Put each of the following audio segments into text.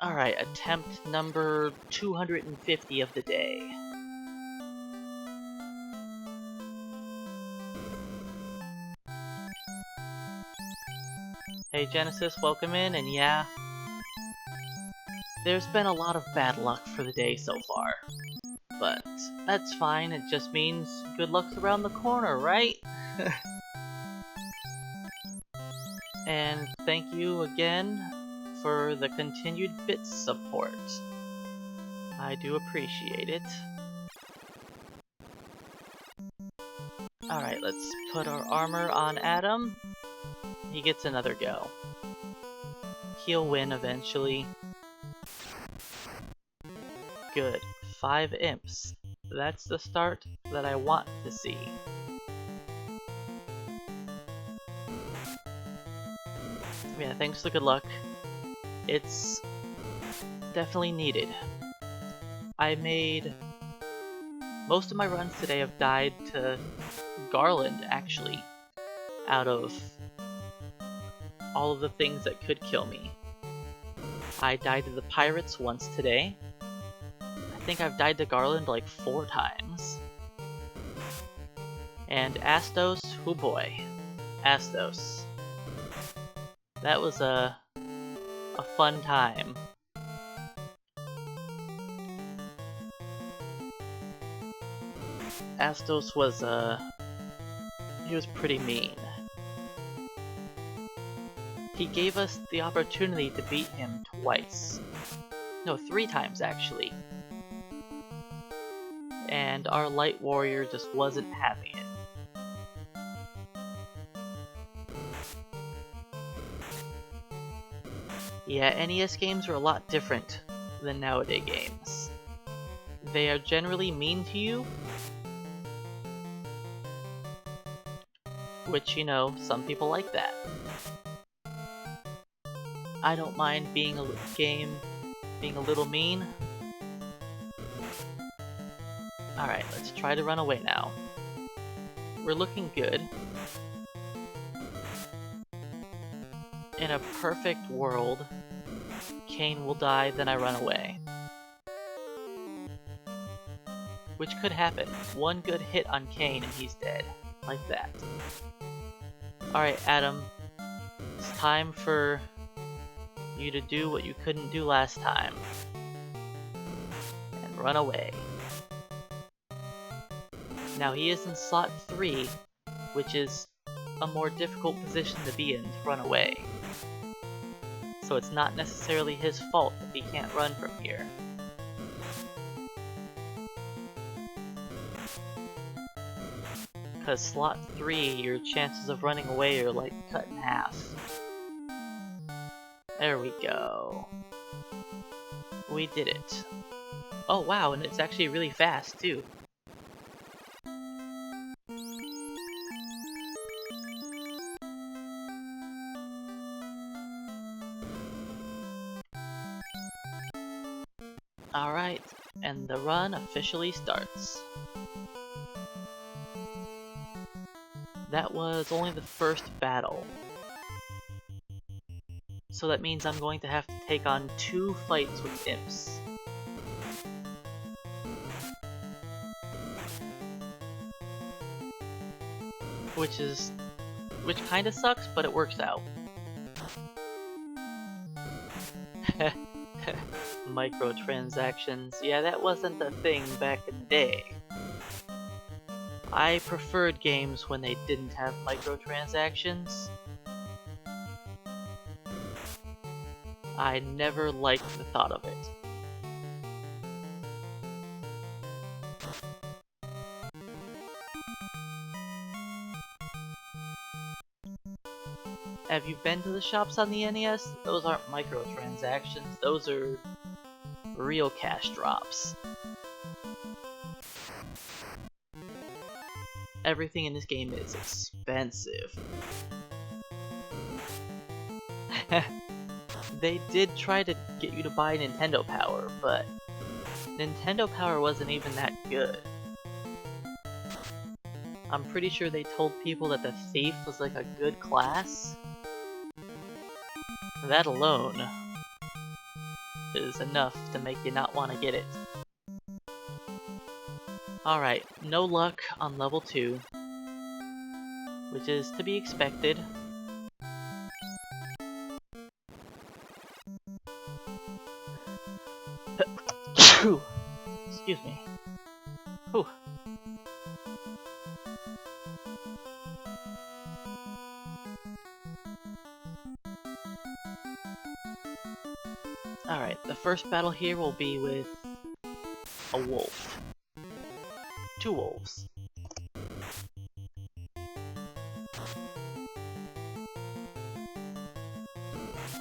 Alright, attempt number 250 of the day. Hey Genesis, welcome in, and yeah, there's been a lot of bad luck for the day so far. But that's fine, it just means good luck's around the corner, right? And thank you again for the continued bits support. I do appreciate it. Alright, let's put our armor on Adam. He gets another go. He'll win eventually. Good. 5 imps. That's the start that I want to see. Yeah, thanks for the good luck. It's definitely needed. I made... most of my runs today have died to Garland, actually, out of all of the things that could kill me. I died to the pirates once today. I think I've died to Garland like 4 times. And Astos, oh boy. Astos. That was a fun time. Astos was he was pretty mean. He gave us the opportunity to beat him twice. No, 3 times actually. And our light warrior just wasn't having it. Yeah, NES games are a lot different than nowadays games. They are generally mean to you, which, you know, some people like that. I don't mind being a little mean. Alright, let's try to run away now. We're looking good. In a perfect world, Kane will die, then I run away. Which could happen. One good hit on Kane and he's dead. Like that. Alright, Adam. It's time for you to do what you couldn't do last time. And run away. Now he is in slot 3, which is a more difficult position to be in to run away. So it's not necessarily his fault if he can't run from here. Because slot 3, your chances of running away are like cut in half. There we go. We did it. Oh wow, and it's actually really fast too. Alright, and the run officially starts. That was only the first battle. So that means I'm going to have to take on 2 fights with imps. Which kinda sucks, but it works out. Microtransactions. Yeah, that wasn't a thing back in the day. I preferred games when they didn't have microtransactions. I never liked the thought of it. Have you been to the shops on the NES? Those aren't microtransactions, those are real cash drops. Everything in this game is expensive. They did try to get you to buy Nintendo Power, but Nintendo Power wasn't even that good. I'm pretty sure they told people that the Thief was like a good class. That alone is enough to make you not want to get it. Alright, no luck on level 2, which is to be expected. Excuse me. Whew. Alright, the first battle here will be with a wolf. 2 wolves.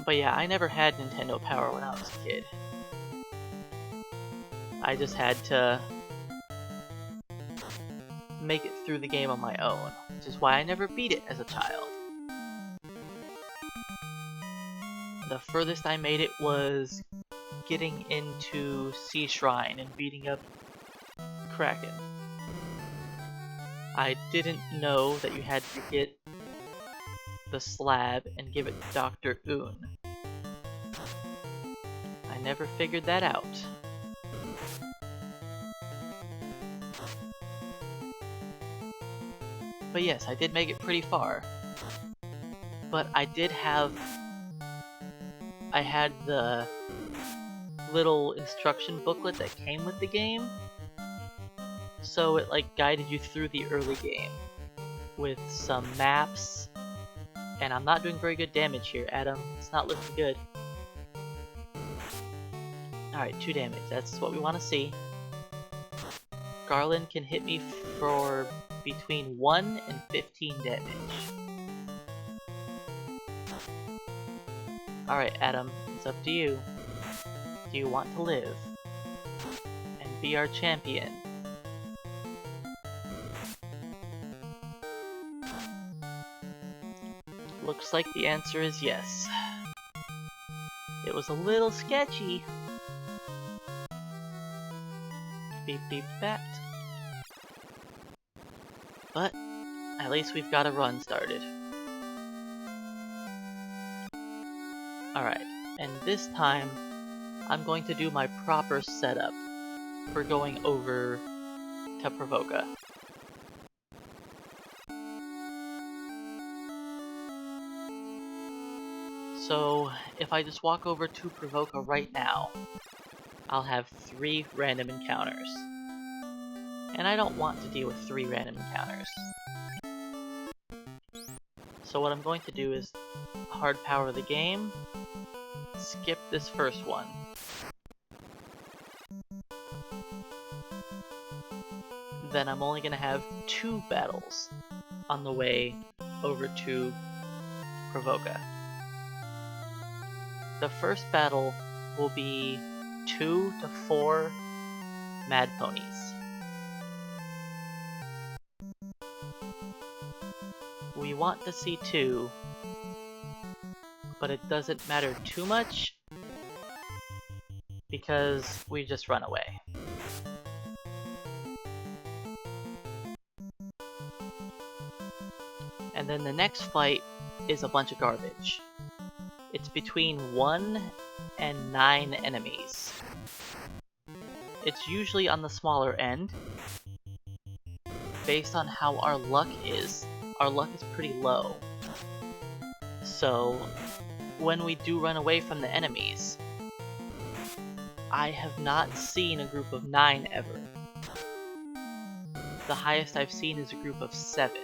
But yeah, I never had Nintendo Power when I was a kid. I just had to make it through the game on my own, which is why I never beat it as a child. The furthest I made it was getting into Sea Shrine and beating up Kraken. I didn't know that you had to get the slab and give it to Dr. Un. I never figured that out. But yes, I did make it pretty far. But I had the little instruction booklet that came with the game. So it like guided you through the early game with some maps. And I'm not doing very good damage here, Adam. It's not looking good. Alright, 2 damage. That's what we want to see. Garland can hit me for between 1 and 15 damage. Alright, Adam, it's up to you. Do you want to live and be our champion? Looks like the answer is yes. It was a little sketchy. Beep beep bat. But at least we've got a run started. Alright, and this time I'm going to do my proper setup for going over to Provoca. So if I just walk over to Provoca right now, I'll have 3 random encounters. And I don't want to deal with 3 random encounters. So what I'm going to do is hard power the game, skip this first one. Then I'm only going to have 2 battles on the way over to Provoca. The first battle will be 2 to 4 mad ponies. We want to see 2, but it doesn't matter too much because we just run away. And then the next fight is a bunch of garbage. It's between 1 and 9 enemies. It's usually on the smaller end. Based on how our luck is pretty low. So, when we do run away from the enemies, I have not seen a group of 9 ever. The highest I've seen is a group of 7.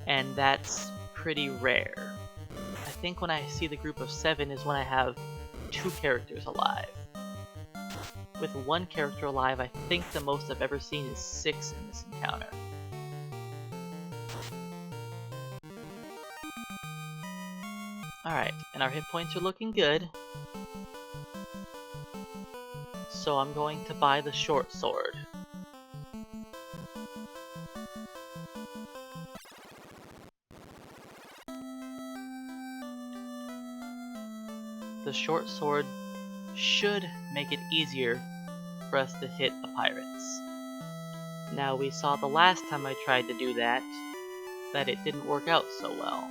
And that's pretty rare. I think when I see the group of 7 is when I have 2 characters alive. With 1 character alive, I think the most I've ever seen is 6 in this encounter. Alright, and our hit points are looking good. So I'm going to buy the short sword. The short sword should make it easier for us to hit the pirates. Now we saw the last time I tried to do that it didn't work out so well.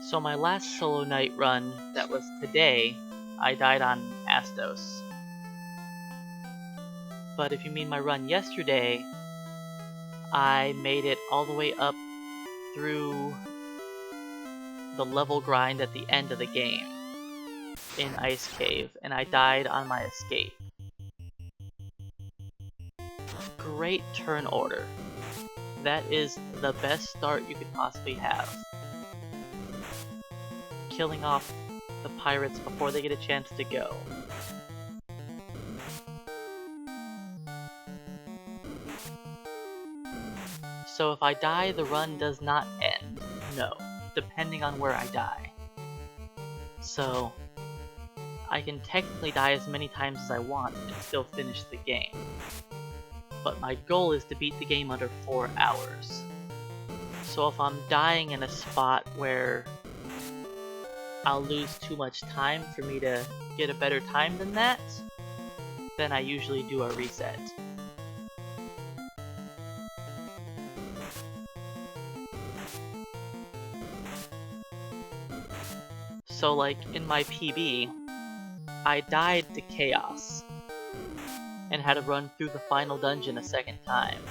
So my last Solo Knight run, that was today, I died on Astos. But if you mean my run yesterday, I made it all the way up through the level grind at the end of the game in Ice Cave, and I died on my escape. Great turn order. That is the best start you could possibly have. Killing off the pirates before they get a chance to go. So if I die, the run does not end. No, depending on where I die. So I can technically die as many times as I want and still finish the game. But my goal is to beat the game under 4 hours. So if I'm dying in a spot where I'll lose too much time for me to get a better time than that, then I usually do a reset. So like in my PB, I died to Chaos and had to run through the final dungeon a second time.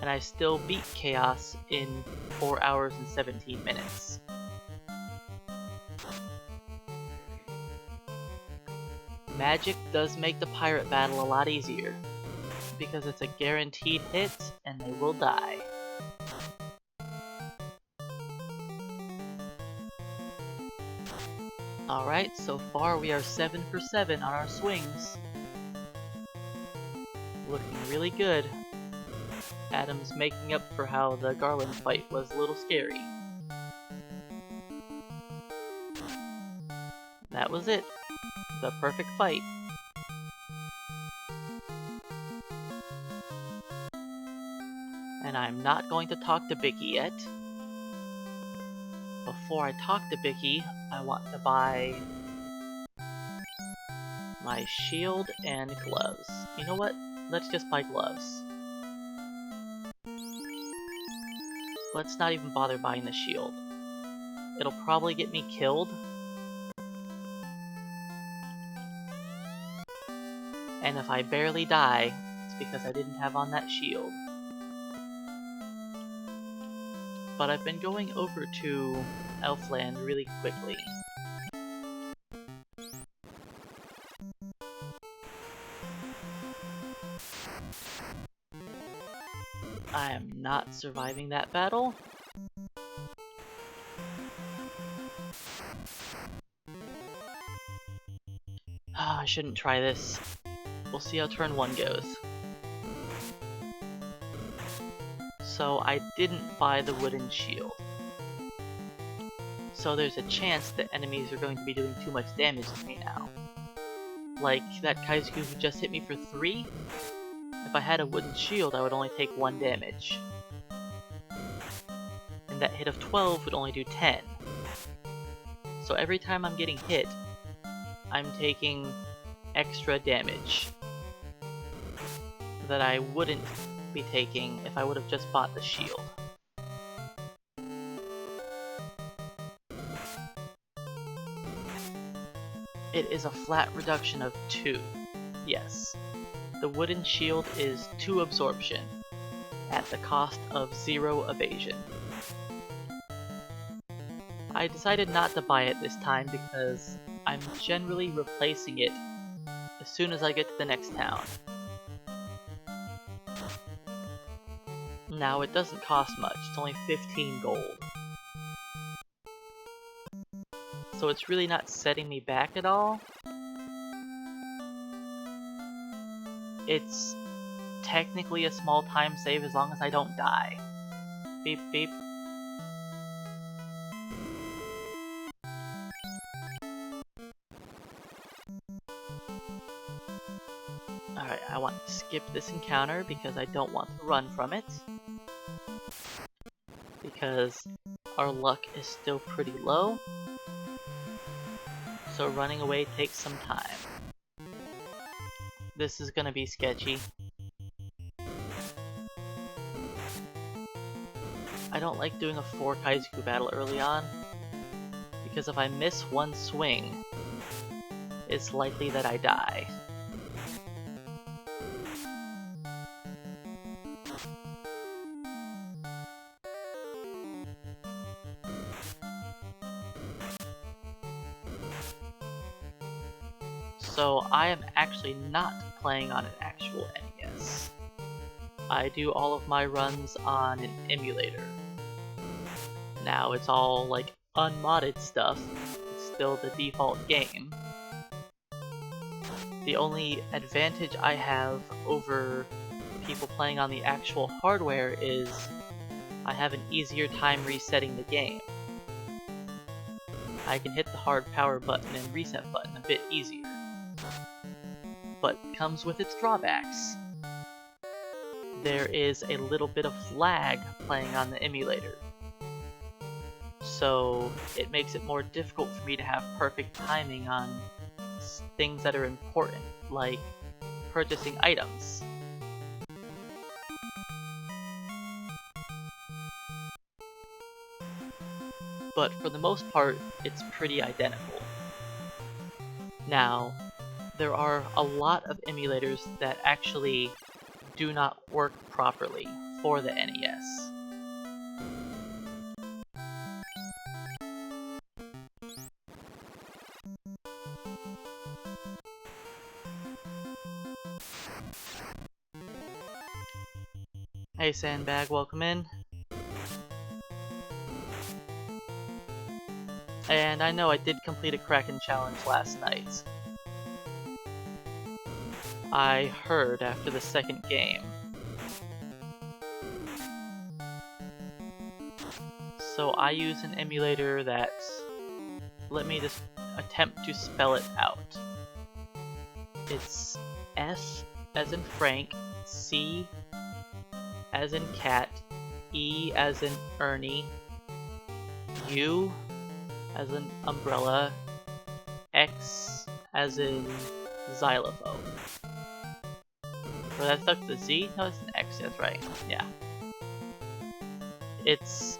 And I still beat Chaos in 4 hours and 17 minutes. Magic does make the pirate battle a lot easier, because it's a guaranteed hit and they will die. Alright, so far we are 7 for 7 on our swings. Looking really good. Adam's making up for how the Garland fight was a little scary. That was it. The perfect fight. And I'm not going to talk to Bicky yet. Before I talk to Bicky, I want to buy my shield and gloves. You know what? Let's just buy gloves. Let's not even bother buying the shield. It'll probably get me killed. And if I barely die, it's because I didn't have on that shield. But I've been going over to Elfland really quickly. I am not surviving that battle. I shouldn't try this. We'll see how turn 1 goes. So I didn't buy the wooden shield. So there's a chance that enemies are going to be doing too much damage to me now. Like that Kaisuke who just hit me for 3? If I had a wooden shield, I would only take 1 damage. And that hit of 12 would only do 10. So every time I'm getting hit, I'm taking extra damage that I wouldn't be taking if I would have just bought the shield. It is a flat reduction of 2. Yes. The wooden shield is 2 absorption, at the cost of 0 evasion. I decided not to buy it this time because I'm generally replacing it as soon as I get to the next town. Now, it doesn't cost much, it's only 15 gold. So it's really not setting me back at all. It's technically a small time save as long as I don't die. Beep beep. Alright, I want to skip this encounter because I don't want to run from it. Because our luck is still pretty low. So running away takes some time. This is gonna be sketchy. I don't like doing a 4 Kaizoku battle early on, because if I miss one swing, it's likely that I die. So I am actually not playing on an actual NES. I do all of my runs on an emulator. Now it's all like unmodded stuff, it's still the default game. The only advantage I have over people playing on the actual hardware is I have an easier time resetting the game. I can hit the hard power button and reset button a bit easier. But it comes with its drawbacks. There is a little bit of lag playing on the emulator. So it makes it more difficult for me to have perfect timing on things that are important, like purchasing items. But for the most part, it's pretty identical. Now, there are a lot of emulators that actually do not work properly for the NES. Hey Sandbag, welcome in. And I know I did complete a Kraken challenge last night. I heard after the second game. So I use an emulator that... Let me just attempt to spell it out. It's S as in Frank, C as in cat, E as in Ernie, U as in umbrella, X as in xylophone. Or that's stuck to Z? No, it's an X, that's right. Yeah. It's...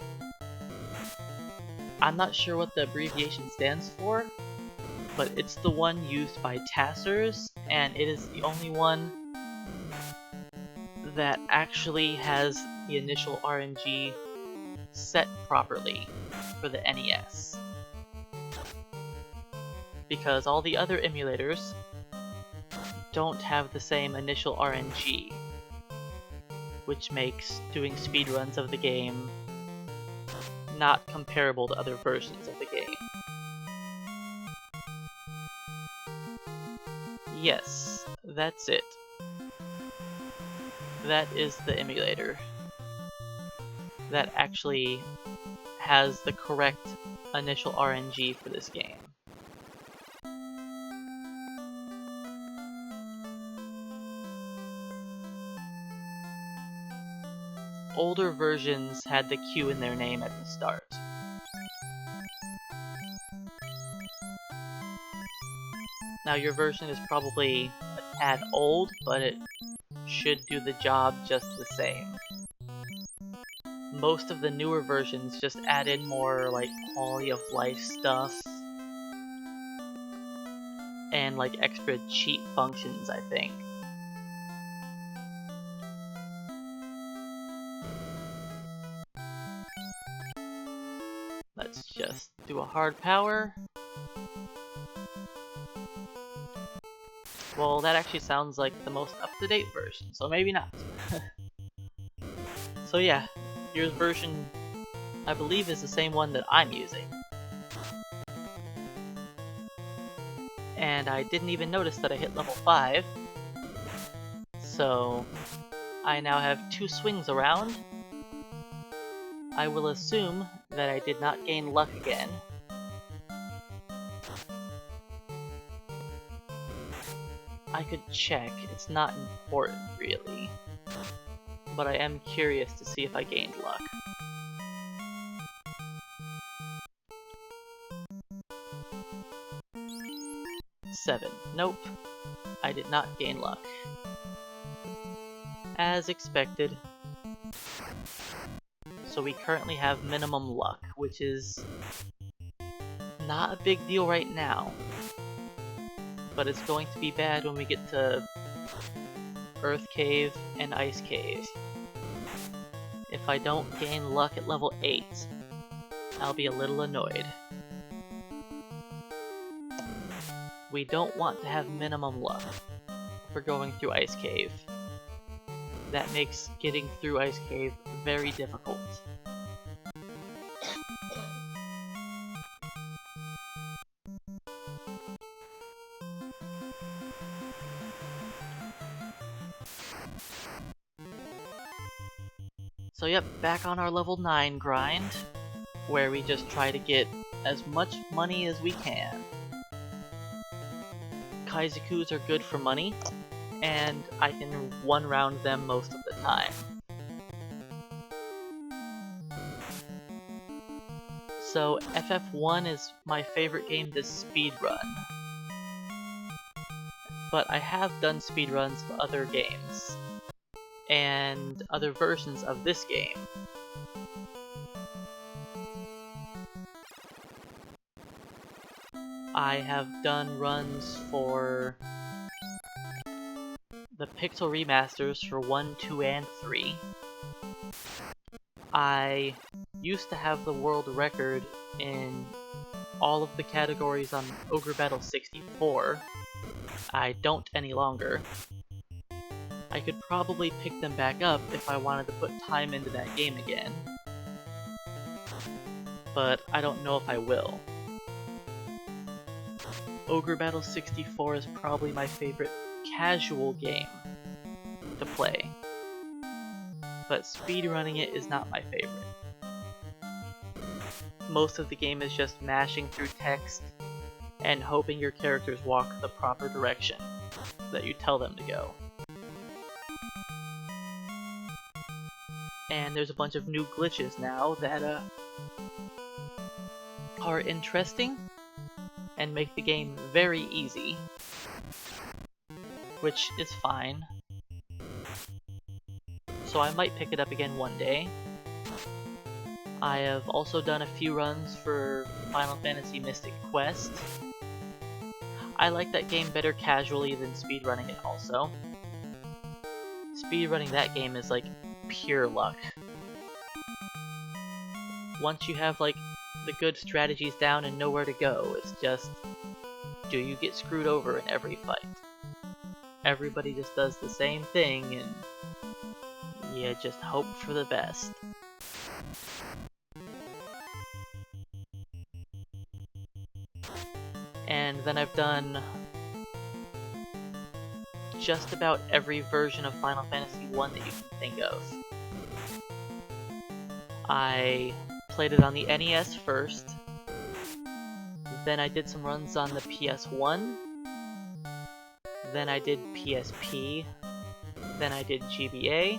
I'm not sure what the abbreviation stands for, but it's the one used by Tassers, and it is the only one that actually has the initial RNG set properly for the NES. Because all the other emulators don't have the same initial RNG, which makes doing speedruns of the game not comparable to other versions of the game. Yes, that's it. That is the emulator that actually has the correct initial RNG for this game. Older versions had the Q in their name at the start. Now your version is probably a tad old, but it should do the job just the same. Most of the newer versions just add in more like quality of life stuff and like extra cheat functions, I think. Let's just do a hard power. Well, that actually sounds like the most up-to-date version, so maybe not. So yeah, your version, I believe, is the same one that I'm using. And I didn't even notice that I hit level 5. So I now have 2 swings around. I will assume that I did not gain luck again. I could check, it's not important really. But I am curious to see if I gained luck. Seven. Nope. I did not gain luck. As expected. So we currently have minimum luck, which is not a big deal right now. But it's going to be bad when we get to Earth Cave and Ice Cave. If I don't gain luck at level 8, I'll be a little annoyed. We don't want to have minimum luck for going through Ice Cave. That makes getting through Ice Cave very difficult. So yep, back on our level 9 grind, where we just try to get as much money as we can. Kaizokus are good for money, and I can one-round them most of the time. So FF1 is my favorite game to speedrun. But I have done speedruns of other games, and other versions of this game. I have done runs for the Pixel remasters for 1, 2, and 3. I used to have the world record in all of the categories on Ogre Battle 64. I don't any longer. I could probably pick them back up if I wanted to put time into that game again. But I don't know if I will. Ogre Battle 64 is probably my favorite casual game to play. But speedrunning it is not my favorite. Most of the game is just mashing through text and hoping your characters walk the proper direction that you tell them to go. And there's a bunch of new glitches now that are interesting and make the game very easy, which is fine. So I might pick it up again one day. I have also done a few runs for Final Fantasy Mystic Quest. I like that game better casually than speedrunning it also. Speedrunning that game is like pure luck. Once you have like the good strategies down and know where to go, it's just, do you get screwed over in every fight? Everybody just does the same thing and you just hope for the best. And then I've done just about every version of Final Fantasy 1 that you can think of. I played it on the NES first, then I did some runs on the PS1, then I did PSP, then I did GBA,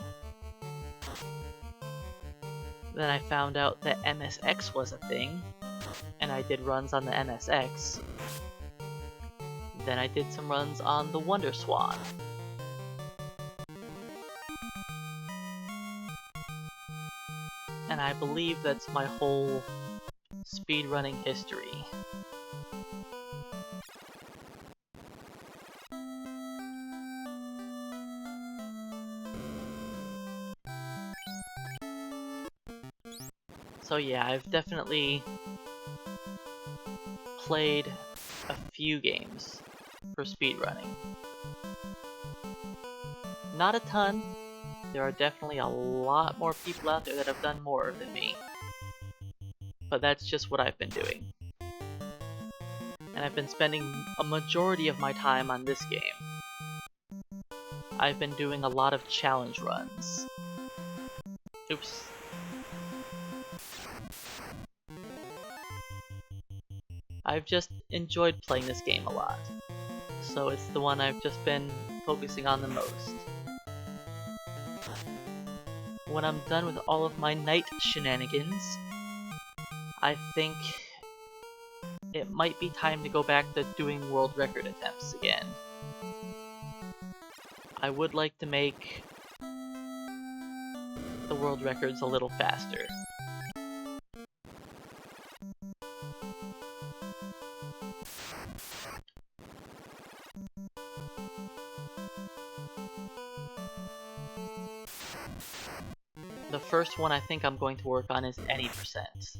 then I found out that MSX was a thing, and I did runs on the MSX. Then I did some runs on the Wonder Swan. And I believe that's my whole speedrunning history. So yeah, I've definitely played a few games for speedrunning. Not a ton. There are definitely a lot more people out there that have done more than me. But that's just what I've been doing. And I've been spending a majority of my time on this game. I've been doing a lot of challenge runs. Oops. I've just enjoyed playing this game a lot. So it's the one I've just been focusing on the most. When I'm done with all of my night shenanigans, I think it might be time to go back to doing world record attempts again. I would like to make the world records a little faster. The first one I think I'm going to work on is any percent.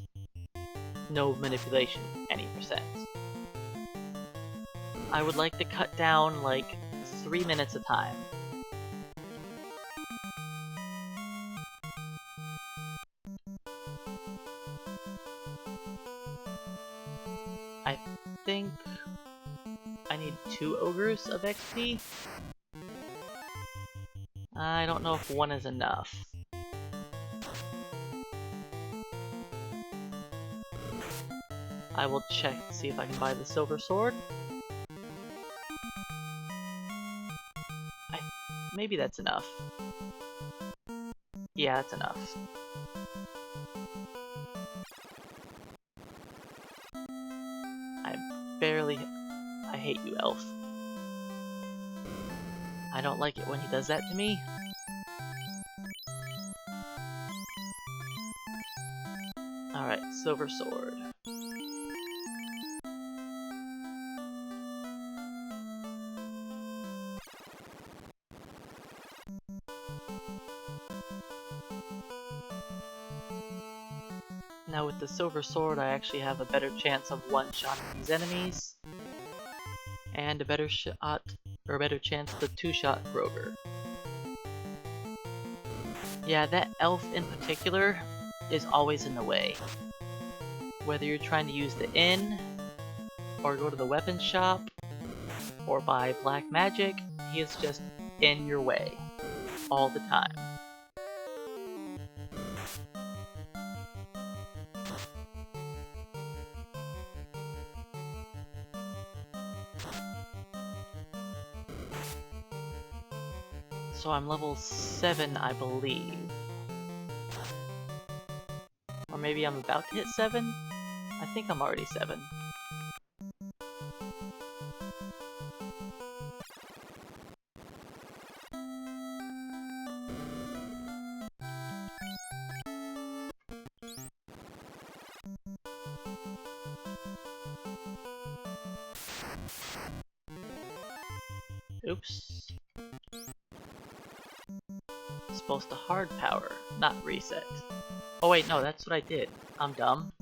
No manipulation, any percent. I would like to cut down like 3 minutes a time. I think I need 2 ogres of XP. I don't know if 1 is enough. I will check to see if I can buy the silver sword. Maybe that's enough. Yeah, that's enough. I hate you, elf. I don't like it when he does that to me. Alright, silver sword. Now with the silver sword, I actually have a better chance of one-shotting these enemies, and a better shot, or a better chance to two-shot Grover. Yeah, that elf in particular is always in the way. Whether you're trying to use the inn, or go to the weapons shop, or buy black magic, he is just in your way all the time. So I'm level 7, I believe. Or maybe I'm about to hit 7? I think I'm already 7. Oops. Supposed to hard power, not reset. Oh wait, no, that's what I did. I'm dumb.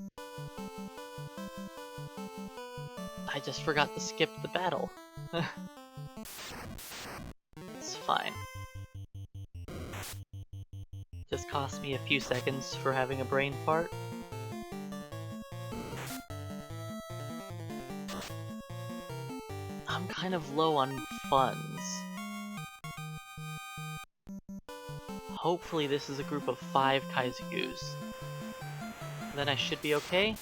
I just forgot to skip the battle. It's fine. Just cost me a few seconds for having a brain fart. I'm kind of low on funds. Hopefully this is a group of 5 Kaizugus. Then I should be okay.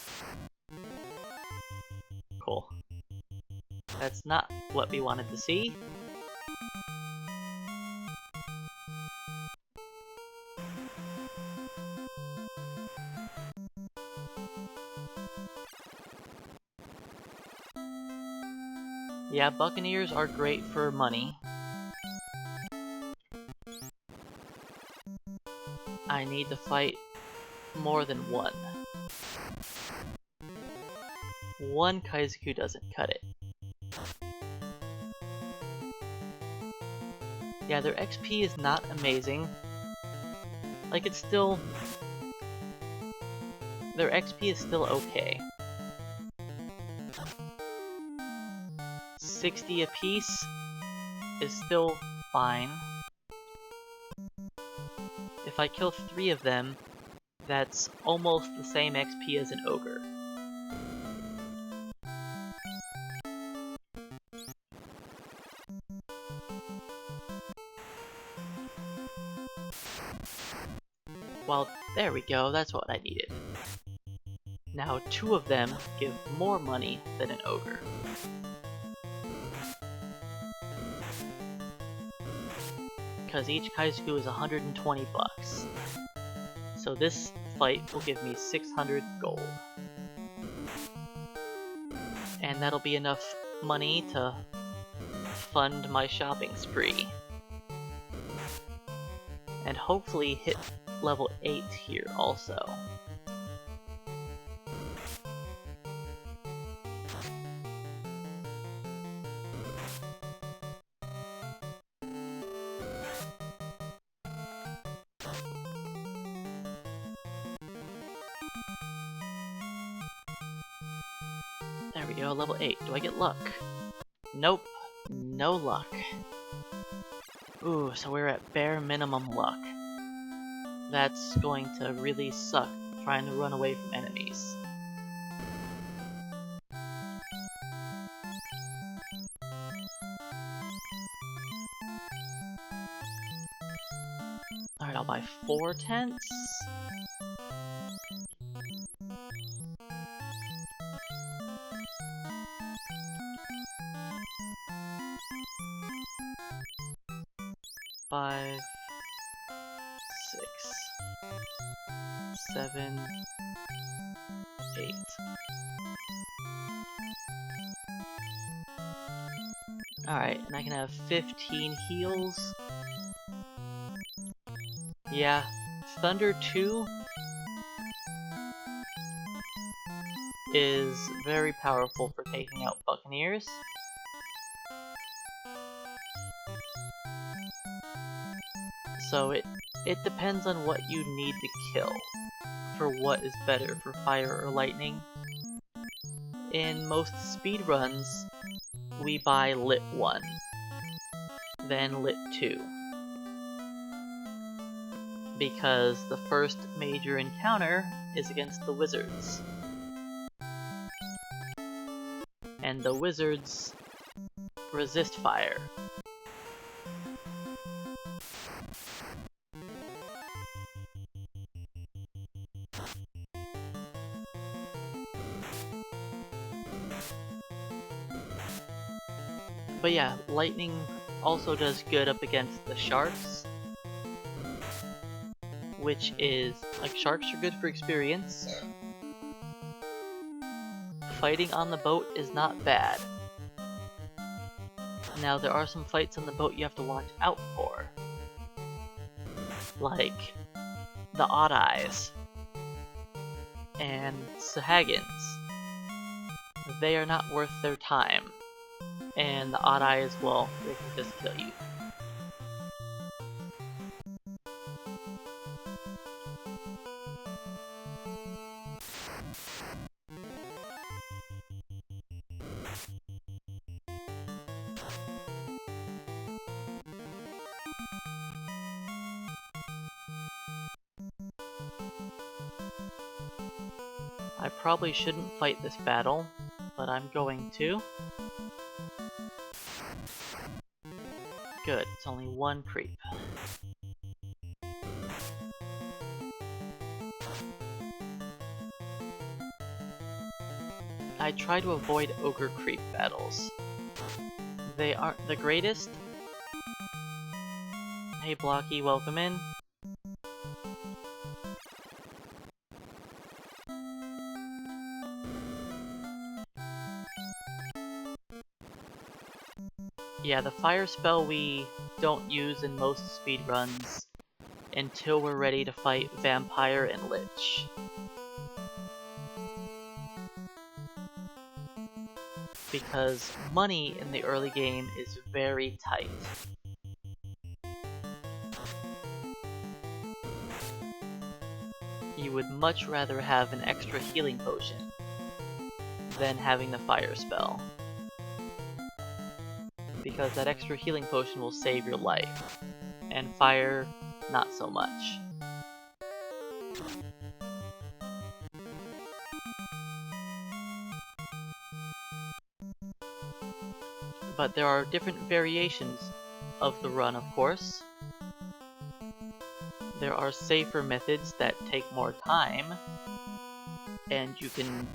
Cool. That's not what we wanted to see. Yeah, Buccaneers are great for money. I need to fight more than one. One Kaizuku doesn't cut it. Yeah, their XP is not amazing. Like, it's still... Their XP is still okay. 60 apiece is still fine. If I kill 3 of them, that's almost the same XP as an ogre. Well, there we go, that's what I needed. Now 2 of them give more money than an ogre. Because each Kaizuku is 120 bucks. So this fight will give me 600 gold. And that'll be enough money to fund my shopping spree. And hopefully hit level 8 here also. There we go, level 8. Do I get luck? Nope. No luck. Ooh, so we're at bare minimum luck. That's going to really suck, trying to run away from enemies. Alright, I'll buy 4 tents. Five, 6, 7, 8. Alright, and I can have 15 heals. Yeah, Thunder 2 is very powerful for taking out Buccaneers. So it depends on what you need to kill, for what is better, for fire or lightning. In most speedruns, we buy Lit 1, then Lit 2. Because the first major encounter is against the wizards. And the wizards resist fire. But yeah, lightning also does good up against the sharks. Which is, like, sharks are good for experience. Fighting on the boat is not bad. Now there are some fights on the boat you have to watch out for. Like the Odd Eyes and Sahagins. They are not worth their time. And the Odd Eyes, well, they can just kill you. I probably shouldn't fight this battle, but I'm going to. Good, it's only 1 creep. I try to avoid ogre creep battles. They aren't the greatest. Hey Blocky, welcome in. Yeah, the fire spell we don't use in most speedruns until we're ready to fight Vampire and Lich. Because money in the early game is very tight. You would much rather have an extra healing potion than having the fire spell. Because that extra healing potion will save your life, and fire, not so much. But there are different variations of the run, of course. There are safer methods that take more time, and you can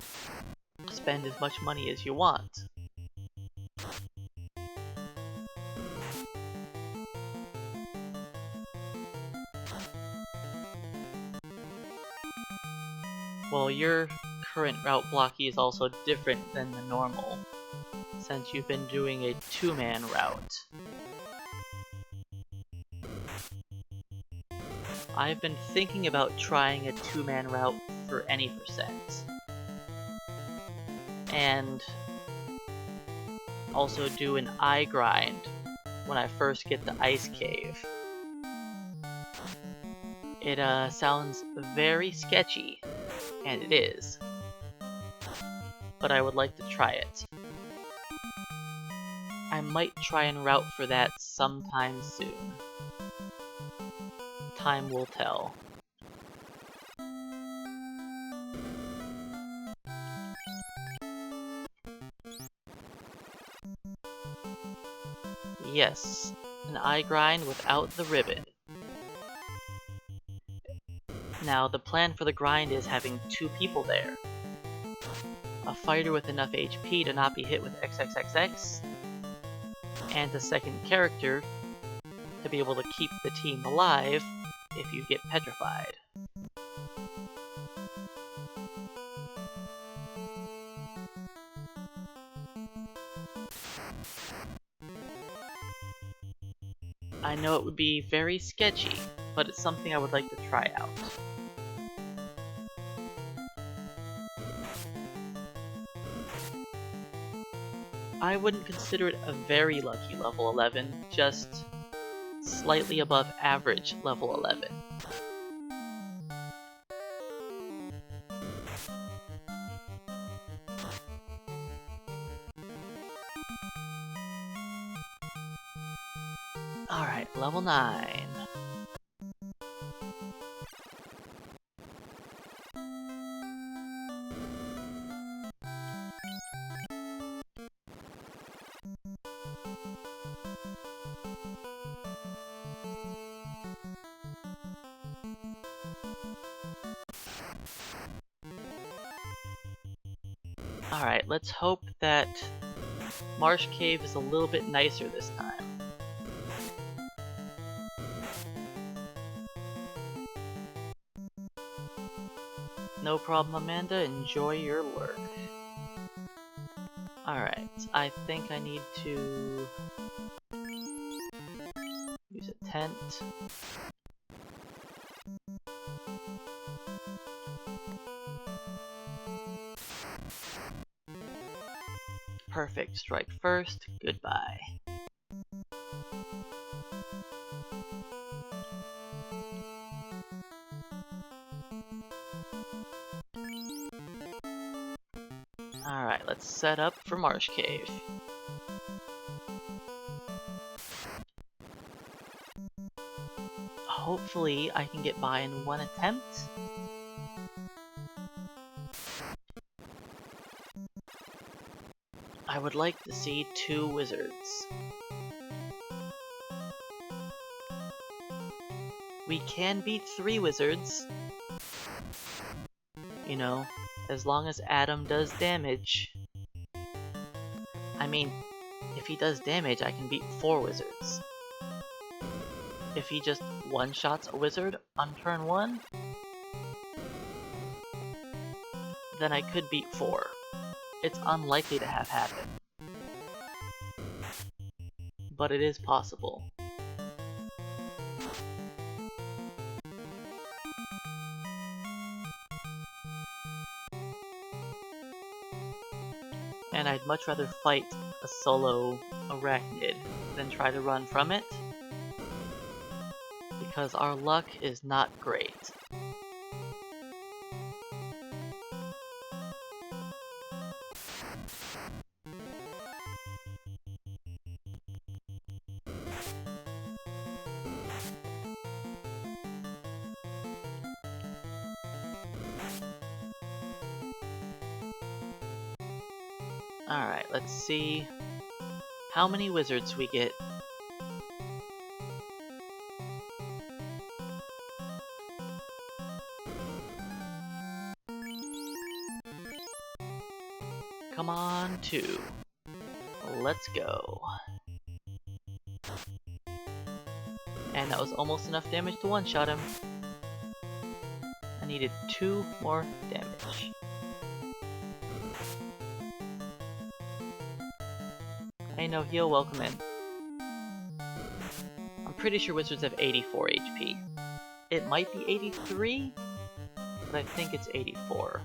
spend as much money as you want. Well, your current route, Blocky, is also different than the normal, since you've been doing a 2-man route. I've been thinking about trying a 2-man route for any percent. And also do an eye grind when I first get the ice cave. It sounds very sketchy, and it is. but I would like to try it. I might try and route for that sometime soon. Time will tell. Yes, an eye grind without the ribbon. Now, the plan for the grind is having 2 people there. A fighter with enough HP to not be hit with XXXX, and a second character to be able to keep the team alive if you get petrified. I know it would be very sketchy, but it's something I would like to try out. I wouldn't consider it a very lucky level 11, just slightly above average level 11. Alright, level 9. Alright, let's hope that Marsh Cave is a little bit nicer this time. No problem, Amanda. Enjoy your work. Alright, I think I need to use a tent. Perfect. Strike first. Goodbye. Alright, let's set up for Marsh Cave. Hopefully I can get by in one attempt. I would like to see 2 wizards. We can beat 3 wizards. You know, as long as Adam does damage. I mean, if he does damage, I can beat 4 wizards. If he just one-shots a wizard on turn 1, then I could beat 4. It's unlikely to have happened, but it is possible. And I'd much rather fight a solo arachnid than try to run from it, because our luck is not great. Alright, let's see how many wizards we get. Come on, 2. Let's go. And that was almost enough damage to one-shot him. I needed 2 more damage. Hey, no heal, welcome in. I'm pretty sure wizards have 84 HP. It might be 83, but I think it's 84.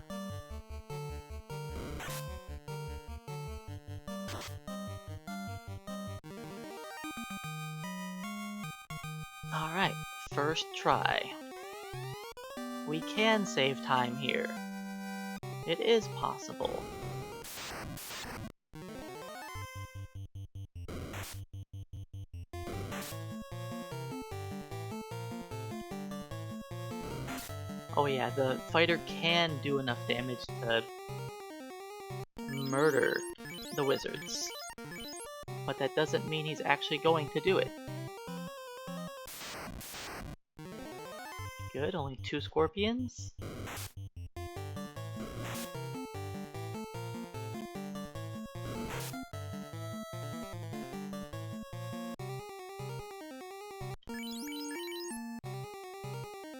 Alright, first try. We can save time here. It is possible. Oh yeah, the fighter can do enough damage to murder the wizards, but that doesn't mean he's actually going to do it. Good, only 2 scorpions.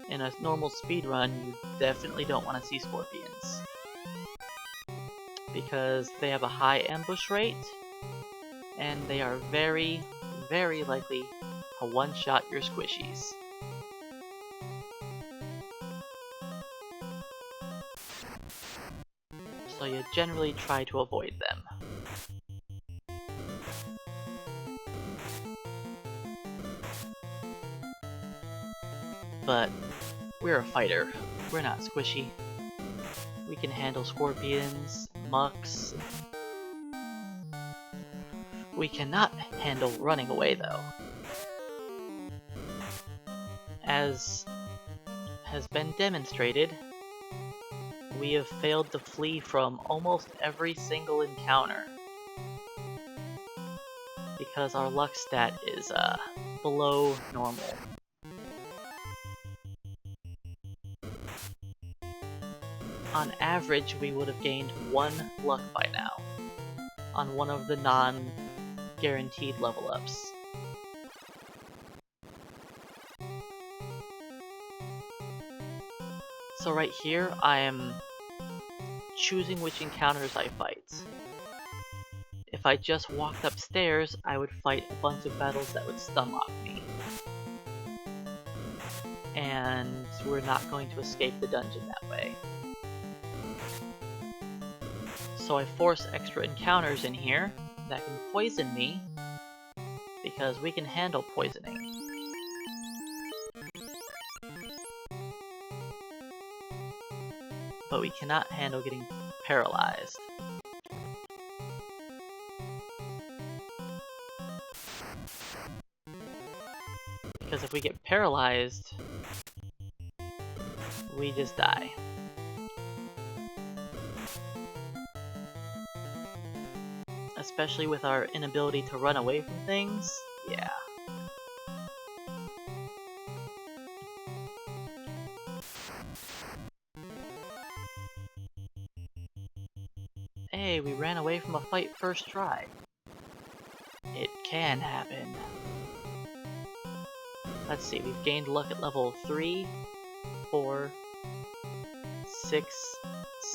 In a normal speedrun, you definitely don't want to see scorpions, because they have a high ambush rate, and they are very, very likely to one-shot your squishies. So you generally try to avoid them. But we're a fighter, we're not squishy. We can handle scorpions, mucks. We cannot handle running away though. As has been demonstrated, we have failed to flee from almost every single encounter because our luck stat is below normal. On average, we would have gained 1 luck by now on one of the non-guaranteed level ups. So right here, I am choosing which encounters I fight. If I just walked upstairs, I would fight a bunch of battles that would stun lock me. And we're not going to escape the dungeon that way. So I force extra encounters in here that can poison me, because we can handle poisoning. But we cannot handle getting paralyzed. Because if we get paralyzed, we just die. Especially with our inability to run away from things, yeah. Hey, we ran away from a fight first try. It can happen. Let's see, we've gained luck at level 3, 4, 6,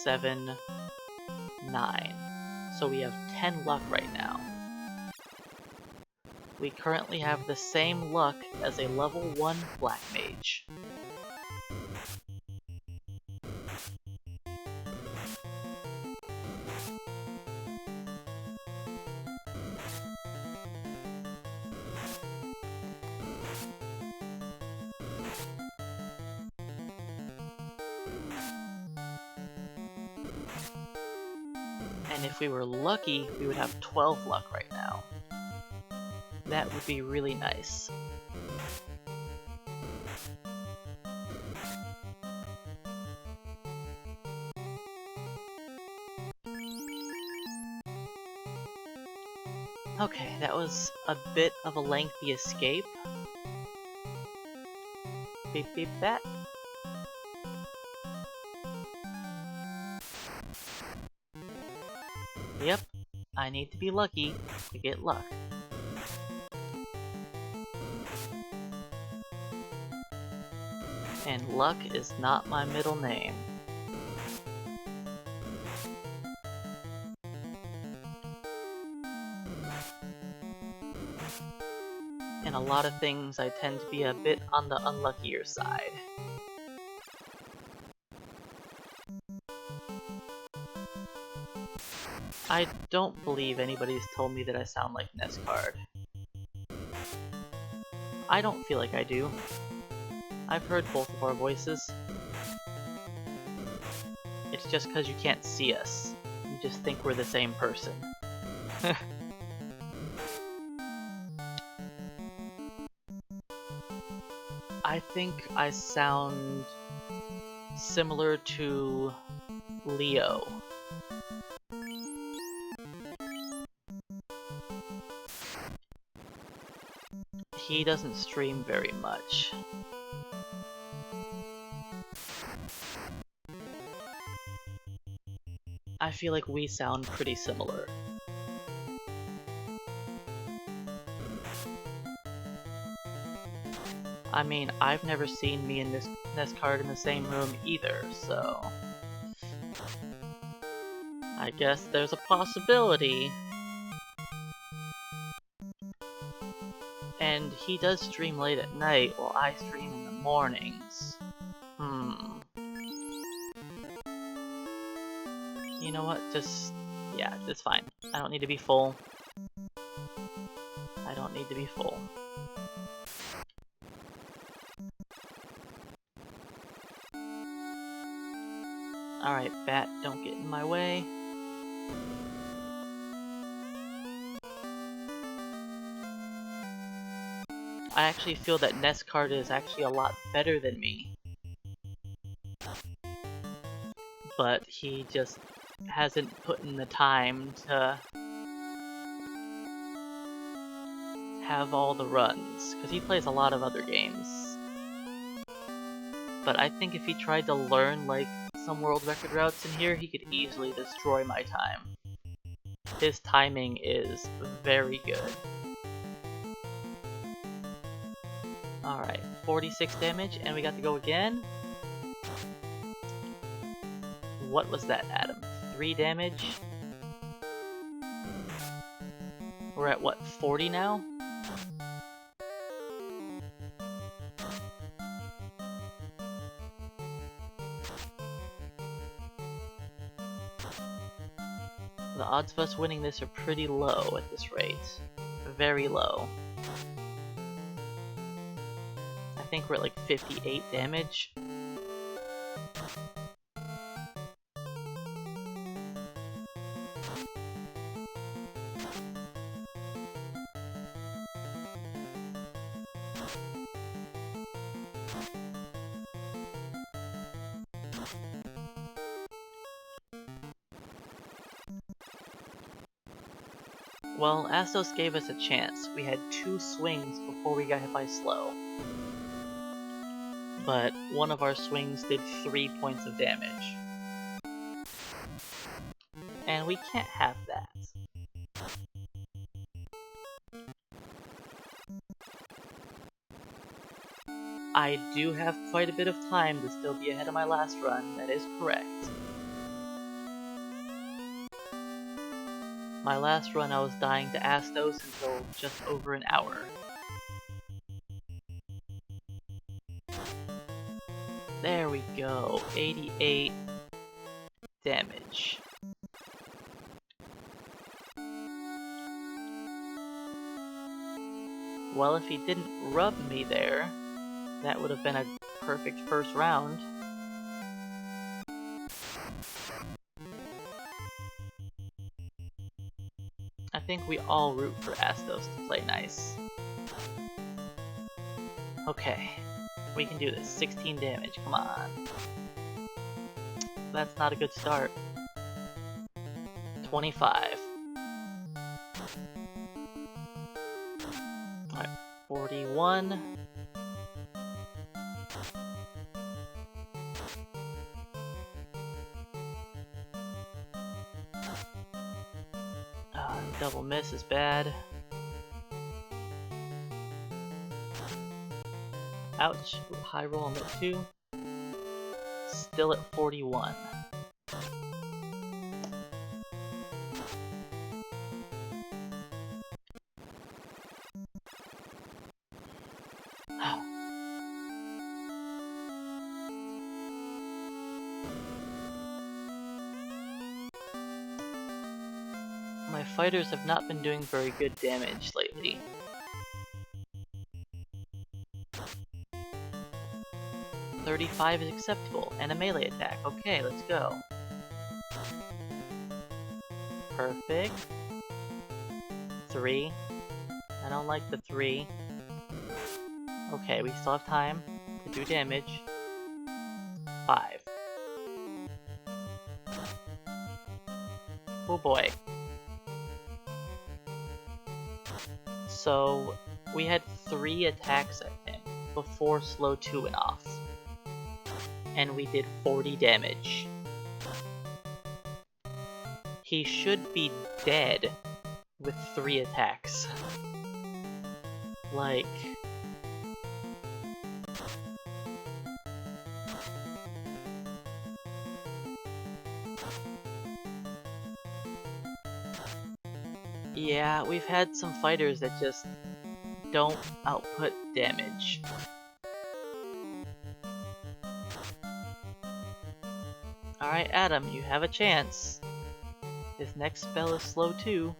7, 9. So we have 10 luck right now. We currently have the same luck as a level 1 black mage. And if we were lucky, we would have 12 luck right now. That would be really nice. Okay, that was a bit of a lengthy escape. Beep beep that. Yep, I need to be lucky to get luck. And luck is not my middle name. In a lot of things, I tend to be a bit on the unluckier side. I don't believe anybody's told me that I sound like NES Card. I don't feel like I do. I've heard both of our voices. It's just because you can't see us. You just think we're the same person. I think I sound similar to Leo. He doesn't stream very much. I feel like we sound pretty similar. I mean, I've never seen me and this NES card in the same room either, so... I guess there's a possibility. And he does stream late at night while I stream in the mornings. You know what? Yeah, it's fine. I don't need to be full. I don't need to be full. Alright, bat, don't get in my way. I actually feel that NES card is actually a lot better than me. But he just hasn't put in the time to have all the runs, because he plays a lot of other games. But I think if he tried to learn like some world record routes in here, he could easily destroy my time. His timing is very good. Alright, 46 damage, and we got to go again. What was that, Adam? 3 damage? We're at what, 40 now? The odds of us winning this are pretty low at this rate. Very low. I think we're at like 58 damage. Well, Astos gave us a chance. We had 2 swings before we got hit by slow. But one of our swings did 3 points of damage. And we can't have that. I do have quite a bit of time to still be ahead of my last run, that is correct. My last run I was dying to Astos until just over an hour. There we go, 88 damage. Well, if he didn't rub me there, that would have been a perfect first round. I think we all root for Astos to play nice. Okay, we can do this. 16 damage, come on. That's not a good start. 25. Alright, 41. Double miss is bad. Ouch. High roll on that 2. Still at 41. My fighters have not been doing very good damage lately. $35 is acceptable, and a melee attack. Okay, let's go. Perfect. 3. I don't like the 3. Okay, we still have time to do damage. 5. boy. So, we had 3 attacks at him before slow 2 went off. And we did 40 damage. He should be dead with 3 attacks. Like... yeah, we've had some fighters that just don't output damage. Alright, Adam, you have a chance. His next spell is slow 2.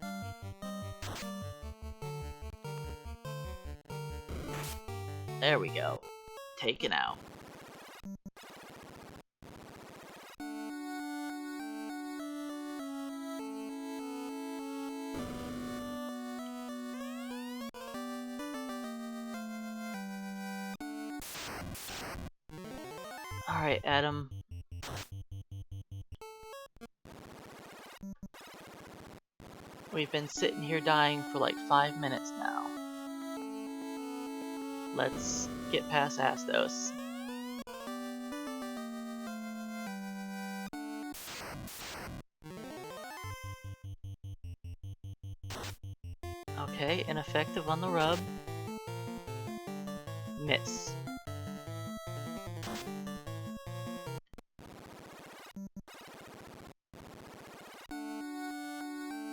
There we go. Taken out. Alright, Adam. We've been sitting here dying for like 5 minutes now. Let's get past Astos. Okay, ineffective on the rub. Miss.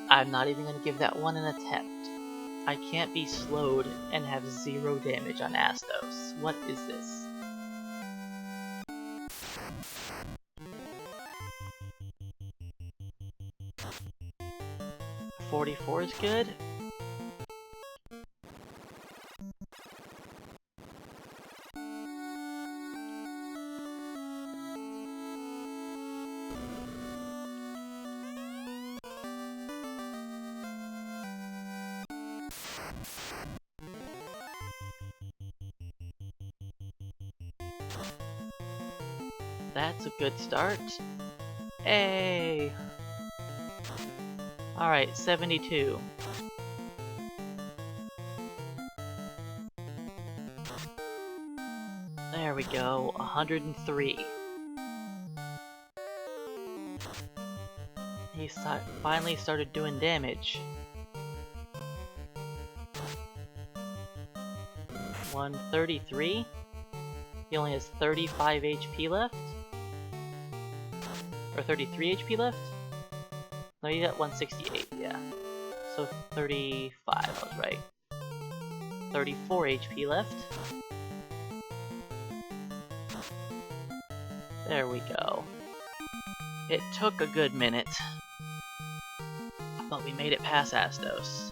I'm not even gonna give that one an attempt. I can't be slowed and have 0 damage on Astos. What is this? $44 is good. That's a good start. Hey! Alright, 72. There we go, 103. He finally started doing damage. 133? He only has 35 HP left? Or 33 HP left? No, he's at 168, yeah. So 35, I was right. 34 HP left. There we go. It took a good minute, but we made it past Astos.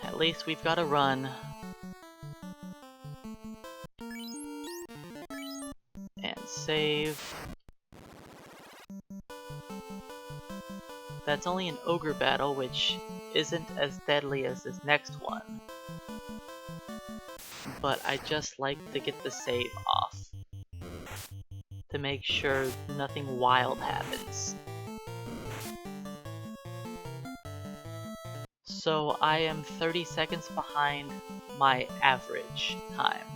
At least we've got a run. And save. That's only an ogre battle, which isn't as deadly as this next one. But I just like to get the save off, to make sure nothing wild happens. So I am 30 seconds behind my average time.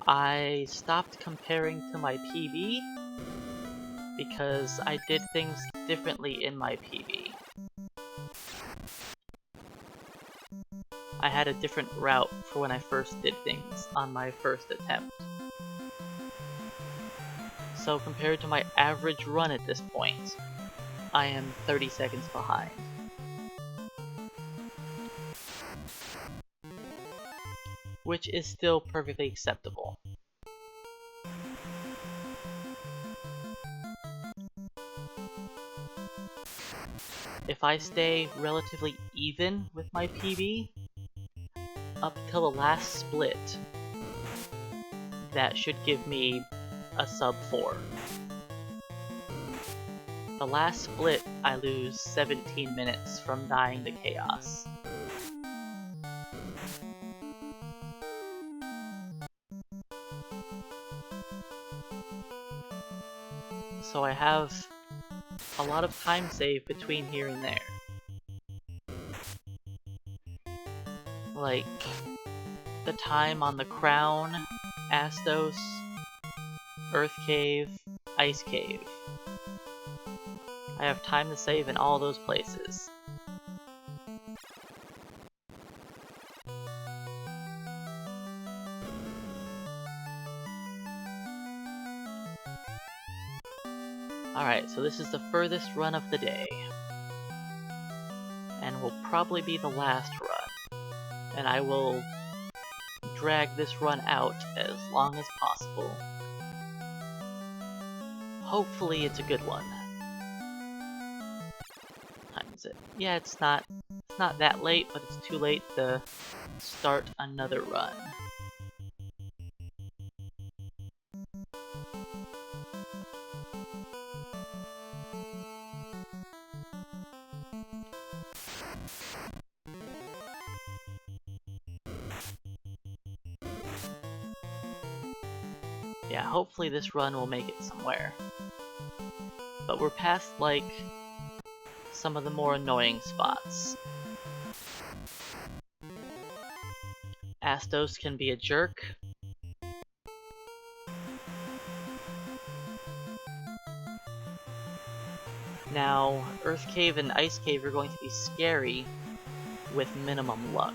I stopped comparing to my PB because I did things differently in my PB. I had a different route for when I first did things on my first attempt. So compared to my average run at this point, I am 30 seconds behind. Which is still perfectly acceptable. If I stay relatively even with my PB, up till the last split, that should give me a sub 4. The last split, I lose 17 minutes from dying to chaos. So I have a lot of time saved between here and there. Like, the time on the Crown, Astos, Earth Cave, Ice Cave. I have time to save in all those places. Alright, so this is the furthest run of the day. And will probably be the last run. And I will drag this run out as long as possible. Hopefully it's a good one. What time is it? Yeah, it's not that late, but it's too late to start another run. Yeah, hopefully this run will make it somewhere. But we're past, like, some of the more annoying spots. Astos can be a jerk. Now, Earth Cave and Ice Cave are going to be scary with minimum luck.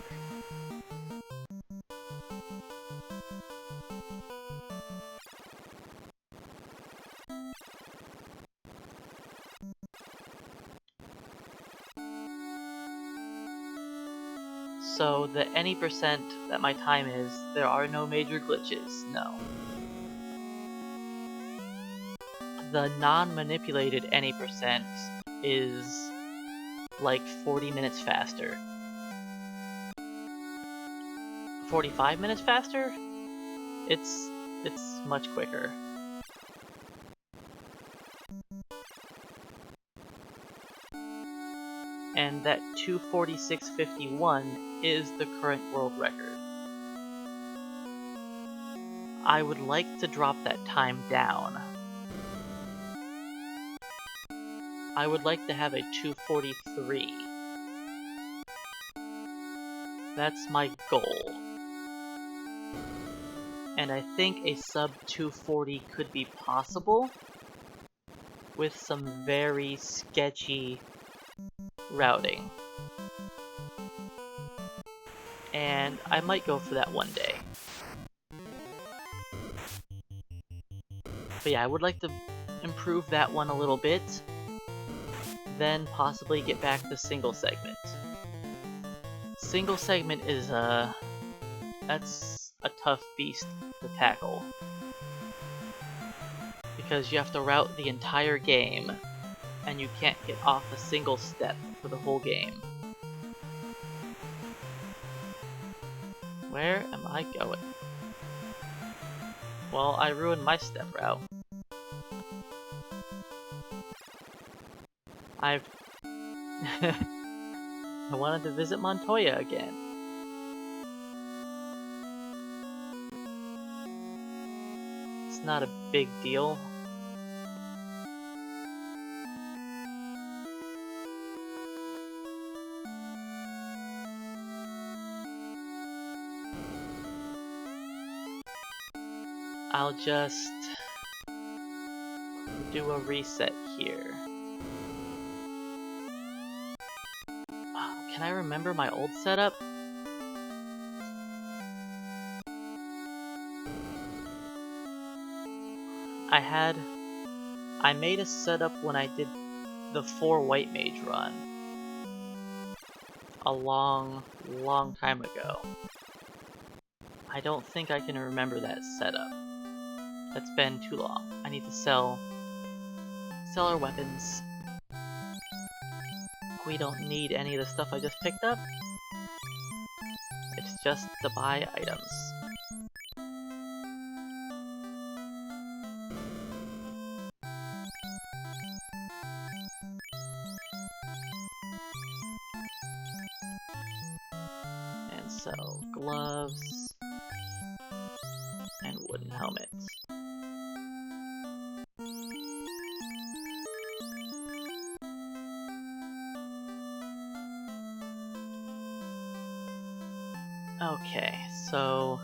So the any percent that my time is, there are no major glitches, no. The non-manipulated any percent is like 40 minutes faster. 45 minutes faster? It's much quicker. And that 2:46.51 is the current world record. I would like to drop that time down. I would like to have a 2:43. That's my goal. And I think a sub 2:40 could be possible with some very sketchy routing. And I might go for that one day. But yeah, I would like to improve that one a little bit, then possibly get back to single segment. Single segment is that's a tough beast to tackle. Because you have to route the entire game, and you can't get off a single step for the whole game. Where am I going? Well, I ruined my step route. I wanted to visit Montoya again. It's not a big deal. I'll just do a reset here. Can I remember my old setup? I made a setup when I did the 4 White Mage run a long time ago. I don't think I can remember that setup. That's been too long. I need to sell our weapons. We don't need any of the stuff I just picked up. It's just to buy items. So, gloves and wooden helmets. Okay, so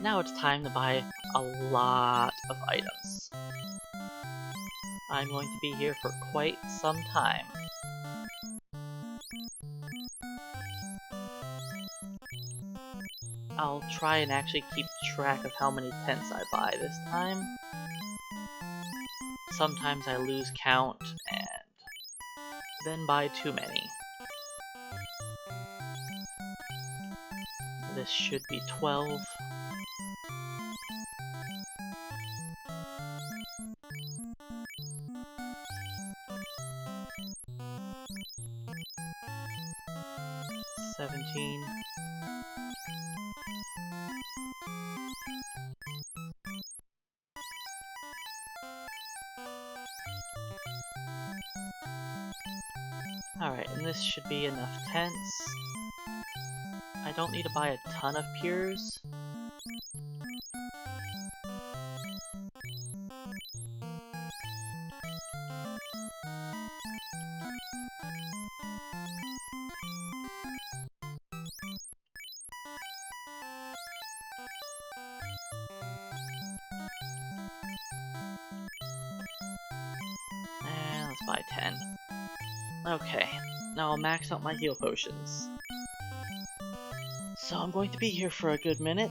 now it's time to buy a lot of items. I'm going to be here for quite some time. I'll try and actually keep track of how many tents I buy this time. Sometimes I lose count and then buy too many. This should be 12. $17. Alright, and this should be enough tents. I don't need to buy a ton of piers. And let's buy 10. Okay, now I'll max out my heal potions. So I'm going to be here for a good minute.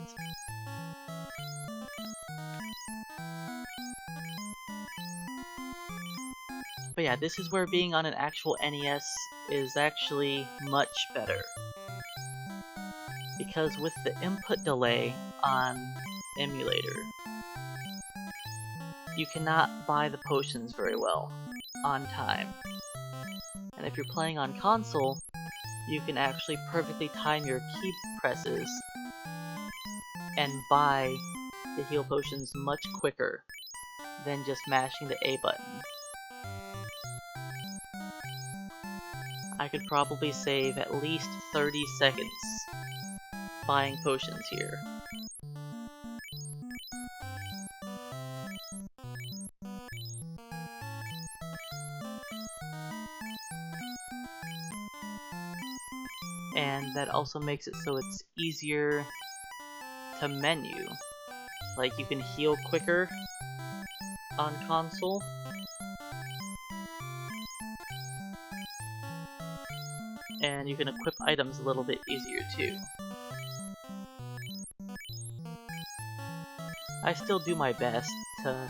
But yeah, this is where being on an actual NES is actually much better. Because with the input delay on emulator, you cannot buy the potions very well on time. And if you're playing on console, you can actually perfectly time your key presses and buy the heal potions much quicker than just mashing the A button. I could probably save at least 30 seconds buying potions here. And that also makes it so it's easier to menu. Like, you can heal quicker on console. And you can equip items a little bit easier too. I still do my best to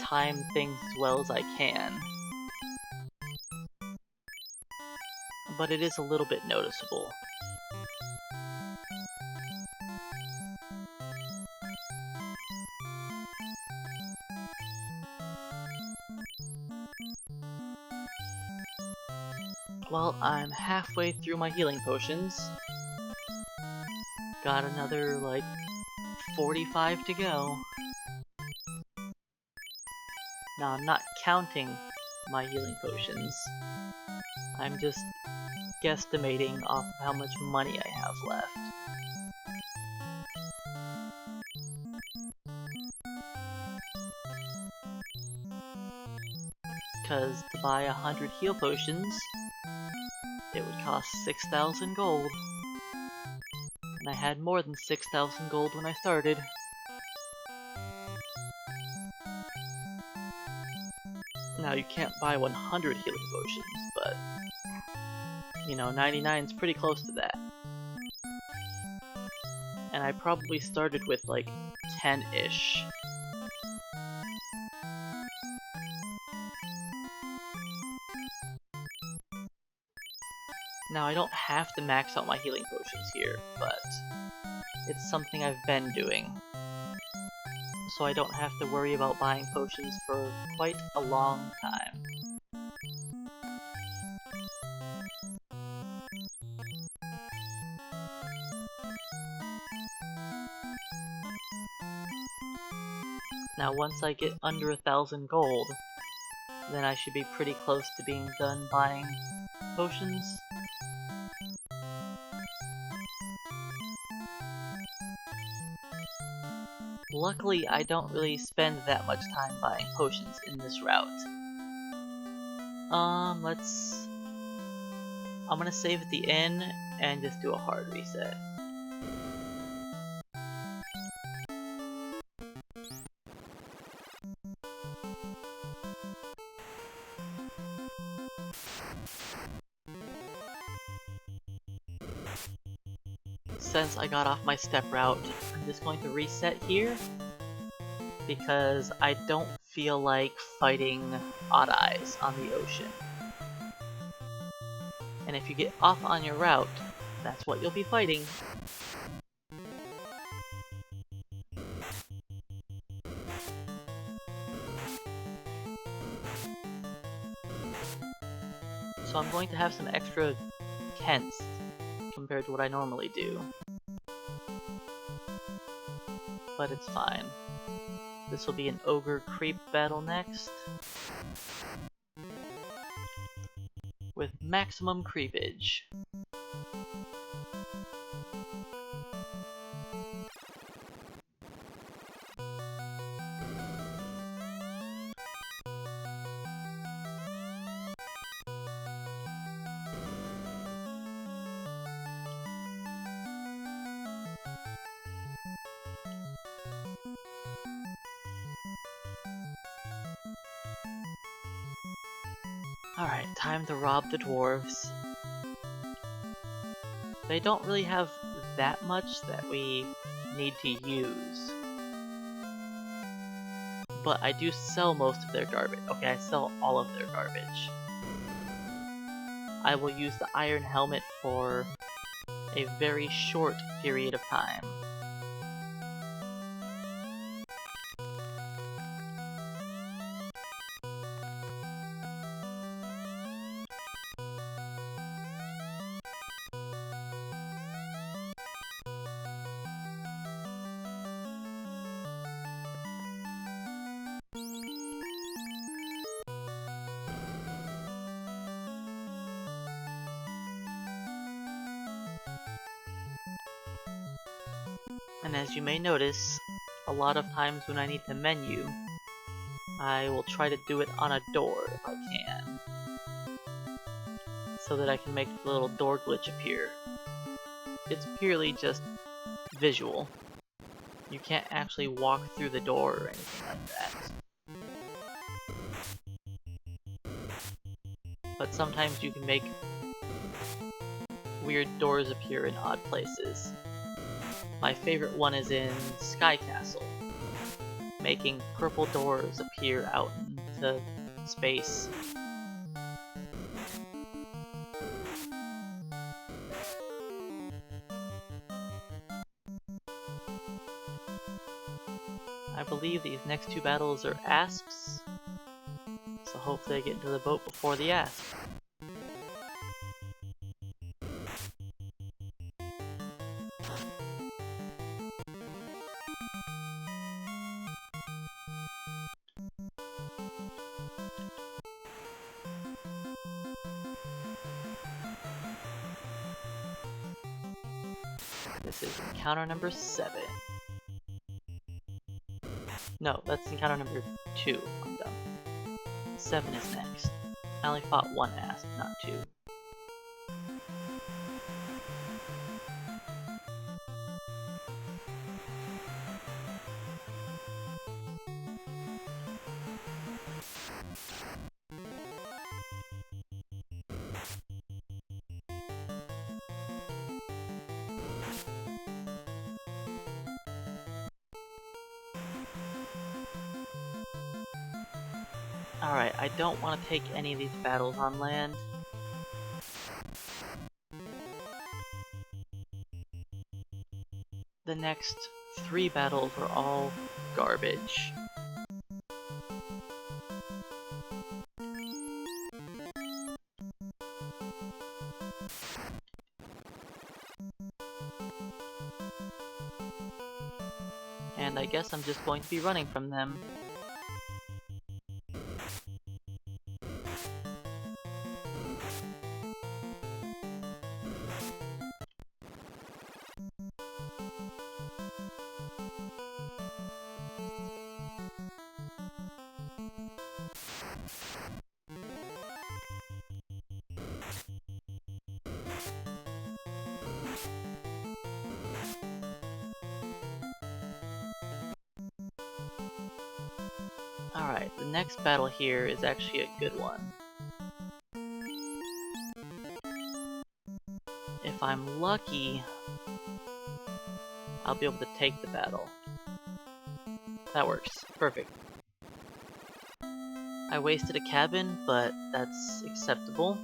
time things as well as I can, but it is a little bit noticeable. Well, I'm halfway through my healing potions. Got another, like, 45 to go. Now, I'm not counting my healing potions. I'm just guesstimating off of how much money I have left. Because to buy 100 heal potions, it would cost 6,000 gold. And I had more than 6,000 gold when I started. Now, you can't buy 100 healing potions, but, you know, 99 is pretty close to that. And I probably started with, like, 10-ish. Now, I don't have to max out my healing potions here, but it's something I've been doing. So I don't have to worry about buying potions for quite a long time. Now, once I get under 1,000 gold, then I should be pretty close to being done buying potions. luckily I don't really spend that much time buying potions in this route. I'm gonna save at the inn and just do a hard reset. Since I got off my step route, I'm just going to reset here because I don't feel like fighting odd eyes on the ocean. And if you get off on your route, that's what you'll be fighting. So I'm going to have some extra tents compared to what I normally do. But it's fine. This will be an ogre creep battle next, with maximum creepage. Alright, time to rob the dwarves. They don't really have that much that we need to use. But I do sell most of their garbage. Okay, I sell all of their garbage. I will use the iron helmet for a very short period of time. And as you may notice, a lot of times when I need to menu, I will try to do it on a door if I can, so that I can make the little door glitch appear. It's purely just visual. You can't actually walk through the door or anything like that. But sometimes you can make weird doors appear in odd places. My favorite one is in Sky Castle, making purple doors appear out into space. I believe these next two battles are asps, so hopefully I get into the boat before the asp. This is encounter number 7. No, that's encounter number 2. I'm done. 7 is next. I only fought one asp, not 2. Alright, I don't want to take any of these battles on land. The next 3 battles are all garbage. And I guess I'm just going to be running from them. Alright, the next battle here is actually a good one. If I'm lucky, I'll be able to take the battle. That works. Perfect. I wasted a cabin, but that's acceptable.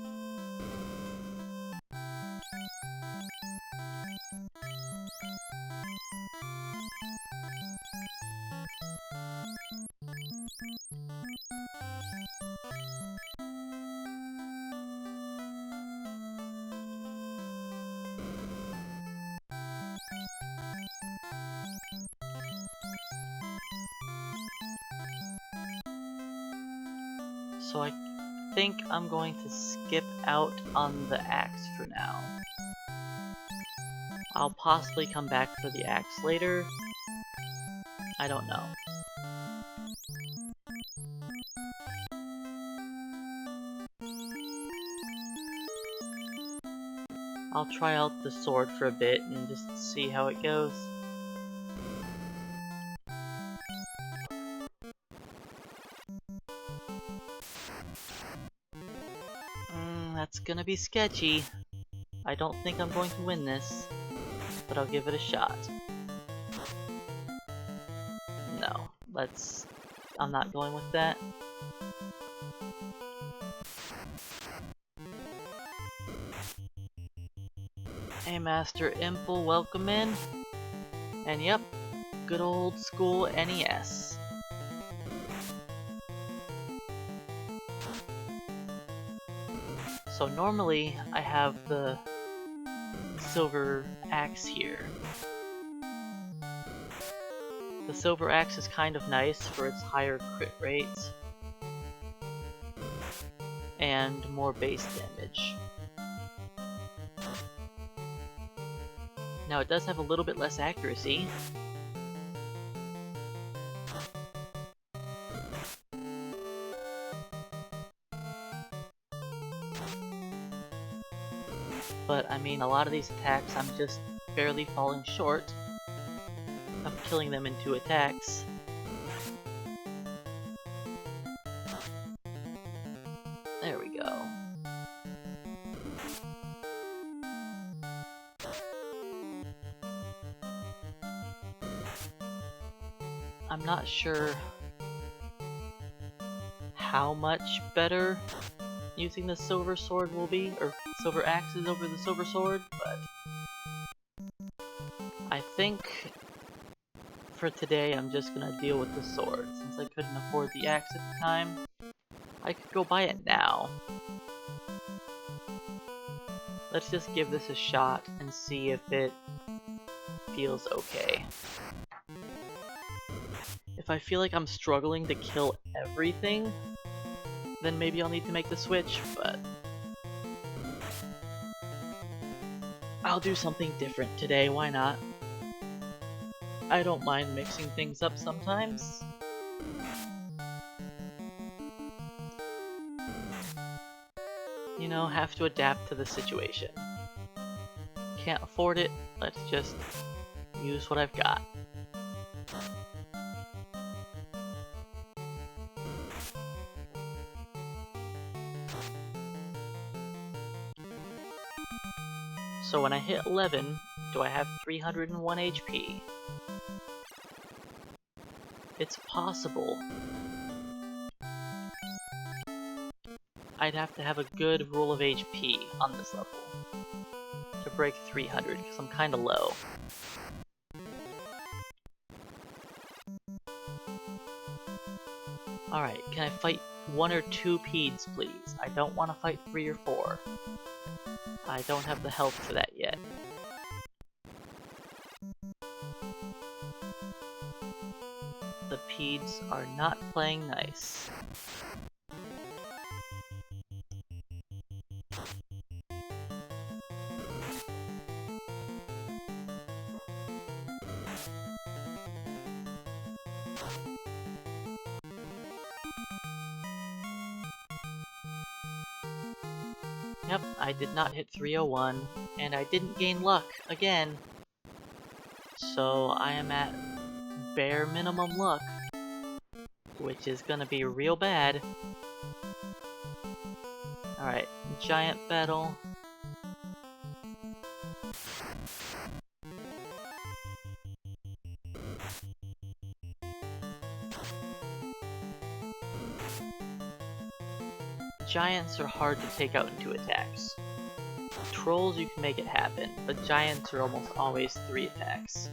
So I think I'm going to skip out on the axe for now. I'll possibly come back for the axe later. I don't know. I'll try out the sword for a bit and just see how it goes. That's gonna be sketchy. I don't think I'm going to win this, but I'll give it a shot. No, I'm not going with that. Hey Master Impel, welcome in. And yep, good old school NES. So normally I have the silver axe here. The silver axe is kind of nice for its higher crit rates and more base damage. Now it does have a little bit less accuracy. But I mean, a lot of these attacks I'm just barely falling short of killing them in 2 attacks. There we go. I'm not sure how much better using the silver sword will be, or silver axes over the silver sword, but I think for today I'm just gonna deal with the sword. Since I couldn't afford the axe at the time, I could go buy it now. Let's just give this a shot and see if it feels okay. If I feel like I'm struggling to kill everything, then maybe I'll need to make the switch, but I'll do something different today, why not? I don't mind mixing things up sometimes. You know, have to adapt to the situation. Can't afford it, let's just use what I've got. So when I hit 11, do I have 301 HP? It's possible. I'd have to have a good roll of HP on this level to break 300, because I'm kinda low. Alright, can I fight 1 or 2 peds, please? I don't want to fight 3 or 4. I don't have the health for that yet. The peds are not playing nice. Yep, I did not hit 301, and I didn't gain luck again. So I am at bare minimum luck. which is gonna be real bad. Alright, giant battle. Giants are hard to take out in 2 attacks. Trolls you can make it happen, but giants are almost always 3 attacks.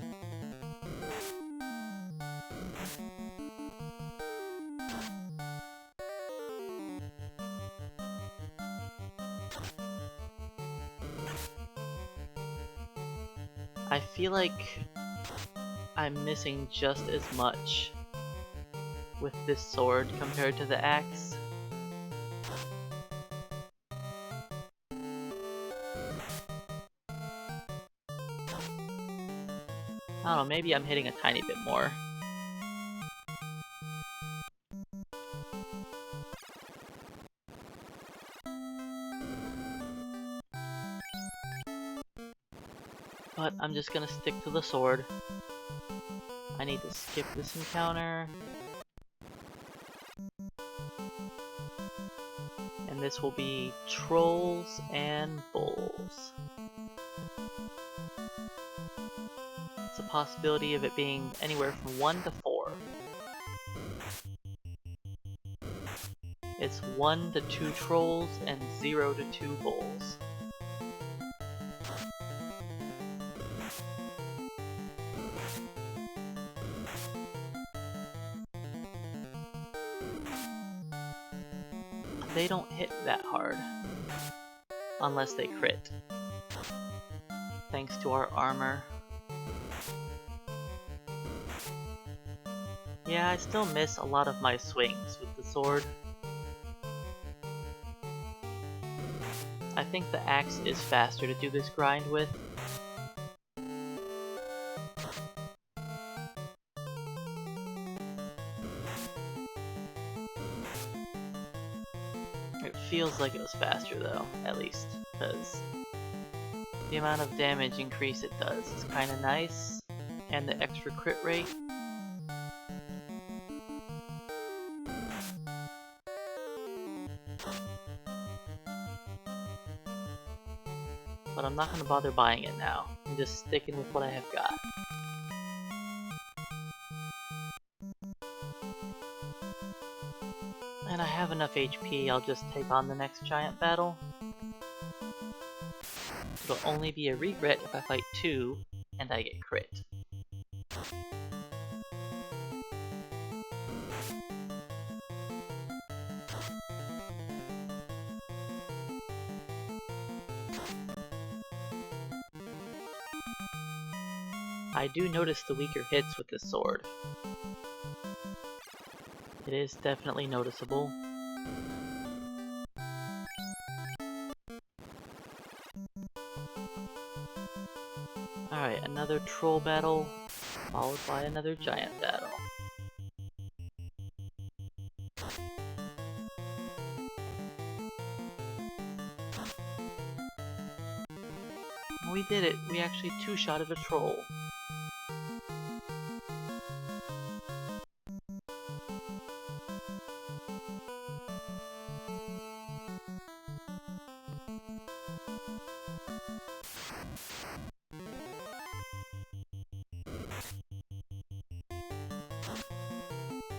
I feel like I'm missing just as much with this sword compared to the axe. I don't know, maybe I'm hitting a tiny bit more. But I'm just gonna stick to the sword. I need to skip this encounter. And this will be trolls and bulls. It's a possibility of it being anywhere from 1 to 4. It's 1 to 2 trolls and 0 to 2 bulls. They don't hit that hard, unless they crit, thanks to our armor. Yeah, I still miss a lot of my swings with the sword. I think the axe is faster to do this grind with. It feels like it was faster though, at least, because the amount of damage increase it does is kinda nice, and the extra crit rate. But I'm not gonna bother buying it now. I'm just sticking with what I have got. And I have enough HP, I'll just take on the next giant battle. It'll only be a regret if I fight 2 and I get crit. I do notice the weaker hits with this sword. It is definitely noticeable. Alright, another troll battle, followed by another giant battle. We did it! We actually two-shotted a troll.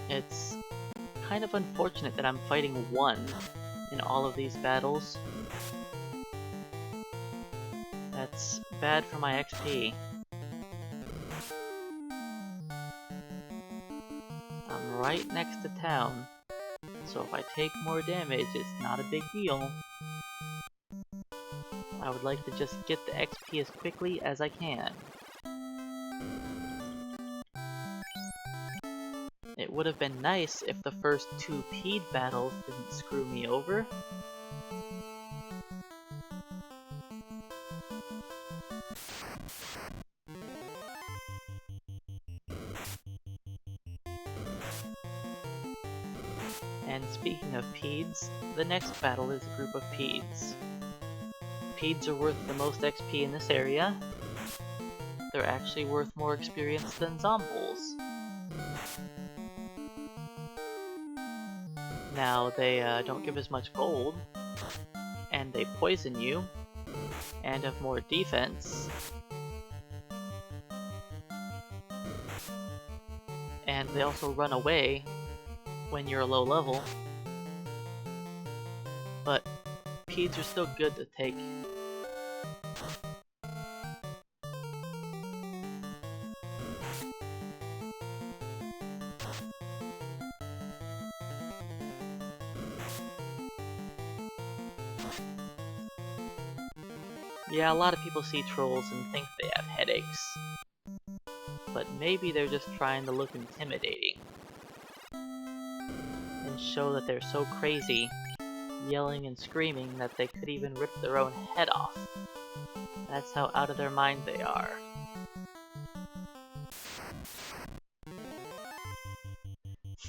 It's kind of unfortunate that I'm fighting 1 in all of these battles. That's bad for my XP. I'm right next to town, so if I take more damage, it's not a big deal. I would like to just get the XP as quickly as I can. It would have been nice if the first 2 Pede battles didn't screw me over. And speaking of Peds, the next battle is a group of Peds. Peds are worth the most XP in this area. They're actually worth more experience than Zombuls. Now, they don't give as much gold, and they poison you, and have more defense. And they also run away when you're a low level. But Peds are still good to take. Yeah, a lot of people see trolls and think they have headaches. But maybe they're just trying to look intimidating. And show that they're so crazy, yelling and screaming that they could even rip their own head off. That's how out of their mind they are.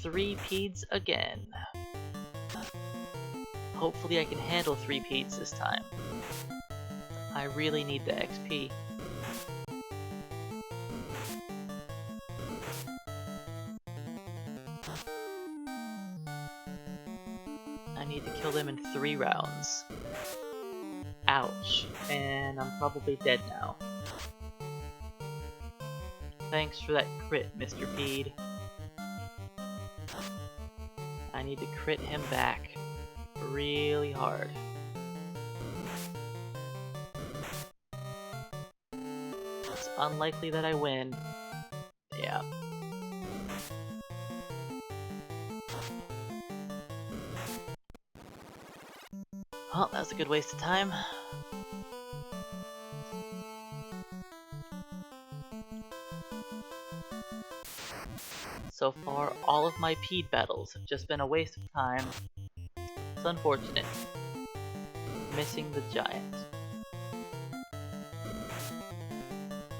Three Peds again. Hopefully I can handle 3 Peds this time. I really need the XP. I need to kill them in 3 rounds. Ouch. And I'm probably dead now. Thanks for that crit, Mr. Pede. I need to crit him back really hard. It's unlikely that I win. Yeah. Well, that was a good waste of time. So far, all of my Pede battles have just been a waste of time. It's unfortunate. Missing the giant.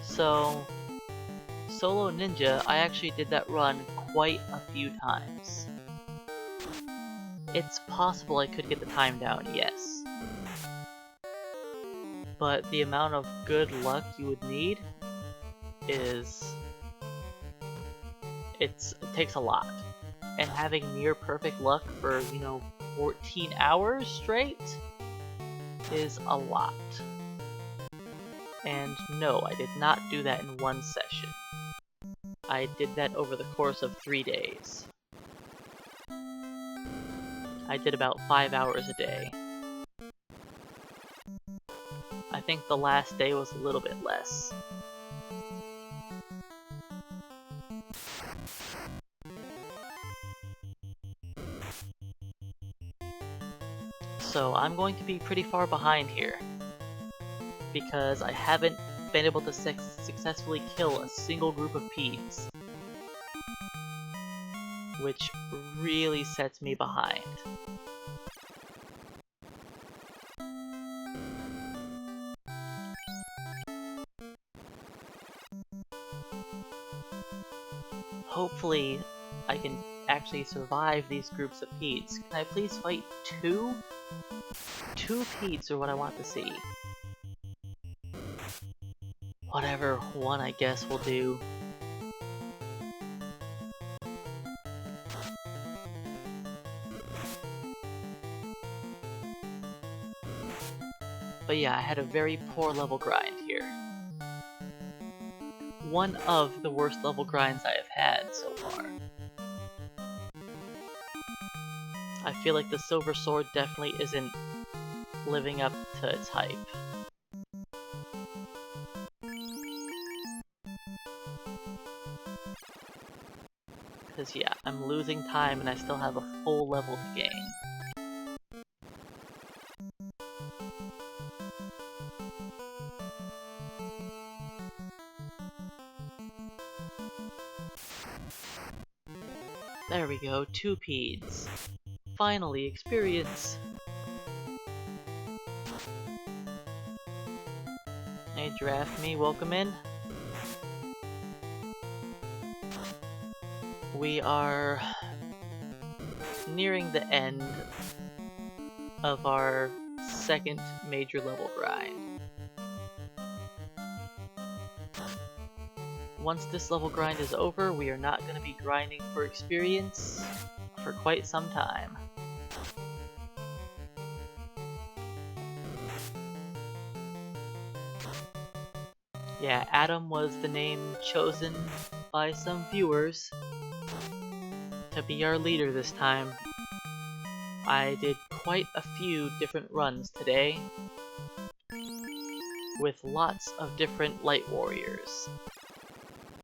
So, Solo Ninja, I actually did that run quite a few times. It's possible I could get the time down, yes. But the amount of good luck you would need is... it takes a lot. And having near perfect luck for, 14 hours straight is a lot. And no, I did not do that in one session. I did that over the course of 3 days. I did about 5 hours a day. I think the last day was a little bit less. So I'm going to be pretty far behind here, because I haven't been able to successfully kill a single group of Peds, which really sets me behind. Hopefully I can actually survive these groups of Peds. Can I please fight 2? 2 Peds are what I want to see. Whatever, 1 I guess will do. But yeah, I had a very poor level grind here. One of the worst level grinds I have had so far. I feel like the Silver Sword definitely isn't living up to its hype. Because yeah, I'm losing time and I still have a full level to gain. There we go, 2 Peds. Finally, experience! Hey, Draft Me, welcome in. We are nearing the end of our second major level grind. Once this level grind is over, we are not going to be grinding for experience for quite some time. Yeah, Adam was the name chosen by some viewers to be our leader this time. I did quite a few different runs today, with lots of different light warriors.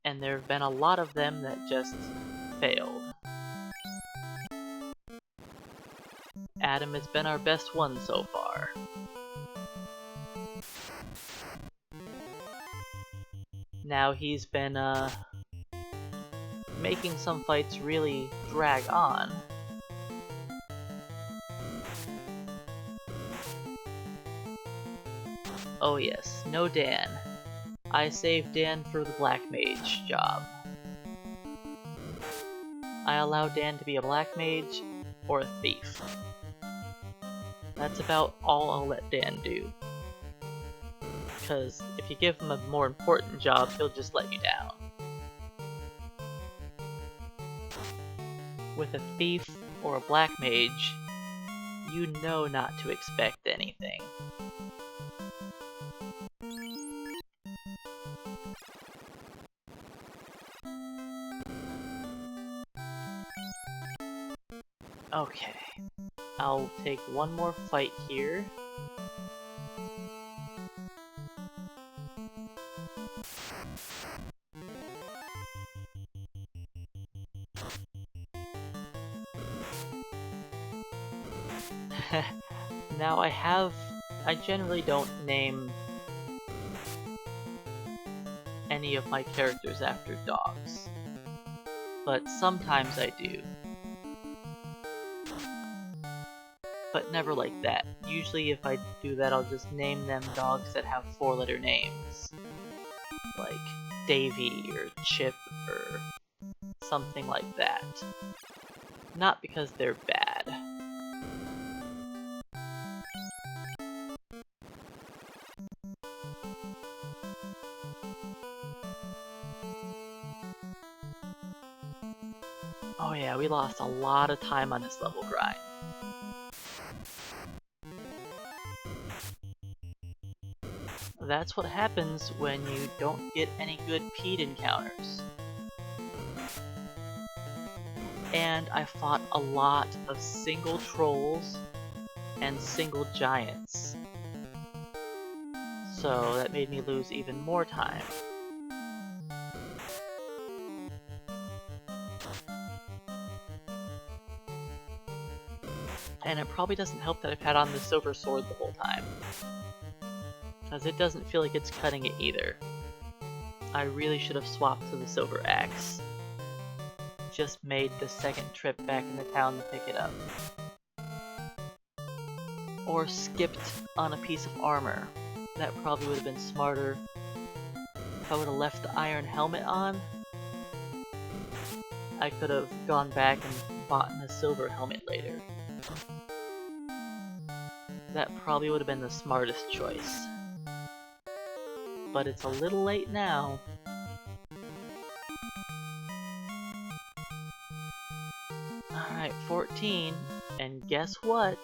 And there have been a lot of them that just failed. Adam has been our best one so far. Now he's been making some fights really drag on. Oh yes, no Dan. I saved Dan for the Black Mage job. I allow Dan to be a Black Mage or a Thief. That's about all I'll let Dan do. Because if you give him a more important job, he'll just let you down. With a Thief or a Black Mage, you know not to expect anything. Okay, I'll take one more fight here. Now I generally don't name any of my characters after dogs, but sometimes I do. But never like that. Usually if I do that, I'll just name them dogs that have 4-letter names. Like Davy or Chip or something like that. Not because they're bad. Oh yeah, we lost a lot of time on this level grind. That's what happens when you don't get any good Pete encounters. And I fought a lot of single trolls and single giants. So that made me lose even more time. And it probably doesn't help that I've had on the silver sword the whole time, because it doesn't feel like it's cutting it either. I really should have swapped to the silver axe. Just made the second trip back into town to pick it up. Or skipped on a piece of armor. That probably would have been smarter. If I would have left the iron helmet on, I could have gone back and bought a silver helmet later. That probably would have been the smartest choice. But it's a little late now. Alright, 14, and guess what?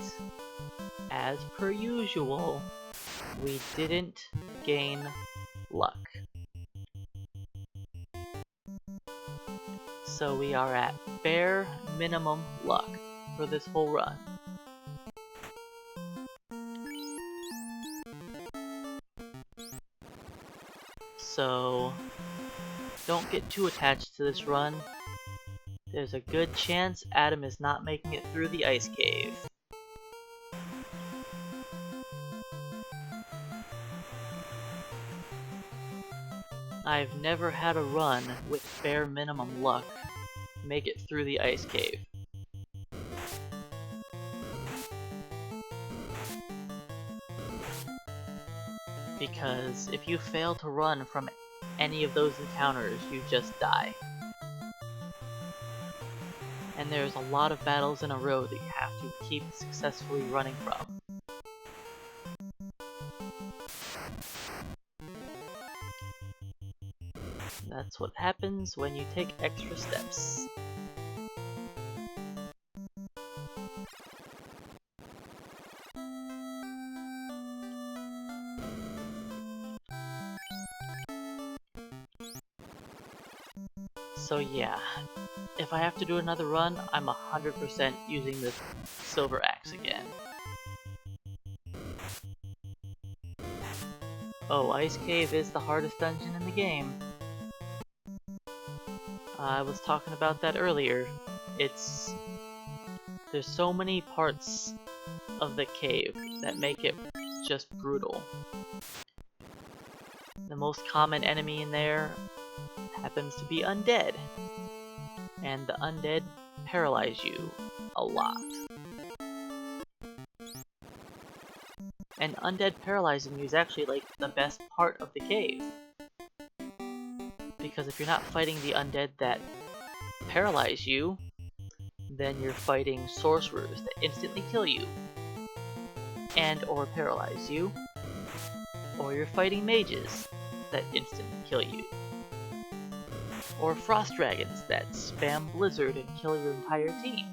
As per usual, we didn't gain luck. So we are at bare minimum luck for this whole run. So don't get too attached to this run. There's a good chance Adam is not making it through the ice cave. I've never had a run with bare minimum luck make it through the ice cave. Because if you fail to run from any of those encounters, you just die. And there's a lot of battles in a row that you have to keep successfully running from. That's what happens when you take extra steps. So yeah, if I have to do another run, I'm 100% using the silver axe again. Oh, Ice Cave is the hardest dungeon in the game. I was talking about that earlier. There's so many parts of the cave that make it just brutal. The most common enemy in there happens to be undead. And the undead paralyze you a lot. And undead paralyzing you is actually like the best part of the cave. Because if you're not fighting the undead that paralyze you, then you're fighting sorcerers that instantly kill you and or paralyze you, or you're fighting mages that instantly kill you, or frost dragons that spam blizzard and kill your entire team,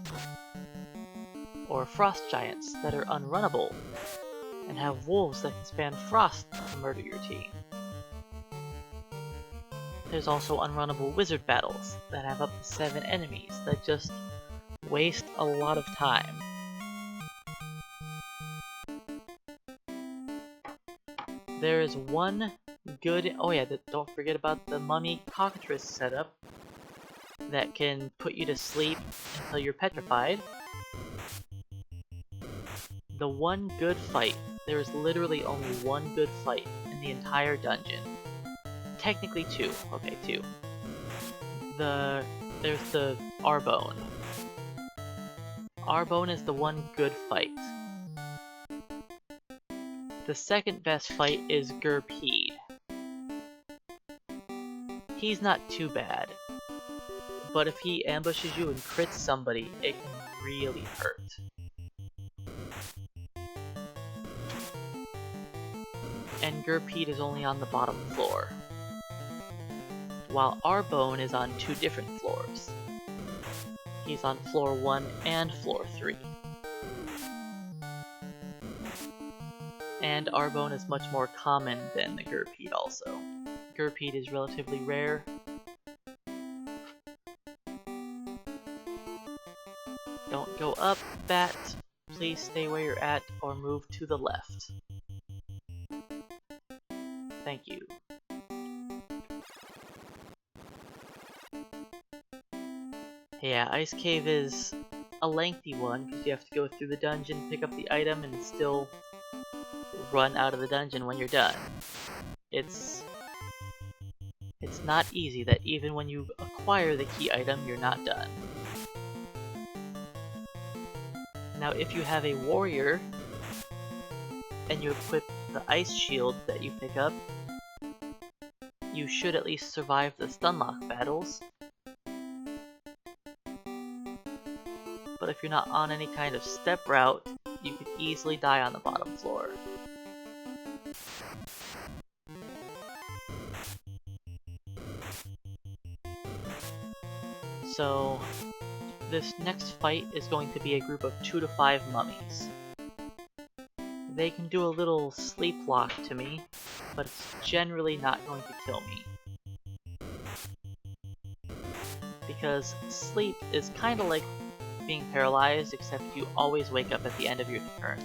or frost giants that are unrunnable and have wolves that can spam frost to murder your team. There's also unrunnable wizard battles that have up to 7 enemies that just waste a lot of time. There is one good... oh yeah, don't forget about the mummy cockatrice setup that can put you to sleep until you're petrified. The one good fight, there is literally only one good fight in the entire dungeon. Technically 2, okay, 2. There's the Arbone. Arbone is the one good fight. The second best fight is Gurpeed. He's not too bad, but if he ambushes you and crits somebody, it can really hurt. And Gurpeed is only on the bottom floor, while Arbone is on 2 different floors. He's on floor 1 and floor 3. And Arbone is much more common than the Gurpeed also. Gurpeed is relatively rare. Don't go up, Bat. Please stay where you're at or move to the left. Thank you. Yeah, Ice Cave is a lengthy one because you have to go through the dungeon, pick up the item, and still run out of the dungeon when you're done. It's not easy that even when you acquire the key item, you're not done. Now, if you have a warrior and you equip the ice shield that you pick up, you should at least survive the stunlock battles. But if you're not on any kind of step route, you could easily die on the bottom floor. So, this next fight is going to be a group of 2 to 5 mummies. They can do a little sleep lock to me, but it's generally not going to kill me. Because sleep is kinda like being paralyzed, except you always wake up at the end of your turn.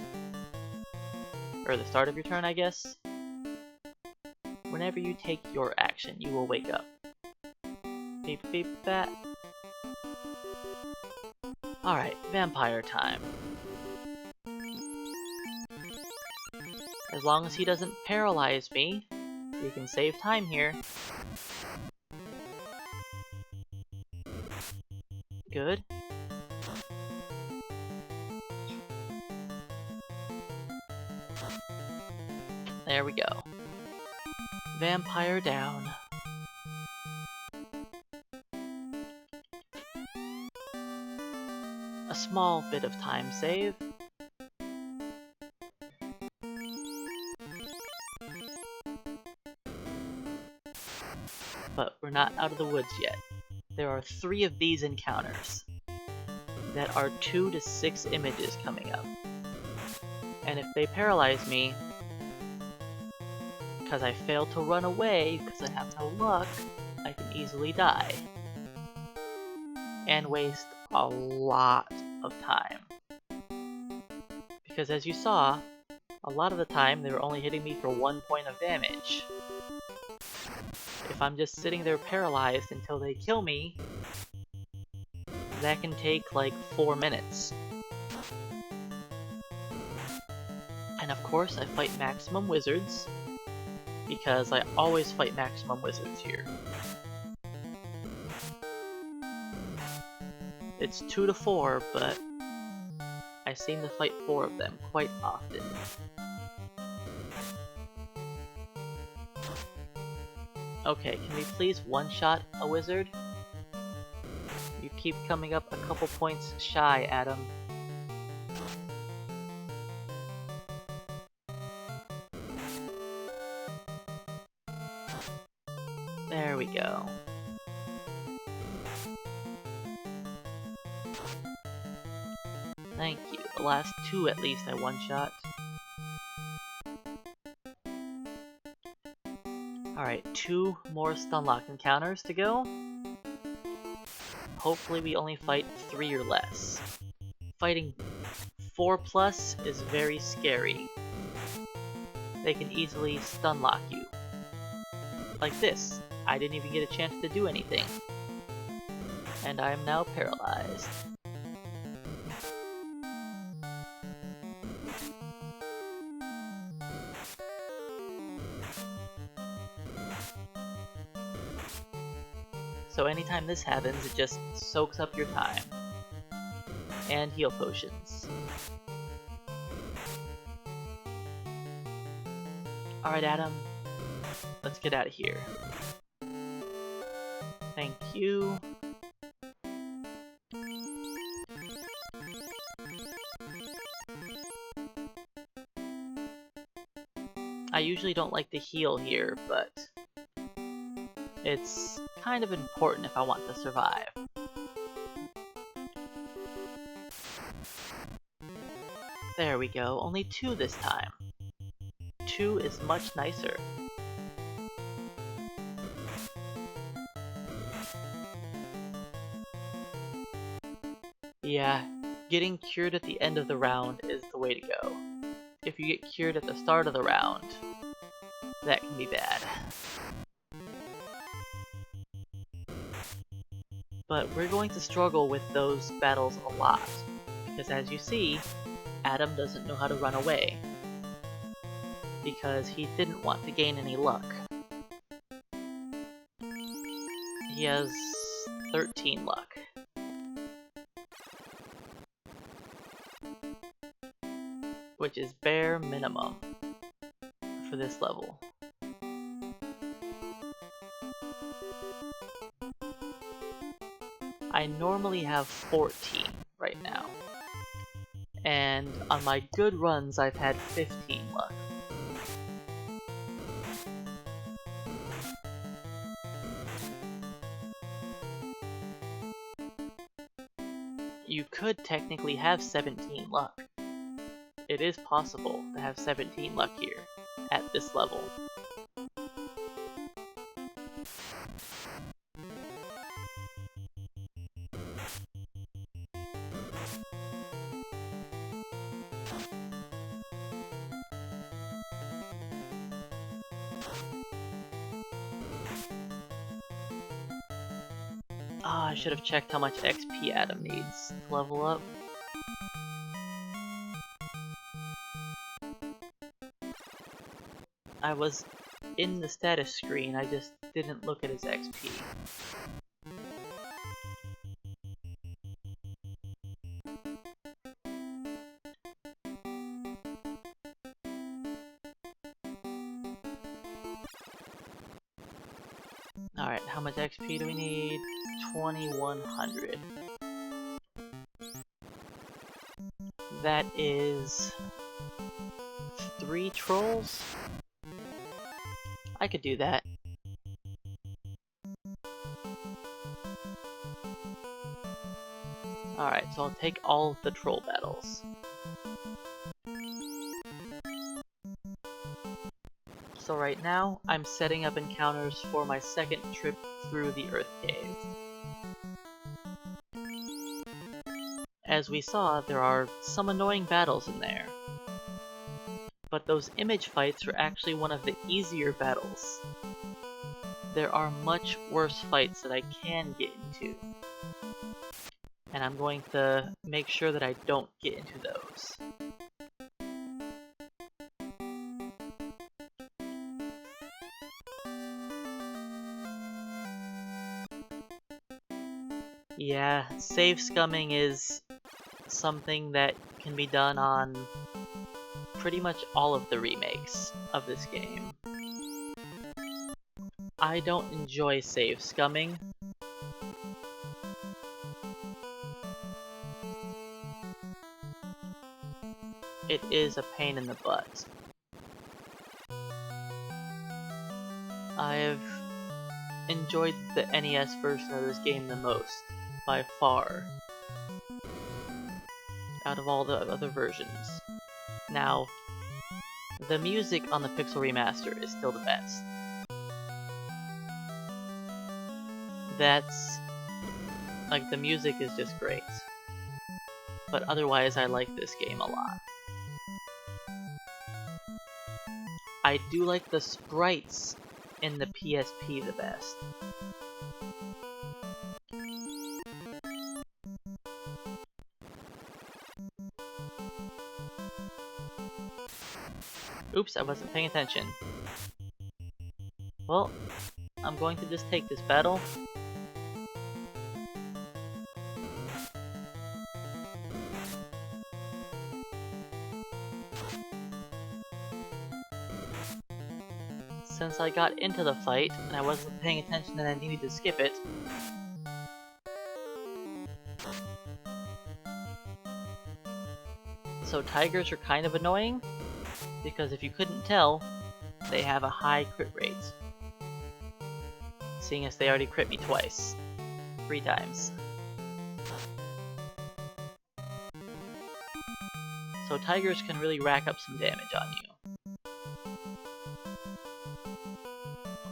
Or the start of your turn, I guess. Whenever you take your action, you will wake up. Beep beep bat. Alright, vampire time. As long as he doesn't paralyze me, we can save time here. Good. There we go. Vampire down. A small bit of time save. But we're not out of the woods yet. There are 3 of these encounters that are 2 to 6 images coming up. And if they paralyze me, because I failed to run away because I have no luck, I can easily die. and waste a lot of time. Because as you saw, a lot of the time they were only hitting me for 1 point of damage. If I'm just sitting there paralyzed until they kill me, that can take like 4 minutes. And of course I fight maximum wizards, because I always fight maximum wizards here. It's 2 to 4, but I seem to fight 4 of them quite often. Okay, can we please one-shot a wizard? You keep coming up a couple points shy, Adam. There we go. Thank you. The last 2 at least I one-shot. Alright, 2 more stunlock encounters to go. Hopefully we only fight 3 or less. Fighting 4+ is very scary. They can easily stunlock you. Like this. I didn't even get a chance to do anything. And I am now paralyzed. So anytime this happens, it just soaks up your time. And heal potions. Alright, Adam. Let's get out of here. Thank you. I usually don't like to heal here, but it's kind of important if I want to survive. There we go, only 2 this time. 2 is much nicer. Yeah, getting cured at the end of the round is the way to go. If you get cured at the start of the round, that can be bad. But we're going to struggle with those battles a lot, because as you see, Adam doesn't know how to run away, because he didn't want to gain any luck. He has 13 luck. Which is bare minimum for this level. I normally have 14 right now. And on my good runs, I've had 15 luck. You could technically have 17 luck. It is possible to have 17 luck here, at this level. Ah, I should have checked how much XP Adam needs to level up. I was in the status screen, I just didn't look at his XP. Alright, how much XP do we need? 2100. That is 3 trolls? I could do that. Alright, so I'll take all of the troll battles. So right now, I'm setting up encounters for my second trip through the Earth Cave. as we saw, there are some annoying battles in there. But those image fights are actually one of the easier battles. There are much worse fights that I can get into. And I'm going to make sure that I don't get into those. Yeah, save scumming is something that can be done on pretty much all of the remakes of this game. I don't enjoy save scumming. It is a pain in the butt. I've enjoyed the NES version of this game the most, by far, out of all the other versions. Now, the music on the Pixel Remaster is still the best. Like, the music is just great. But otherwise, I like this game a lot. I do like the sprites in the PSP the best. Oops, I wasn't paying attention. Well, I'm going to just take this battle. Since I got into the fight, and I wasn't paying attention and I needed to skip it, so tigers are kind of annoying, because if you couldn't tell, they have a high crit rate. Seeing as they already crit me twice. 3 times. So tigers can really rack up some damage on you.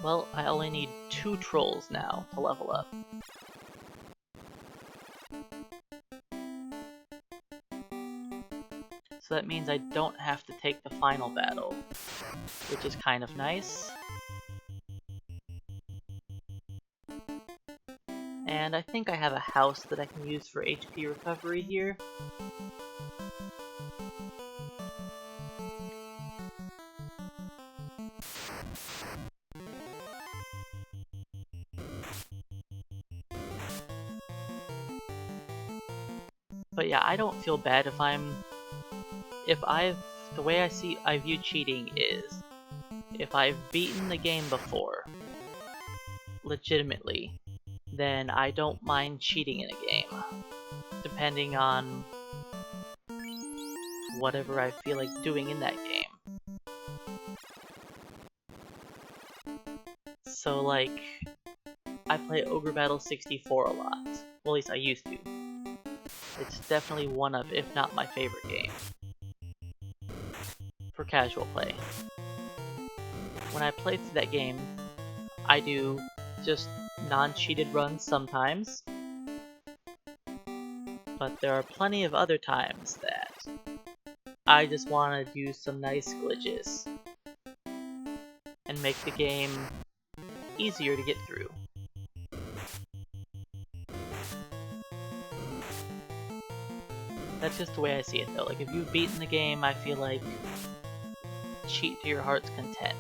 Well, I only need 2 trolls now to level up. So that means I don't have to take the final battle, which is kind of nice. And I think I have a house that I can use for HP recovery here. But yeah, I don't feel bad if the way I view cheating is, if I've beaten the game before, legitimately, then I don't mind cheating in a game, depending on whatever I feel like doing in that game. So like, I play Ogre Battle 64 a lot, well at least I used to. It's definitely one of, if not my favorite game, for casual play. When I play through that game, I do just non-cheated runs sometimes, but there are plenty of other times that I just want to do some nice glitches and make the game easier to get through. That's just the way I see it though. Like, if you've beaten the game, I feel like cheat to your heart's content.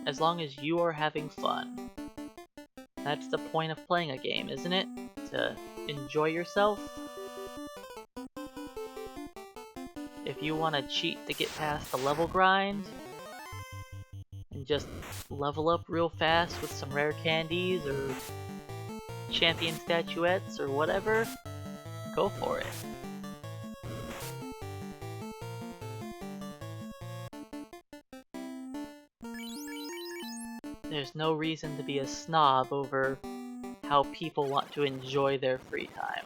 As long as you are having fun. That's the point of playing a game, isn't it? To enjoy yourself. If you want to cheat to get past the level grind, and just level up real fast with some rare candies or champion statuettes or whatever, go for it. There's no reason to be a snob over how people want to enjoy their free time.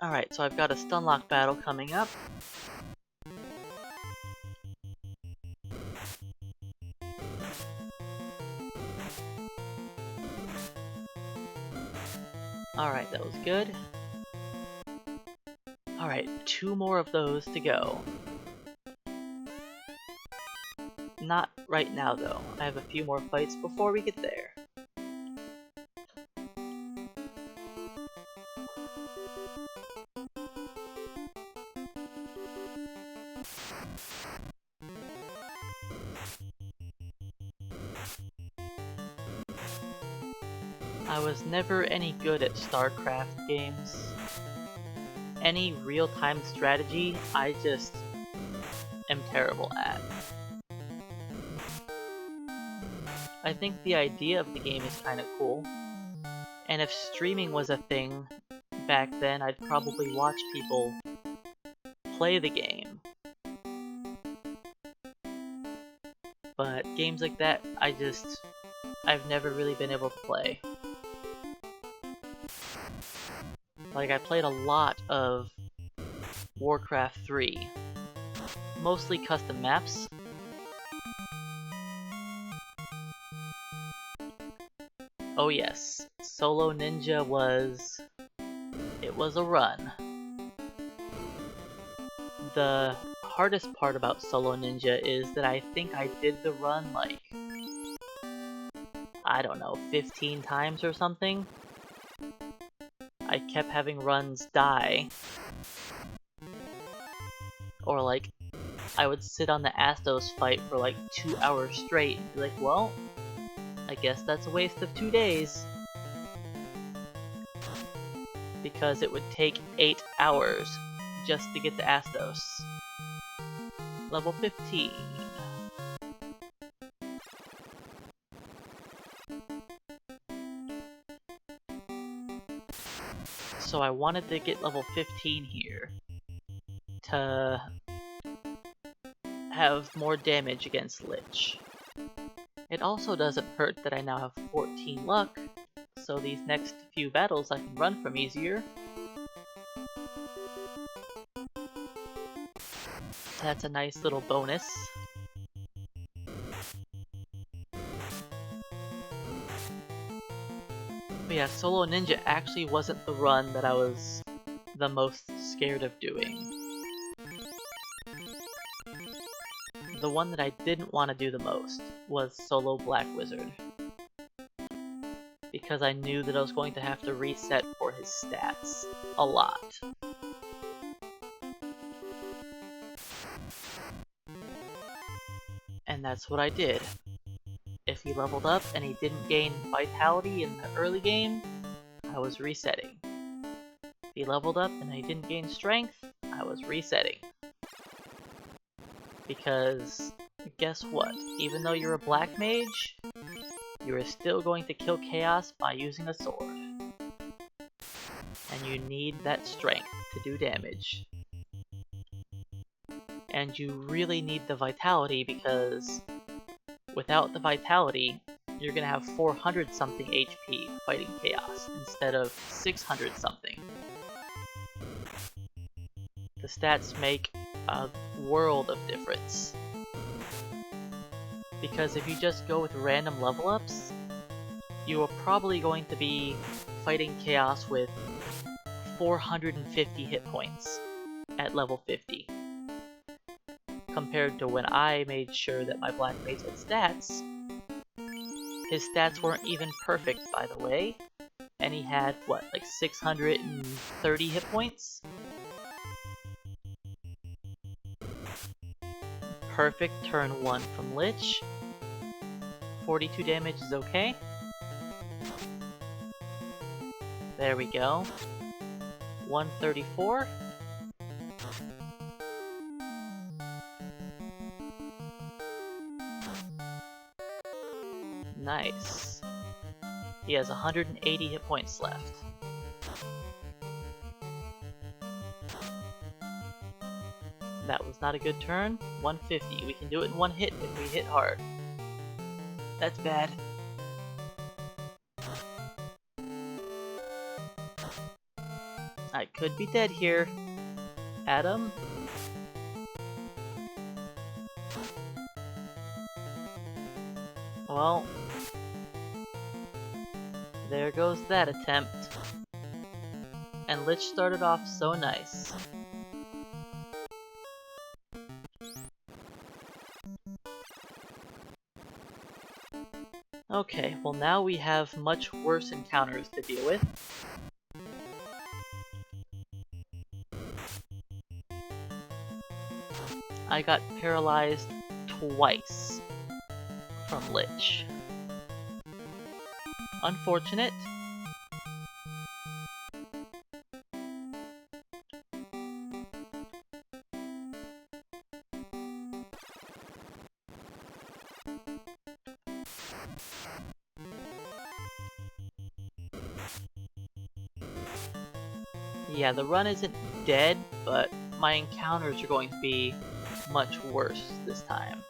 Alright, so I've got a Stunlock battle coming up. Alright, that was good. Alright, 2 more of those to go. Not right now though. I have a few more fights before we get there. I was never any good at StarCraft games. Any real-time strategy, I just am terrible at. I think the idea of the game is kinda cool, and if streaming was a thing back then, I'd probably watch people play the game. But games like that, I've never really been able to play. Like, I played a lot of Warcraft 3. Mostly custom maps. Oh yes, Solo Ninja was a run. The hardest part about Solo Ninja is that I think I did the run like, I don't know, 15 times or something. I kept having runs die. Or like, I would sit on the Astos fight for like 2 hours straight and be like, well, I guess that's a waste of 2 days. Because it would take 8 hours just to get to Astos. Level 15. So I wanted to get level 15 here to have more damage against Lich. It also doesn't hurt that I now have 14 luck, so these next few battles I can run from easier. That's a nice little bonus. But yeah, Solo Ninja actually wasn't the run that I was the most scared of doing. The one that I didn't want to do the most was Solo Black Wizard. Because I knew that I was going to have to reset for his stats a lot. And that's what I did. If he leveled up and he didn't gain Vitality in the early game, I was resetting. If he leveled up and he didn't gain Strength, I was resetting. Because, guess what? Even though you're a Black Mage, you are still going to kill Chaos by using a sword. And you need that Strength to do damage. And you really need the Vitality because without the Vitality, you're gonna have 400 something HP fighting Chaos instead of 600 something. The stats make a world of difference. Because if you just go with random level ups, you are probably going to be fighting Chaos with 450 hit points at level 50. Compared to when I made sure that my Black Mage had stats, his stats weren't even perfect, by the way, and he had, what, like 630 hit points? Perfect turn 1 from Lich. 42 damage is okay. There we go. 134. Nice. He has 180 hit points left. That was not a good turn. 150. We can do it in one hit if we hit hard. That's bad. I could be dead here. Adam? Well, there goes that attempt. And Lich started off so nice. Okay, well now we have much worse encounters to deal with. I got paralyzed twice from Lich. Unfortunate. Yeah, the run isn't dead, but my encounters are going to be much worse this time.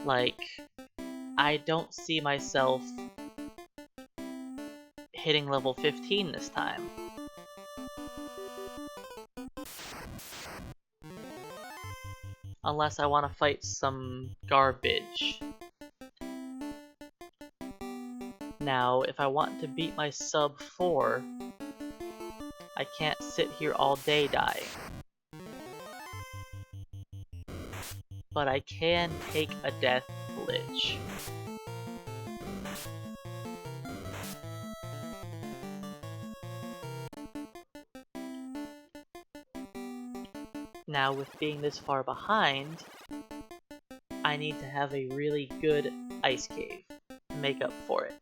Like, I don't see myself hitting level 15 this time. Unless I want to fight some garbage. Now, if I want to beat my sub 4, I can't sit here all day dying. But I can take a death to Lich. Now, with being this far behind, I need to have a really good ice cave to make up for it.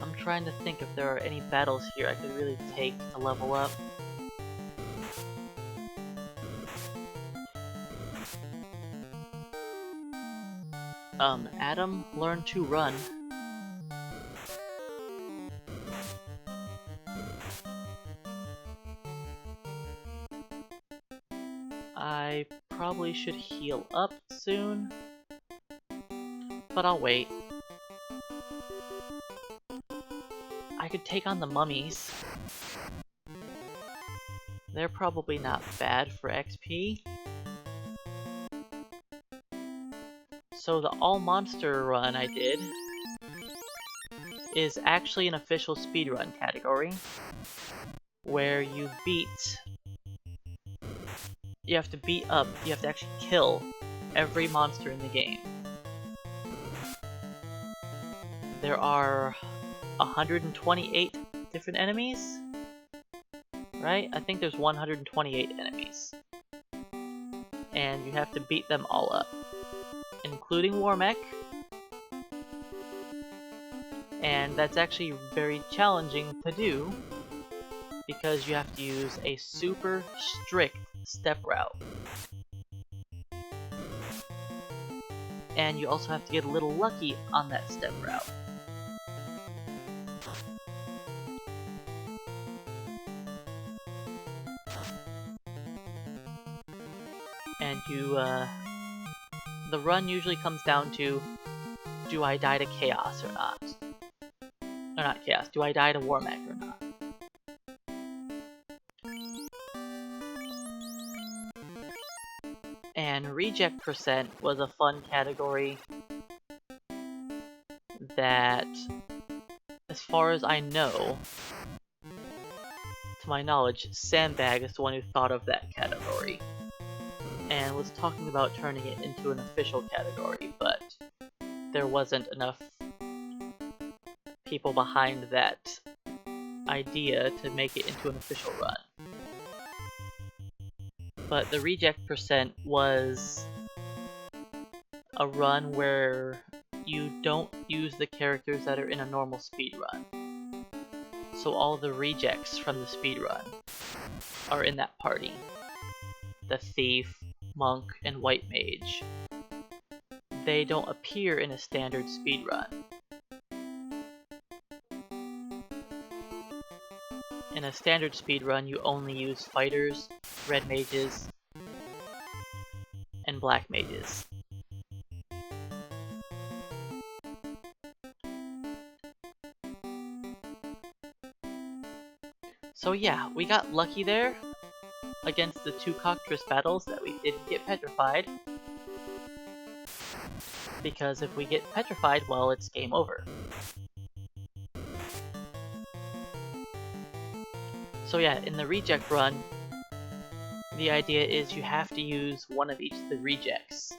I'm trying to think if there are any battles here I could really take to level up. Adam, learn to run. I probably should heal up soon, but I'll wait. I could take on the mummies. They're probably not bad for XP. So the all-monster run I did is actually an official speedrun category, where you have to actually kill every monster in the game. There are 128 different enemies, right? I think there's 128 enemies. And you have to beat them all up, including Warmech. And that's actually very challenging to do, because you have to use a super strict step route. And you also have to get a little lucky on that step route. And the run usually comes down to, do I die to Chaos or not? Or not Chaos, do I die to Warmech or not? And reject percent was a fun category that, as far as I know, to my knowledge, Sandbag is the one who thought of that category and was talking about turning it into an official category, but there wasn't enough people behind that idea to make it into an official run. But the reject percent was a run where you don't use the characters that are in a normal speedrun. So all the rejects from the speedrun are in that party. The Thief, Monk, and White Mage. They don't appear in a standard speedrun. In a standard speedrun, you only use fighters, red mages, black mages. So yeah, we got lucky there against the 2 Cockatrice battles that we didn't get petrified. Because if we get petrified, well, it's game over. So yeah, in the reject run, the idea is you have to use one of each of the rejects.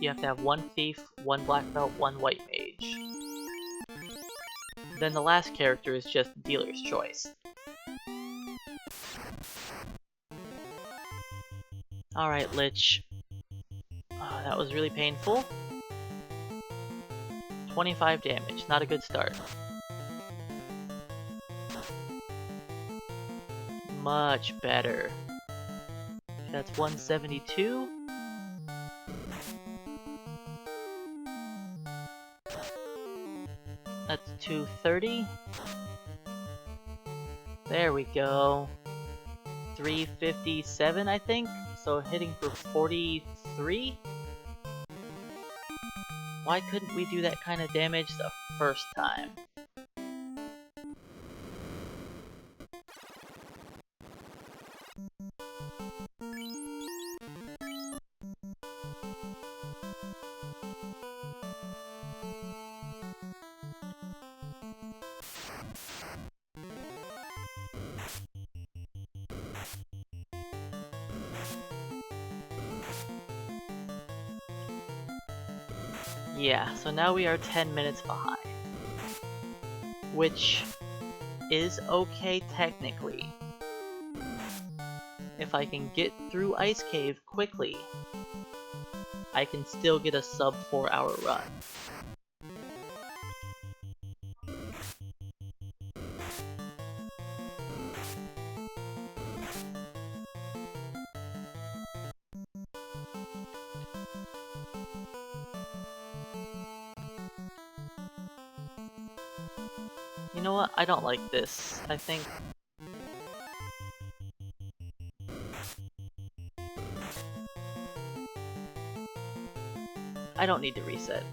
You have to have 1 thief, 1 black belt, 1 white mage. Then the last character is just dealer's choice. Alright, Lich. Oh, that was really painful. 25 damage, not a good start. Much better. That's 172. That's 230. There we go. 357, I think? So hitting for 43? Why couldn't we do that kind of damage the first time? Yeah, so now we are 10 minutes behind. Which is okay technically. If I can get through Ice Cave quickly, I can still get a sub 4-hour run. You know what? I don't like this. I think... I don't need to reset.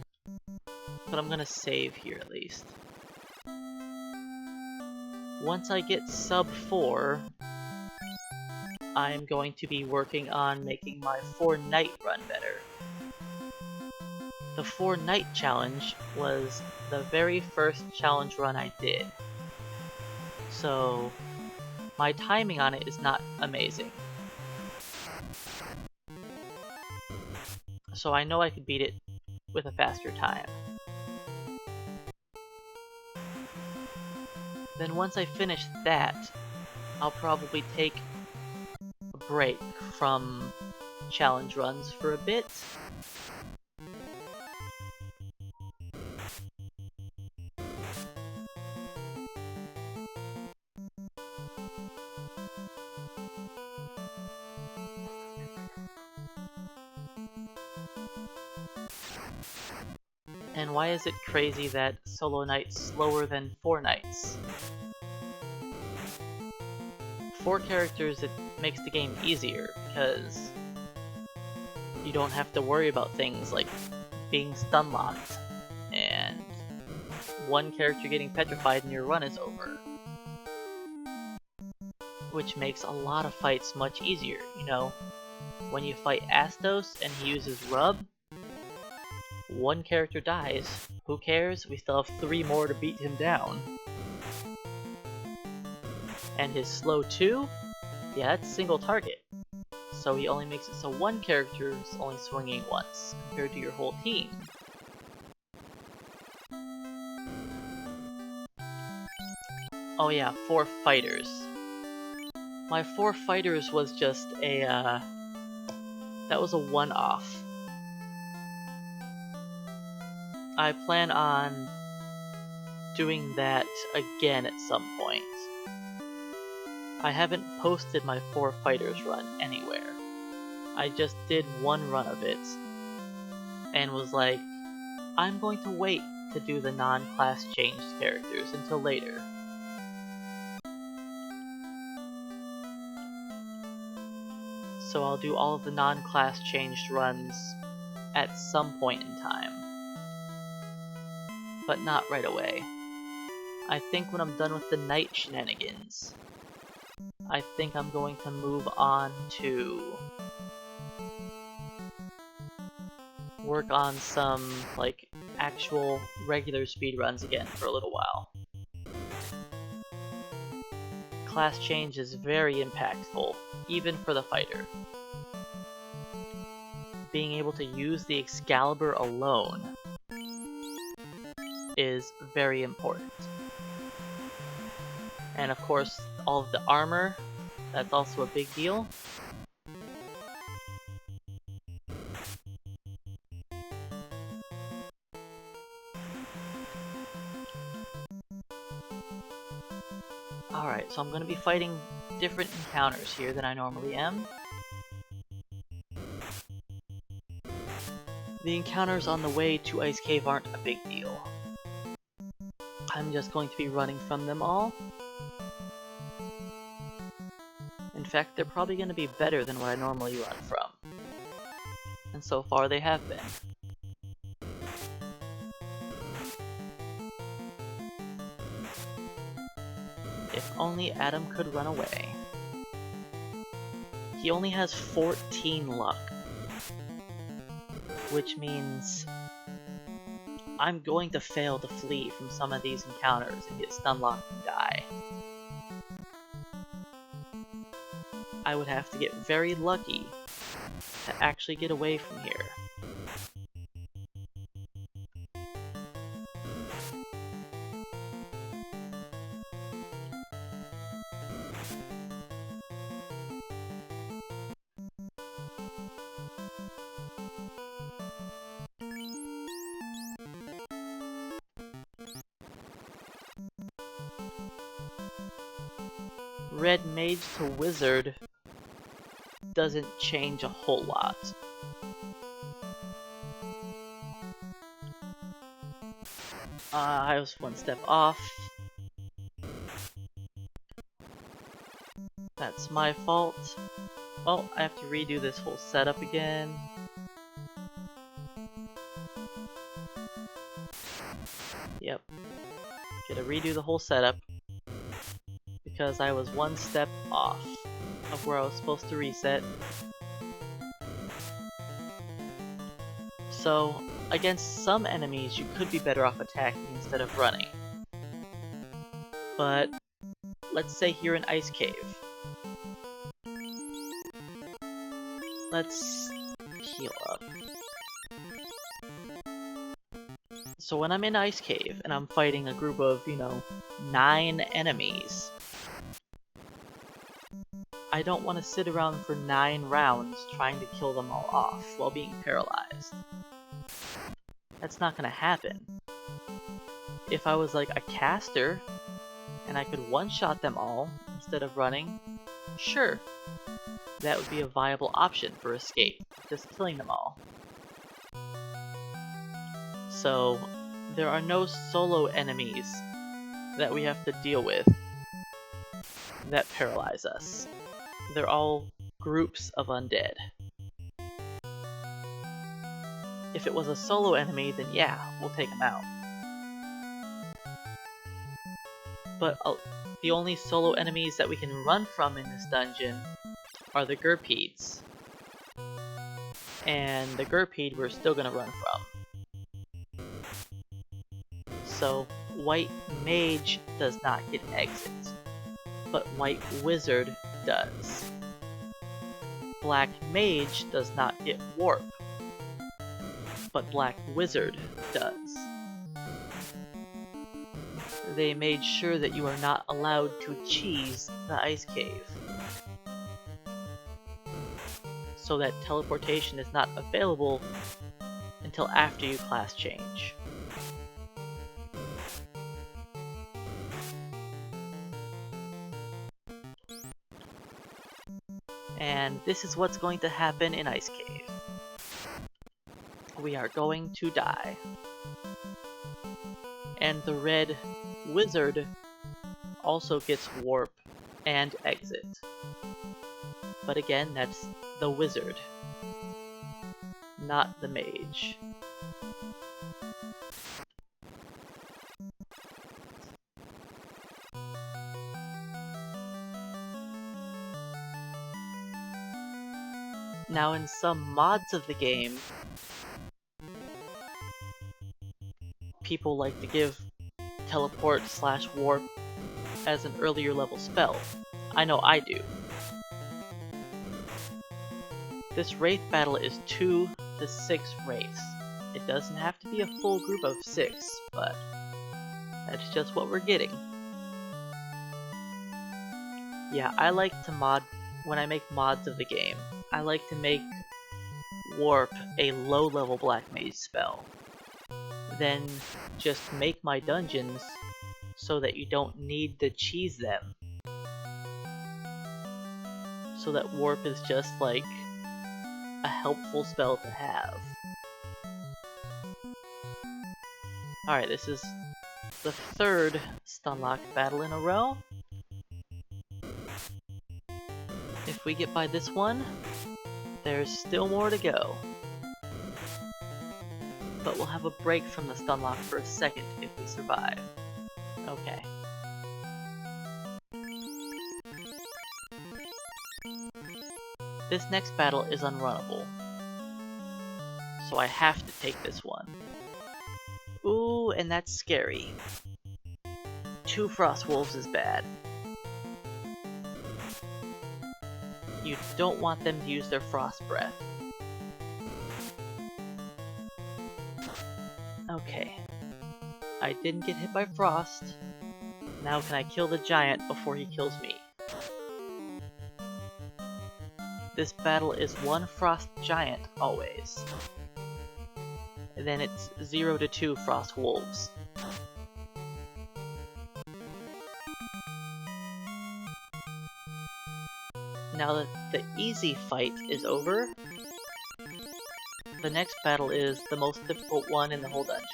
But I'm gonna save here at least. Once I get sub 4, I'm going to be working on making my 4 Knight run better. The 4 Knight challenge was the very first challenge run I did. So, my timing on it is not amazing. So I know I could beat it with a faster time. Then once I finish that, I'll probably take a break from challenge runs for a bit. And why is it crazy that Solo Knight's slower than 4 Knights? 4 characters, it makes the game easier, because you don't have to worry about things like being stun locked, and 1 character getting petrified and your run is over. Which makes a lot of fights much easier, you know? When you fight Astos and he uses Rub, 1 character dies. Who cares? We still have 3 more to beat him down. And his slow 2? Yeah, it's single target. So he only makes it so 1 character is only swinging once, compared to your whole team. Oh yeah, 4 fighters. My 4 fighters was just a, that was a one-off. I plan on doing that again at some point. I haven't posted my 4 fighters run anywhere. I just did 1 run of it, and was like, I'm going to wait to do the non-class changed characters until later. so I'll do all of the non-class changed runs at some point in time. But not right away. I think when I'm done with the night shenanigans, I think I'm going to move on to work on some, like, actual regular speedruns again for a little while. Class change is very impactful, even for the fighter. Being able to use the Excalibur alone is very important. And of course, all of the armor, that's also a big deal. Alright, so I'm going to be fighting different encounters here than I normally am. The encounters on the way to Ice Cave aren't a big deal. I'm just going to be running from them all. In fact, they're probably going to be better than what I normally run from. And so far they have been. If only Adam could run away. He only has 14 luck. Which means I'm going to fail to flee from some of these encounters and get stun-locked and die. I would have to get very lucky to actually get away from here. Red Mage to Wizard doesn't change a whole lot. I was one step off. That's my fault. Well, I have to redo this whole setup again. Yep. Gotta redo the whole setup. Because I was one step off of where I was supposed to reset. So, against some enemies you could be better off attacking instead of running. But, let's say you're in Ice Cave. Let's heal up. So when I'm in Ice Cave and I'm fighting a group of, 9 enemies, I don't want to sit around for 9 rounds trying to kill them all off while being paralyzed. That's not gonna happen. If I was like a caster, and I could one-shot them all instead of running, sure, that would be a viable option for escape, just killing them all. So, there are no solo enemies that we have to deal with that paralyze us. They're all groups of undead. If it was a solo enemy, then yeah, we'll take them out. But the only solo enemies that we can run from in this dungeon are the Gurpeeds. And the Gurpeed we're still gonna run from. So, White Mage does not get exit, but White Wizard does. Black Mage does not get warp, but Black Wizard does. They made sure that you are not allowed to cheese the Ice Cave, so that teleportation is not available until after you class change. And this is what's going to happen in Ice Cave. We are going to die. And the Red Wizard also gets warp and exit. But again, that's the wizard, not the mage. Now in some mods of the game, people like to give teleport / warp as an earlier level spell. I know I do. This Wraith battle is 2 to 6 Wraiths. It doesn't have to be a full group of 6, but that's just what we're getting. Yeah, I like to mod, when I make mods of the game, I like to make Warp a low-level Black Mage spell. Then just make my dungeons so that you don't need to cheese them. So that Warp is just like a helpful spell to have. Alright, this is the 3rd Stunlock battle in a row. If we get by this one, there's still more to go. But we'll have a break from the Stunlock for a second if we survive. Okay. This next battle is unrunnable, so I have to take this one. Ooh, and that's scary. 2 Frost Wolves is bad. You don't want them to use their Frost Breath. Okay. I didn't get hit by Frost. Now can I kill the giant before he kills me? This battle is 1 Frost Giant always. And then it's 0 to 2 Frost Wolves. Now that the easy fight is over, the next battle is the most difficult one in the whole dungeon.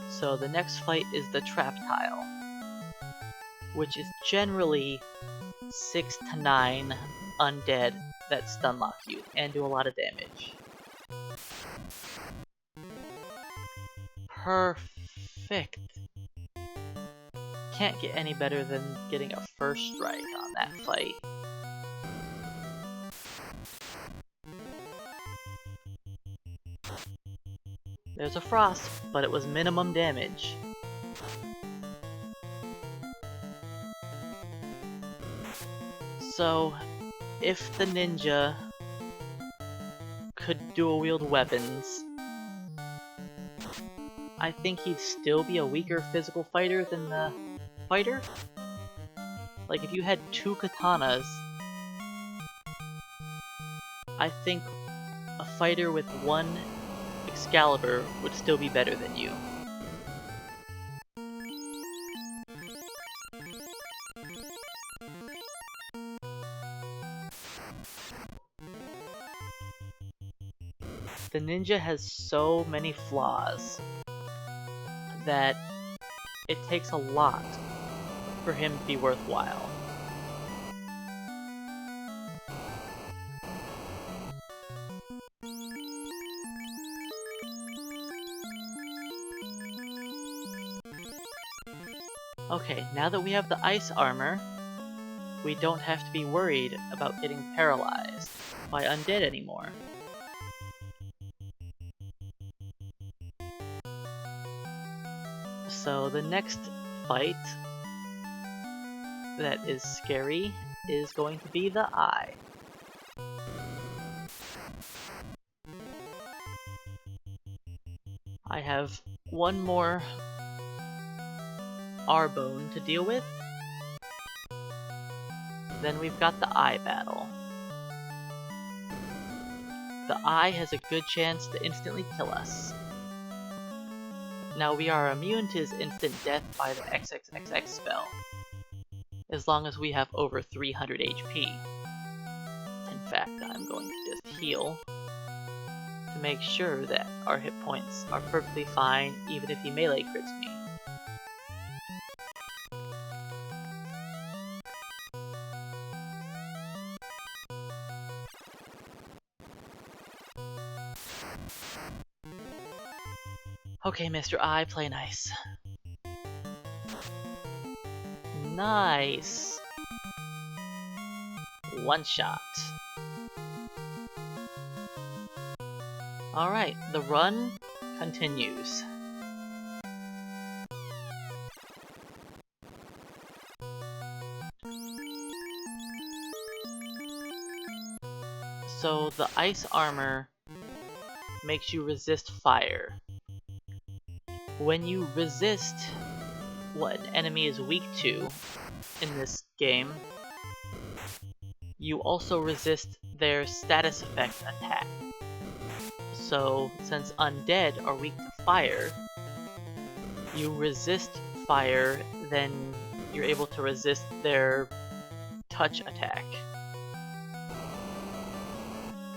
So the next fight is the Trap Tile, which is generally 6 to 9 undead that stunlock you and do a lot of damage. Perfect. Can't get any better than getting a first strike on that fight. There's a frost, but it was minimum damage. So, if the ninja could dual-wield weapons, I think he'd still be a weaker physical fighter than the fighter. Like, if you had 2 katanas, I think a fighter with 1 Excalibur would still be better than you. The ninja has so many flaws that it takes a lot for him to be worthwhile. Okay, now that we have the ice armor, we don't have to be worried about getting paralyzed by undead anymore. So the next fight that is scary is going to be the eye. I have one more R-bone to deal with. Then we've got the eye battle. The eye has a good chance to instantly kill us. Now we are immune to his instant death by the XXXX spell, as long as we have over 300 HP. In fact, I'm going to just heal. to make sure that our hit points are perfectly fine even if he melee crits me. Okay, Mr. I, play nice. Nice! One shot. Alright, the run continues. So the ice armor makes you resist fire. When you resist what an enemy is weak to in this game, you also resist their status effect attack. So, since undead are weak to fire, you resist fire, then you're able to resist their touch attack.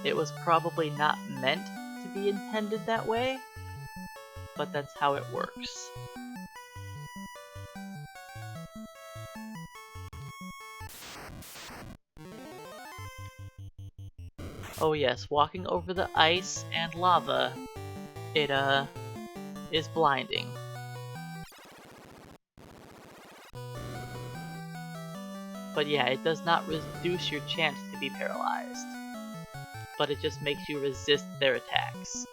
It was probably not meant to be intended that way, but that's how it works. Oh yes, walking over the ice and lava, it is blinding. But yeah, it does not reduce your chance to be paralyzed, but it just makes you resist their attacks.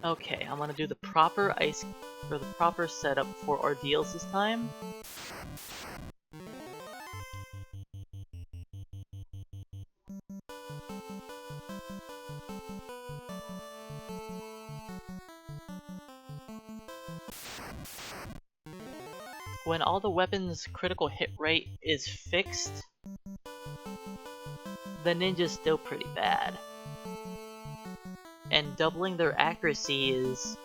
Okay, I'm gonna do the proper the proper setup for Ordeals this time. When all the weapons' critical hit rate is fixed, the ninja's still pretty bad. And doubling their accuracy is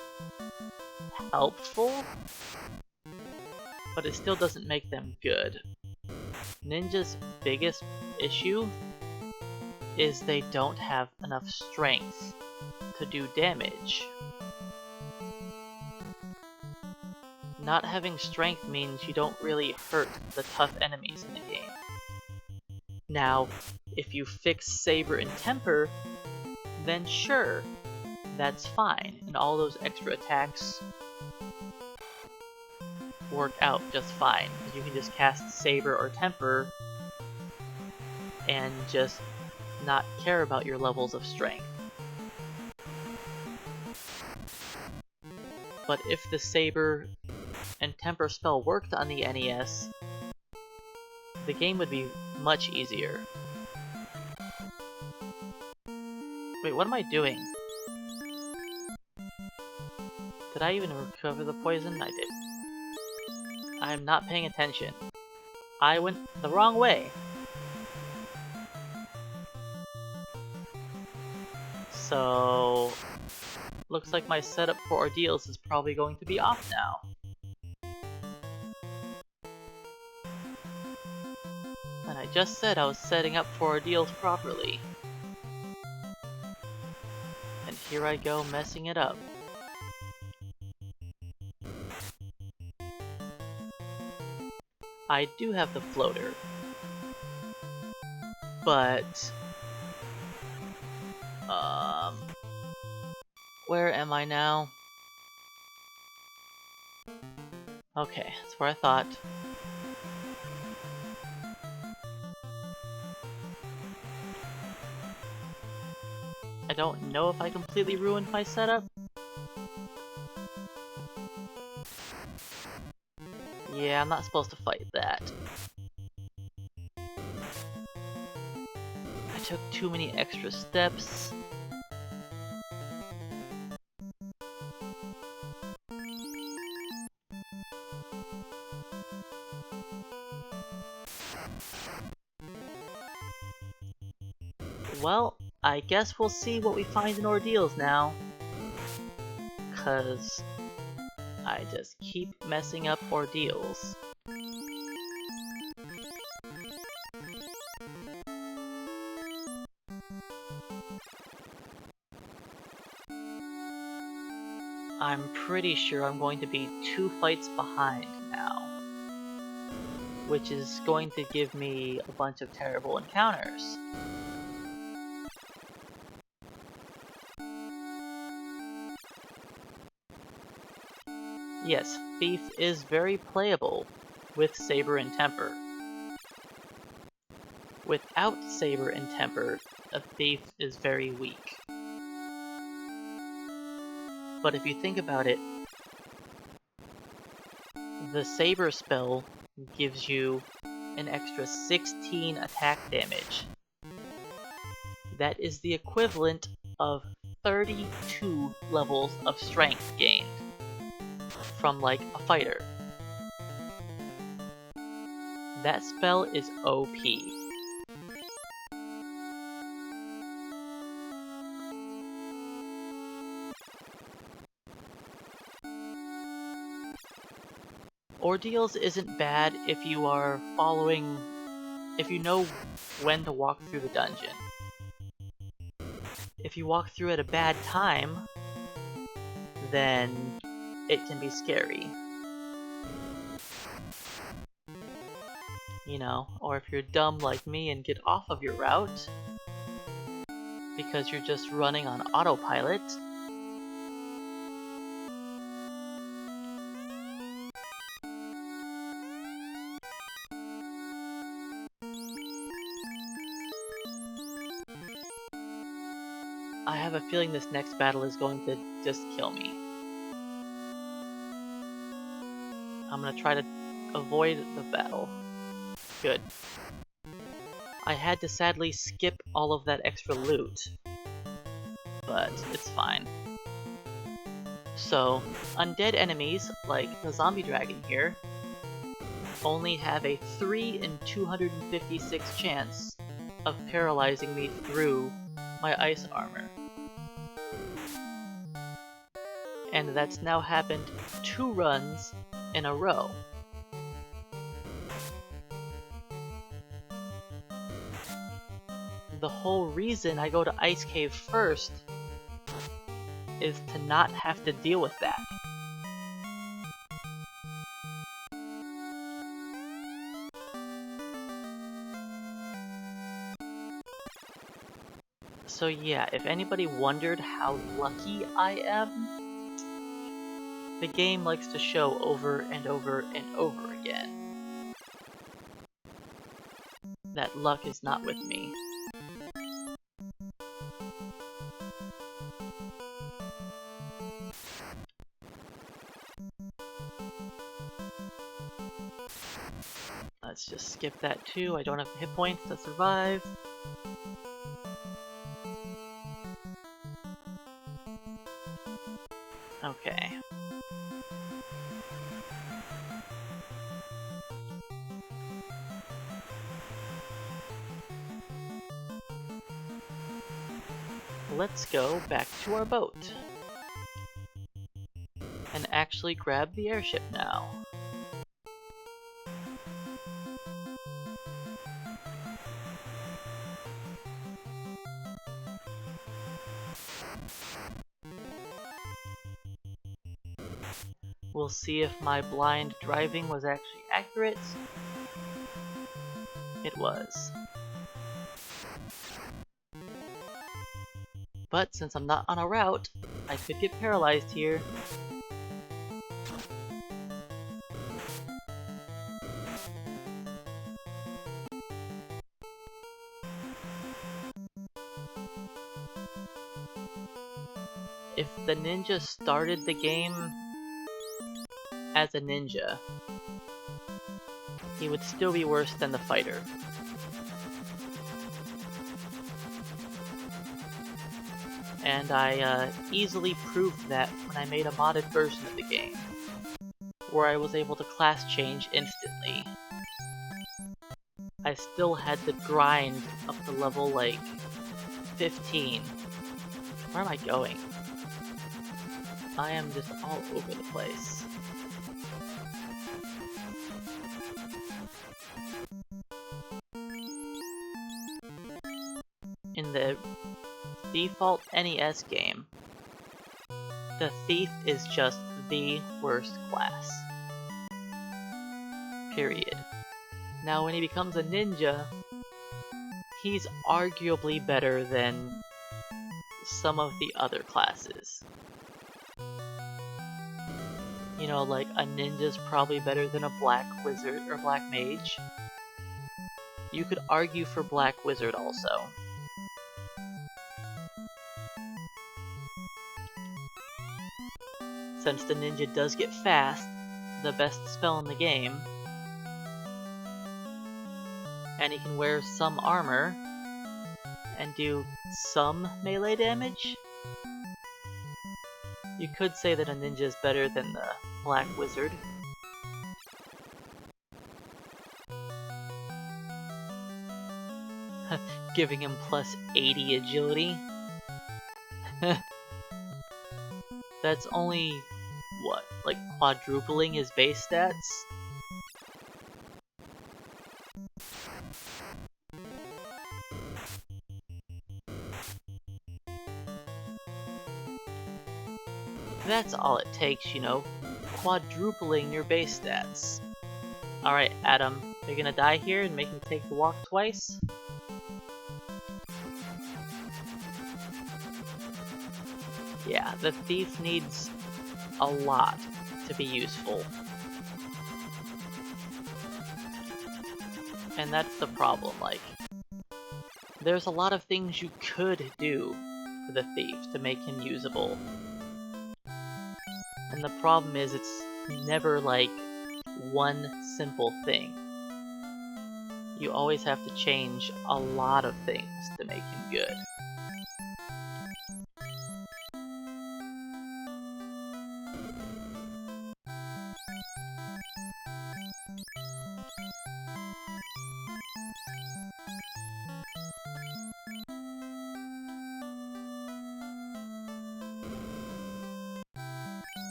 helpful, but it still doesn't make them good. Ninja's biggest issue is they don't have enough strength to do damage. Not having strength means you don't really hurt the tough enemies in the game. Now, if you fix Saber and Temper, then sure, that's fine, and all those extra attacks work out just fine. You can just cast Saber or Temper and just not care about your levels of strength. But if the Saber and Temper spell worked on the NES, the game would be much easier. Wait, what am I doing? Did I even recover the poison? I did. I'm not paying attention. I went the wrong way. So, looks like my setup for Ordeals is probably going to be off now. And I just said I was setting up for Ordeals properly. And here I go messing it up. I do have the floater, but where am I now? Okay, that's where I thought. I don't know if I completely ruined my setup. Yeah, I'm not supposed to fight that. I took too many extra steps. Well, I guess we'll see what we find in Ordeals now. 'Cause I just keep messing up Ordeals. I'm pretty sure I'm going to be 2 fights behind now, which is going to give me a bunch of terrible encounters. Yes, Thief is very playable with Saber and Temper. Without Saber and Temper, a Thief is very weak. But if you think about it, the Saber spell gives you an extra 16 attack damage. That is the equivalent of 32 levels of strength gained from, like, a fighter. That spell is OP. Ordeals isn't bad if you are following, if you know when to walk through the dungeon. If you walk through at a bad time, then it can be scary. You know, or if you're dumb like me and get off of your route because you're just running on autopilot, I have a feeling this next battle is going to just kill me. I'm gonna try to avoid the battle. Good. I had to sadly skip all of that extra loot, but it's fine. So, undead enemies, like the zombie dragon here, only have a 3 in 256 chance of paralyzing me through my ice armor. And that's now happened 2 runs in a row. The whole reason I go to Ice Cave first is to not have to deal with that. So yeah, if anybody wondered how lucky I am, the game likes to show over and over and over again that luck is not with me. Let's just skip that too. I don't have hit points to survive. Okay. Let's go back to our boat and actually grab the airship now. We'll see if my blind driving was actually accurate. It was. But since I'm not on a route, I could get paralyzed here. If the ninja started the game as a ninja, he would still be worse than the fighter. And I easily proved that when I made a modded version of the game, where I was able to class change instantly. I still had to grind up to level, like, 15. Where am I going? I am just all over the place. default NES game, the thief is just the worst class. Period. Now when he becomes a ninja, he's arguably better than some of the other classes. You know, like a ninja's probably better than a black wizard or black mage. You could argue for black wizard also. Since the ninja does get fast, the best spell in the game, and he can wear some armor and do some melee damage, you could say that a ninja is better than the black wizard. Giving him plus 80 agility. That's only, what, like quadrupling his base stats? That's all it takes, you know, quadrupling your base stats. Alright, Adam, you're gonna die here and make him take the walk twice? Yeah, the thief needs a lot to be useful. And that's the problem, like, there's a lot of things you could do for the thief to make him usable. And the problem is it's never like one simple thing. You always have to change a lot of things to make him good.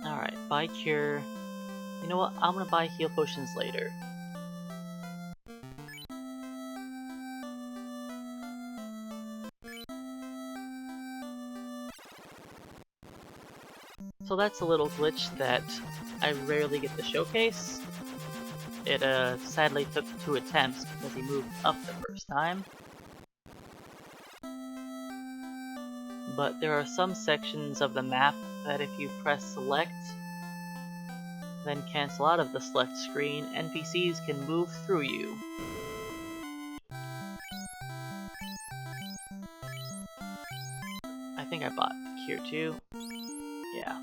Alright, buy cure. You know what? I'm gonna buy heal potions later. So that's a little glitch that I rarely get to showcase. It sadly took 2 attempts because he moved up the first time. But there are some sections of the map that if you press select, then cancel out of the select screen, NPCs can move through you. I think I bought the cure too. Yeah.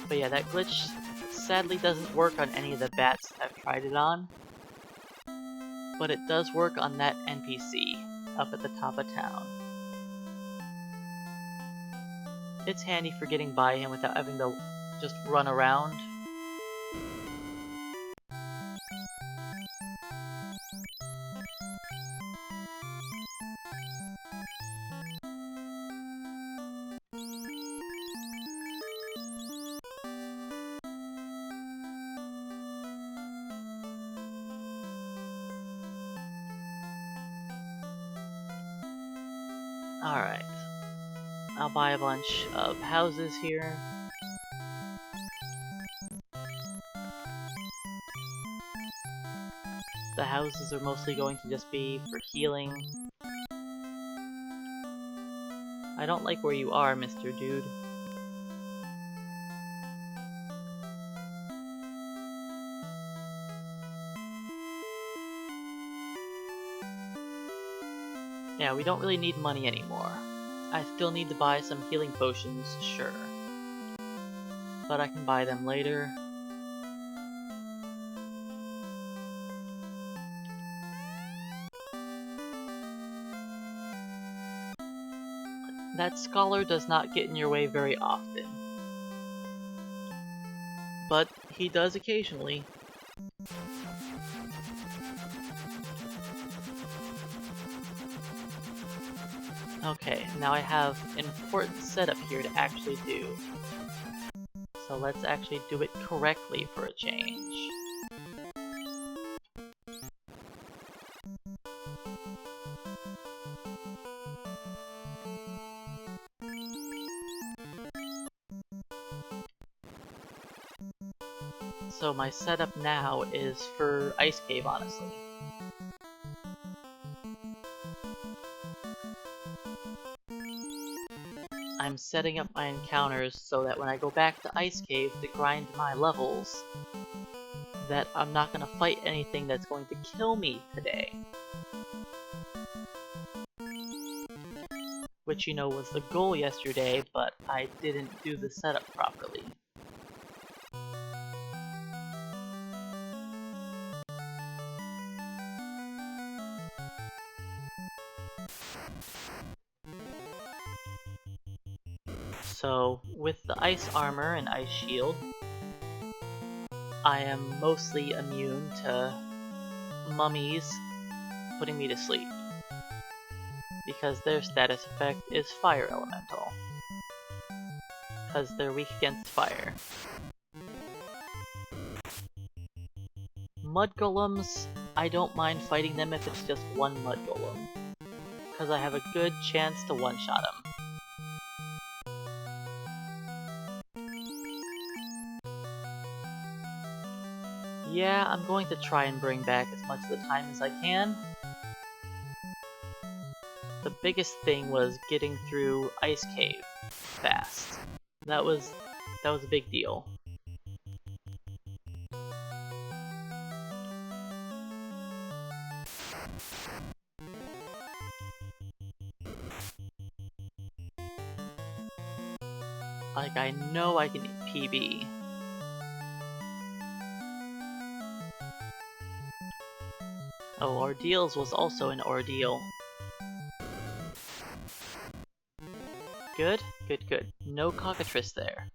But yeah, that glitch sadly doesn't work on any of the bats I've tried it on. But it does work on that NPC up at the top of town. It's handy for getting by him without having to just run around. Alright. I'll buy a bunch of houses here. The houses are mostly going to just be for healing. I don't like where you are, Mr. Dude. Yeah, we don't really need money anymore. I still need to buy some healing potions, sure. But I can buy them later. That scholar does not get in your way very often. But he does occasionally. Okay, now I have an important setup here to actually do. So let's actually do it correctly for a change. So my setup now is for Ice Cave, honestly. I'm setting up my encounters so that when I go back to Ice Cave to grind my levels, that I'm not gonna fight anything that's going to kill me today. Which, you know, was the goal yesterday, but I didn't do the setup properly. So, with the ice armor and ice shield, I am mostly immune to mummies putting me to sleep, because their status effect is fire elemental, because they're weak against fire. Mud golems, I don't mind fighting them if it's just one mud golem, because I have a good chance to one-shot them. Yeah, I'm going to try and bring back as much of the time as I can. The biggest thing was getting through Ice Cave fast. That was a big deal. Like, I know I can PB. Oh, Ordeals was also an ordeal. Good, good, good. No cockatrice there.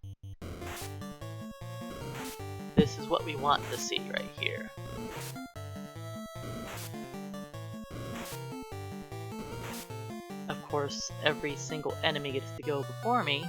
This is what we want to see right here. Of course, every single enemy gets to go before me.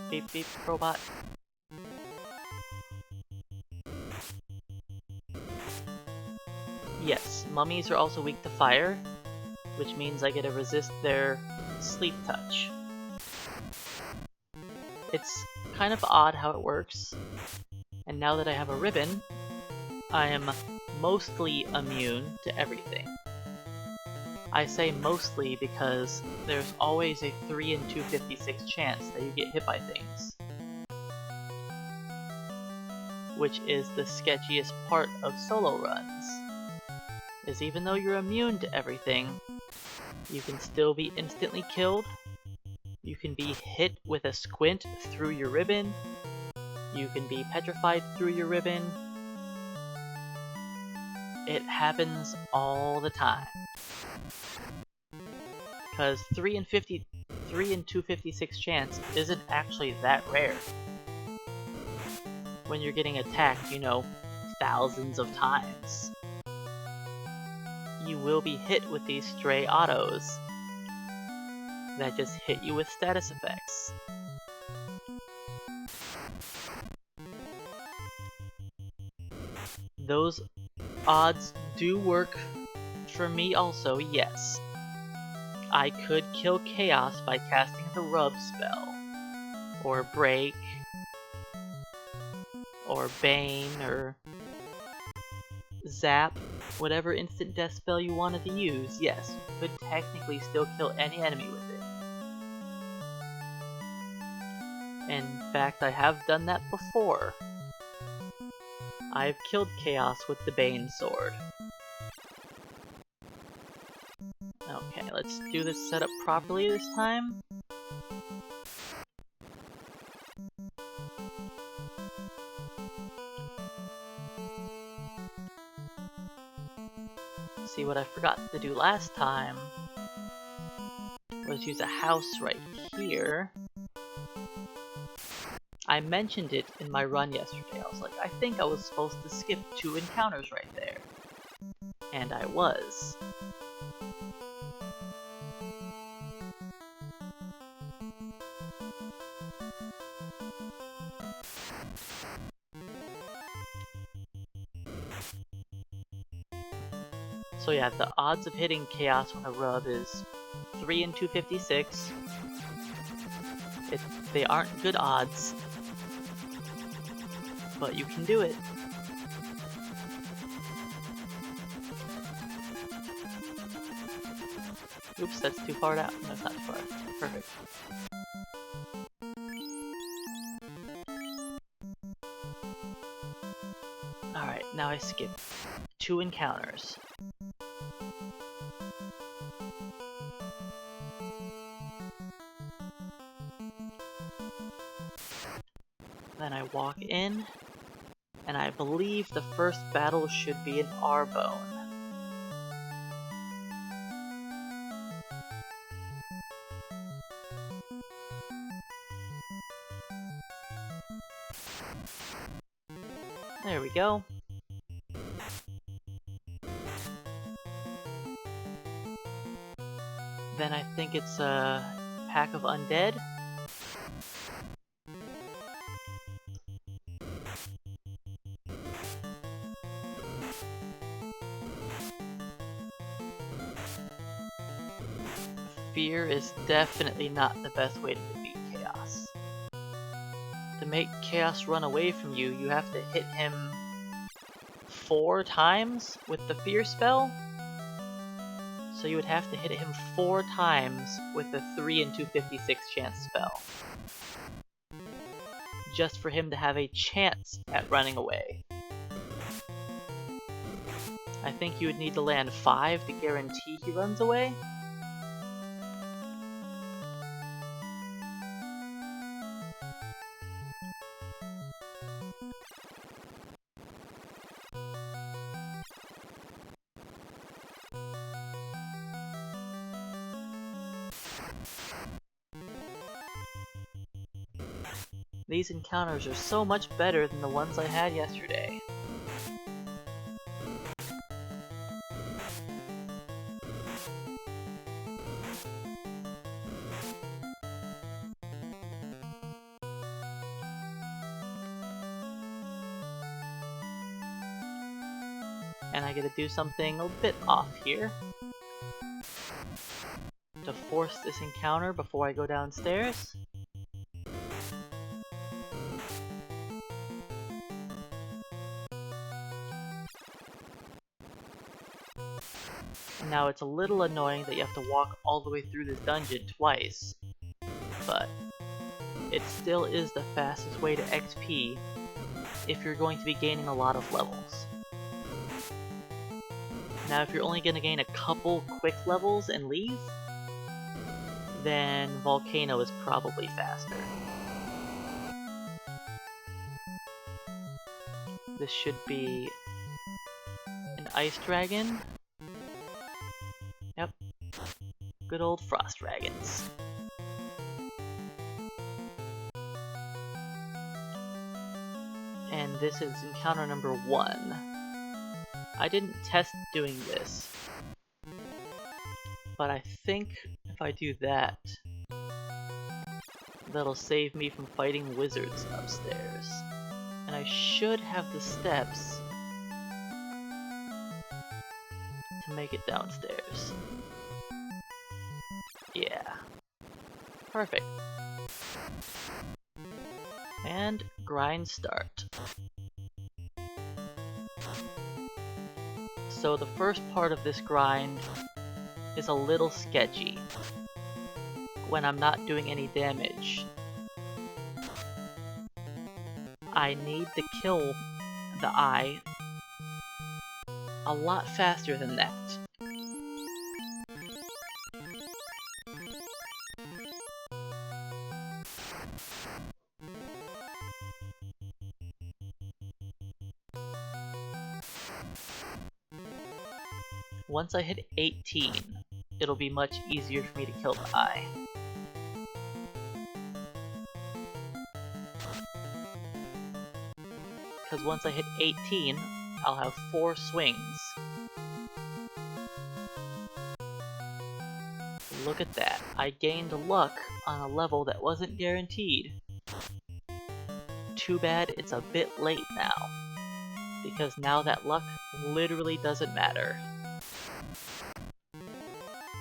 Beep beep, robot. Yes, mummies are also weak to fire, which means I get to resist their sleep touch. It's kind of odd how it works, and now that I have a ribbon, I am mostly immune to everything. I say mostly because there's always a 3 in 256 chance that you get hit by things. Which is the sketchiest part of solo runs. Is even though you're immune to everything, you can still be instantly killed, you can be hit with a squint through your ribbon, you can be petrified through your ribbon. It happens all the time. Because 3 in 256 chance isn't actually that rare. When you're getting attacked, you know, thousands of times. You will be hit with these stray autos that just hit you with status effects. Those odds do work for me also, yes. I could kill Chaos by casting the Rub spell, or Break, or Bane, or Zap, whatever instant death spell you wanted to use. Yes, you could technically still kill any enemy with it. In fact, I have done that before. I've killed Chaos with the Bane sword. Okay, let's do this setup properly this time. See, what I forgot to do last time was use a house right here. I mentioned it in my run yesterday. I was like, I think I was supposed to skip 2 encounters right there. And I was. So yeah, the odds of hitting Chaos on a rub is 3 in 256. They aren't good odds, but you can do it. Oops, that's too far out. No, it's not too far. Perfect. Alright, now I skip 2 encounters. Then I walk in, and I believe the first battle should be an R-Bone. There we go. Then I think it's a pack of undead. Fear is definitely not the best way to defeat Chaos. To make Chaos run away from you, you have to hit him 4 times with the Fear spell. So you would have to hit him 4 times with the 3 in 256 chance spell. Just for him to have a chance at running away. I think you would need to land 5 to guarantee he runs away. These encounters are so much better than the ones I had yesterday. And I gotta do something a bit off here to force this encounter before I go downstairs. Now it's a little annoying that you have to walk all the way through this dungeon twice, but it still is the fastest way to XP if you're going to be gaining a lot of levels. Now if you're only going to gain a couple quick levels and leave, then Volcano is probably faster. This should be an Ice Dragon. Yep. Good old Frost Dragons. And this is encounter number 1. I didn't test doing this, but I think if I do that, that'll save me from fighting wizards upstairs. And I should have the steps to make it downstairs. Yeah. Perfect. And grind start. So the first part of this grind is a little sketchy when I'm not doing any damage. I need to kill the eye a lot faster than that. once I hit 18, it'll be much easier for me to kill the eye. Because once I hit 18, I'll have 4 swings. Look at that, I gained luck on a level that wasn't guaranteed. Too bad it's a bit late now, because now that luck literally doesn't matter.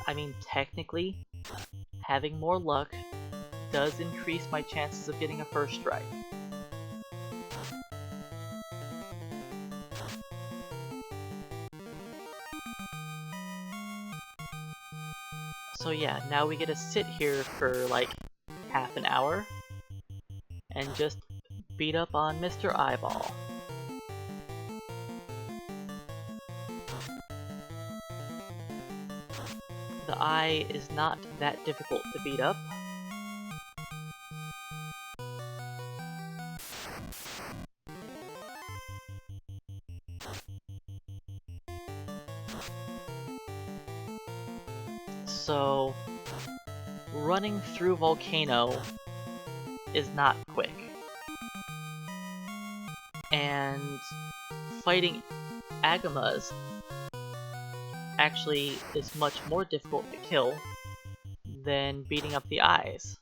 I mean, technically, having more luck does increase my chances of getting a first strike. So yeah, now we get to sit here for like half an hour and just beat up on Mr. Eyeball. The eye is not that difficult to beat up. So, running through Volcano is not quick. And fighting Agamas actually is much more difficult to kill than beating up the eyes.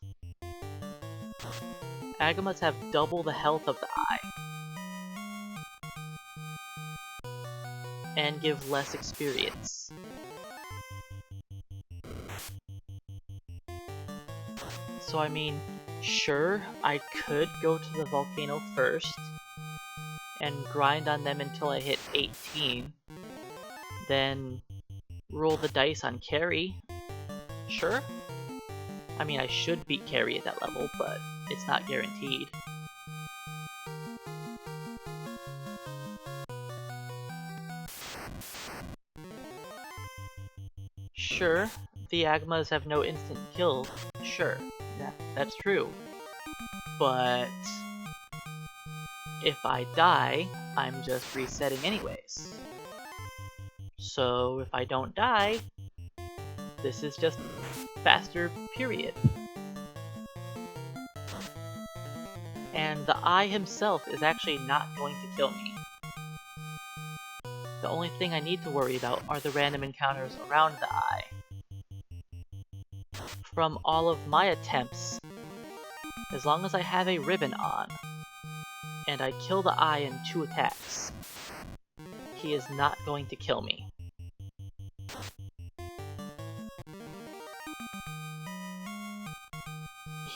Agamas have double the health of the eye and give less experience. So I mean, sure, I could go to the volcano first and grind on them until I hit 18, then roll the dice on carry. Sure. I mean, I should beat carry at that level, but it's not guaranteed. Sure, the Agmas have no instant kill. Sure, yeah, that's true. But if I die, I'm just resetting anyways. So if I don't die, this is just faster, period. And the eye himself is actually not going to kill me. The only thing I need to worry about are the random encounters around the eye. From all of my attempts, as long as I have a ribbon on, and I kill the eye in 2 attacks, he is not going to kill me.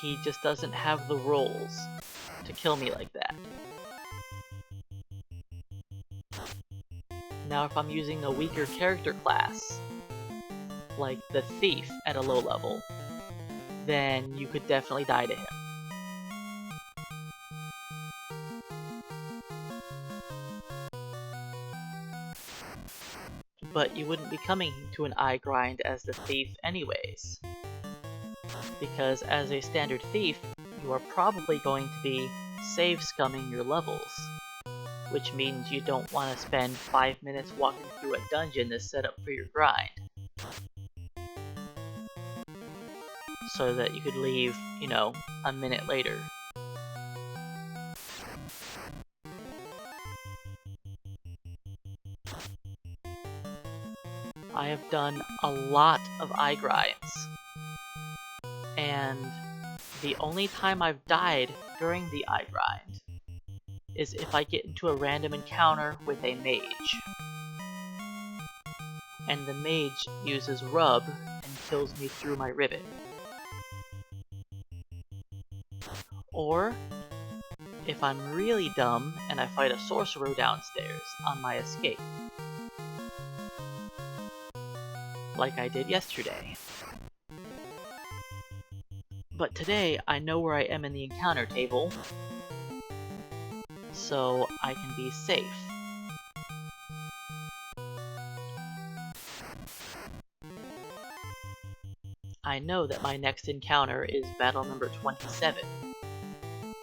He just doesn't have the rolls to kill me like that. Now if I'm using a weaker character class, like the Thief at a low level, then you could definitely die to him. But you wouldn't be coming to an eye grind as the Thief anyways, because as a standard Thief, you are probably going to be save scumming your levels, which means you don't want to spend 5 minutes walking through a dungeon to set up for your grind. So that you could leave, you know, a minute later. I have done a lot of eye grinds, and the only time I've died during the eye grind is if I get into a random encounter with a mage. And the mage uses rub and kills me through my ribbon. Or, if I'm really dumb and I fight a sorcerer downstairs on my escape. Like I did yesterday. But today, I know where I am in the encounter table, so I can be safe. I know that my next encounter is battle number 27,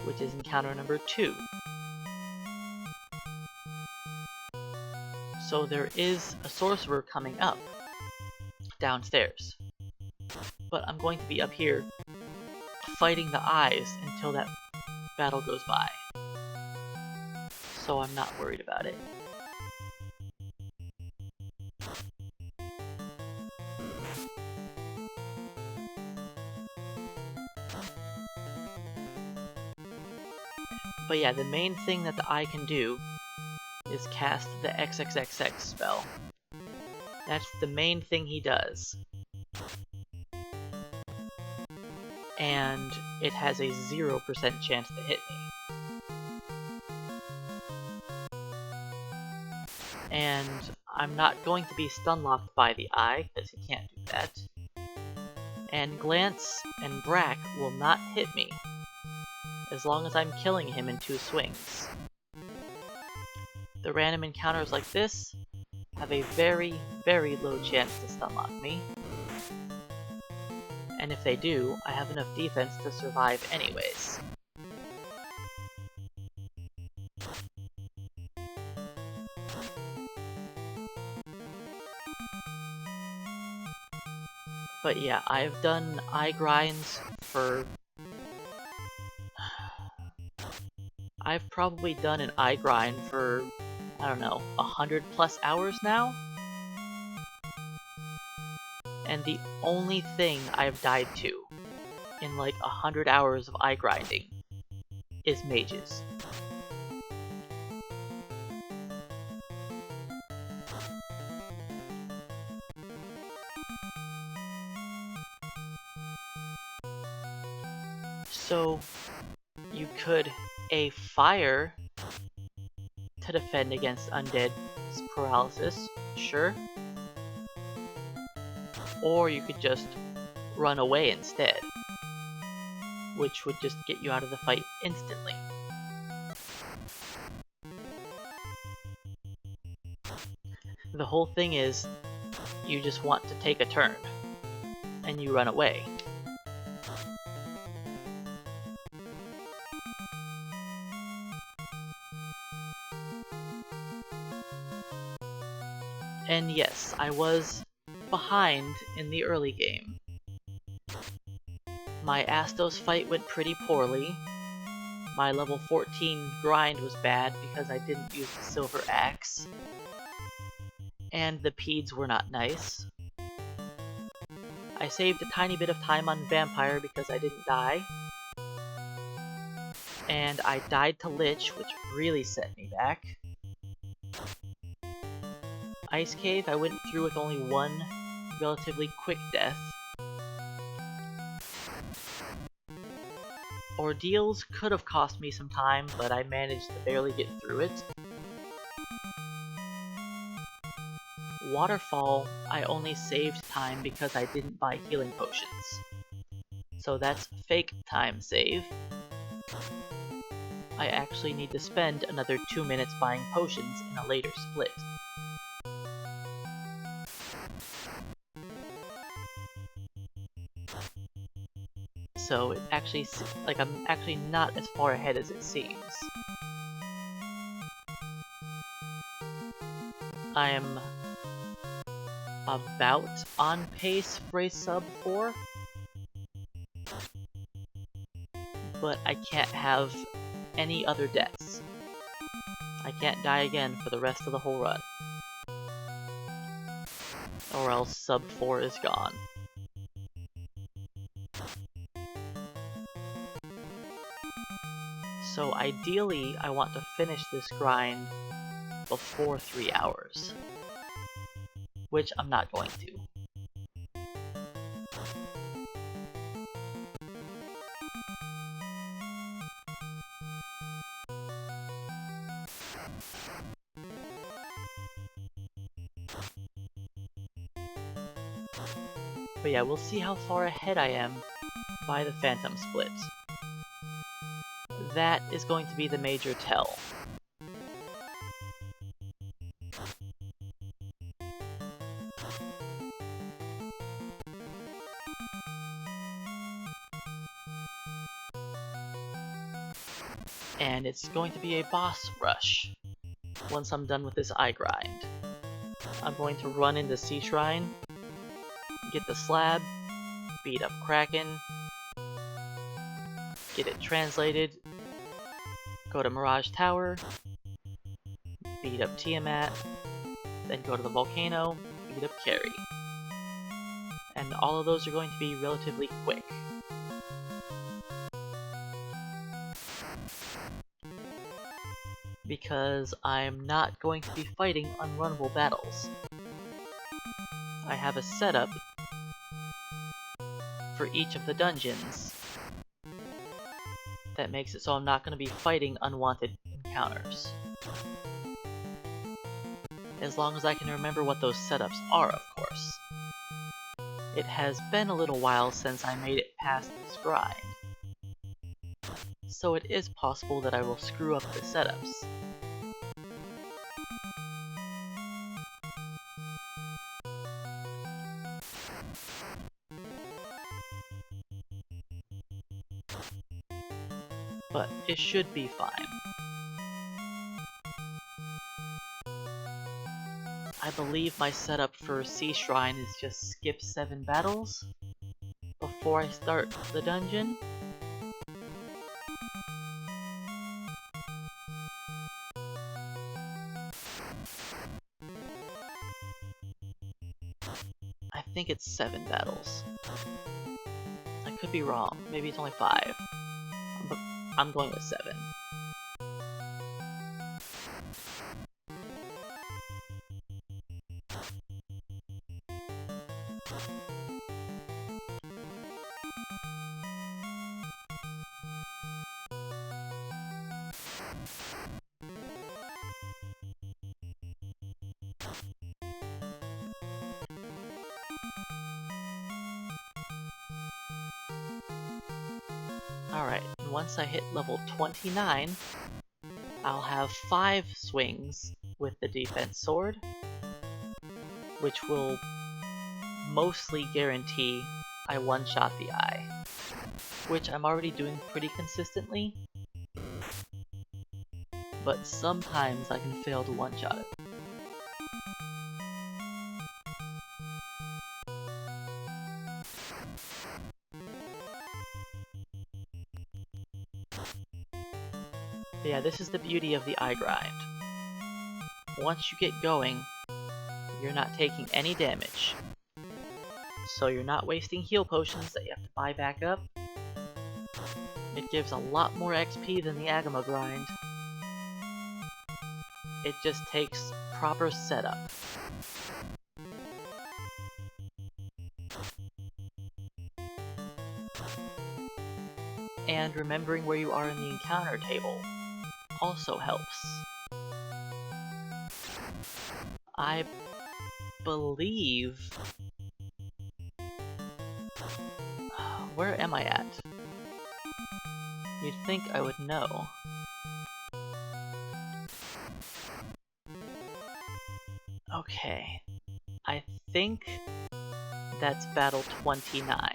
which is encounter number 2. So there is a sorcerer coming up downstairs. But I'm going to be up here fighting the eyes until that battle goes by. So I'm not worried about it. But yeah, the main thing that the eye can do is cast the XXXX spell. That's the main thing he does. And it has a 0% chance to hit me. And I'm not going to be stun-locked by the eye, because he can't do that. And Glance and Brack will not hit me, as long as I'm killing him in 2 swings. The random encounters like this have a very, very low chance to stun-lock me. And if they do, I have enough defense to survive anyways. But yeah, I've done eye grinds for... I've probably done an eye grind for, I don't know, 100+ hours now? And the only thing I've died to in like 100 hours of eye grinding is mages. So you could a fire to defend against undead paralysis, sure. Or you could just run away instead, which would just get you out of the fight instantly. The whole thing is, you just want to take a turn, and you run away. And yes, I was behind in the early game. My Astos fight went pretty poorly. My level 14 grind was bad because I didn't use the silver axe. And the peds were not nice. I saved a tiny bit of time on Vampire because I didn't die. And I died to Lich, which really set me back. Ice Cave, I went through with only 1 relatively quick death. Ordeals could have cost me some time, but I managed to barely get through it. Waterfall, I only saved time because I didn't buy healing potions. So that's fake time save. I actually need to spend another 2 minutes buying potions in a later split. So it actually, like, I'm actually not as far ahead as it seems. I am about on pace for a sub 4, but I can't have any other deaths. I can't die again for the rest of the whole run, or else sub 4 is gone. So ideally, I want to finish this grind before 3 hours, which I'm not going to. But yeah, we'll see how far ahead I am by the Phantom Split. That is going to be the major tell. And it's going to be a boss rush once I'm done with this eye grind. I'm going to run into Sea Shrine, get the slab, beat up Kraken, get it translated, go to Mirage Tower, beat up Tiamat, then go to the volcano, beat up Carrie. And all of those are going to be relatively quick. Because I'm not going to be fighting unrunnable battles. I have a setup for each of the dungeons that makes it so I'm not going to be fighting unwanted encounters. As long as I can remember what those setups are, of course. It has been a little while since I made it past this grind, so it is possible that I will screw up the setups. But it should be fine. I believe my setup for Sea Shrine is just skip 7 battles before I start the dungeon. I think it's 7 battles. I could be wrong. Maybe it's only 5. But I'm going with 7. Alright, and once I hit level 29, I'll have 5 swings with the defense sword, which will mostly guarantee I one-shot the eye, which I'm already doing pretty consistently, but sometimes I can fail to one-shot it. But yeah, this is the beauty of the eye grind. Once you get going, you're not taking any damage. So you're not wasting heal potions that you have to buy back up. It gives a lot more XP than the Agama grind. It just takes proper setup. And remembering where you are in the encounter table also helps. I believe... Where am I at? You'd think I would know. Okay. I think that's battle 29.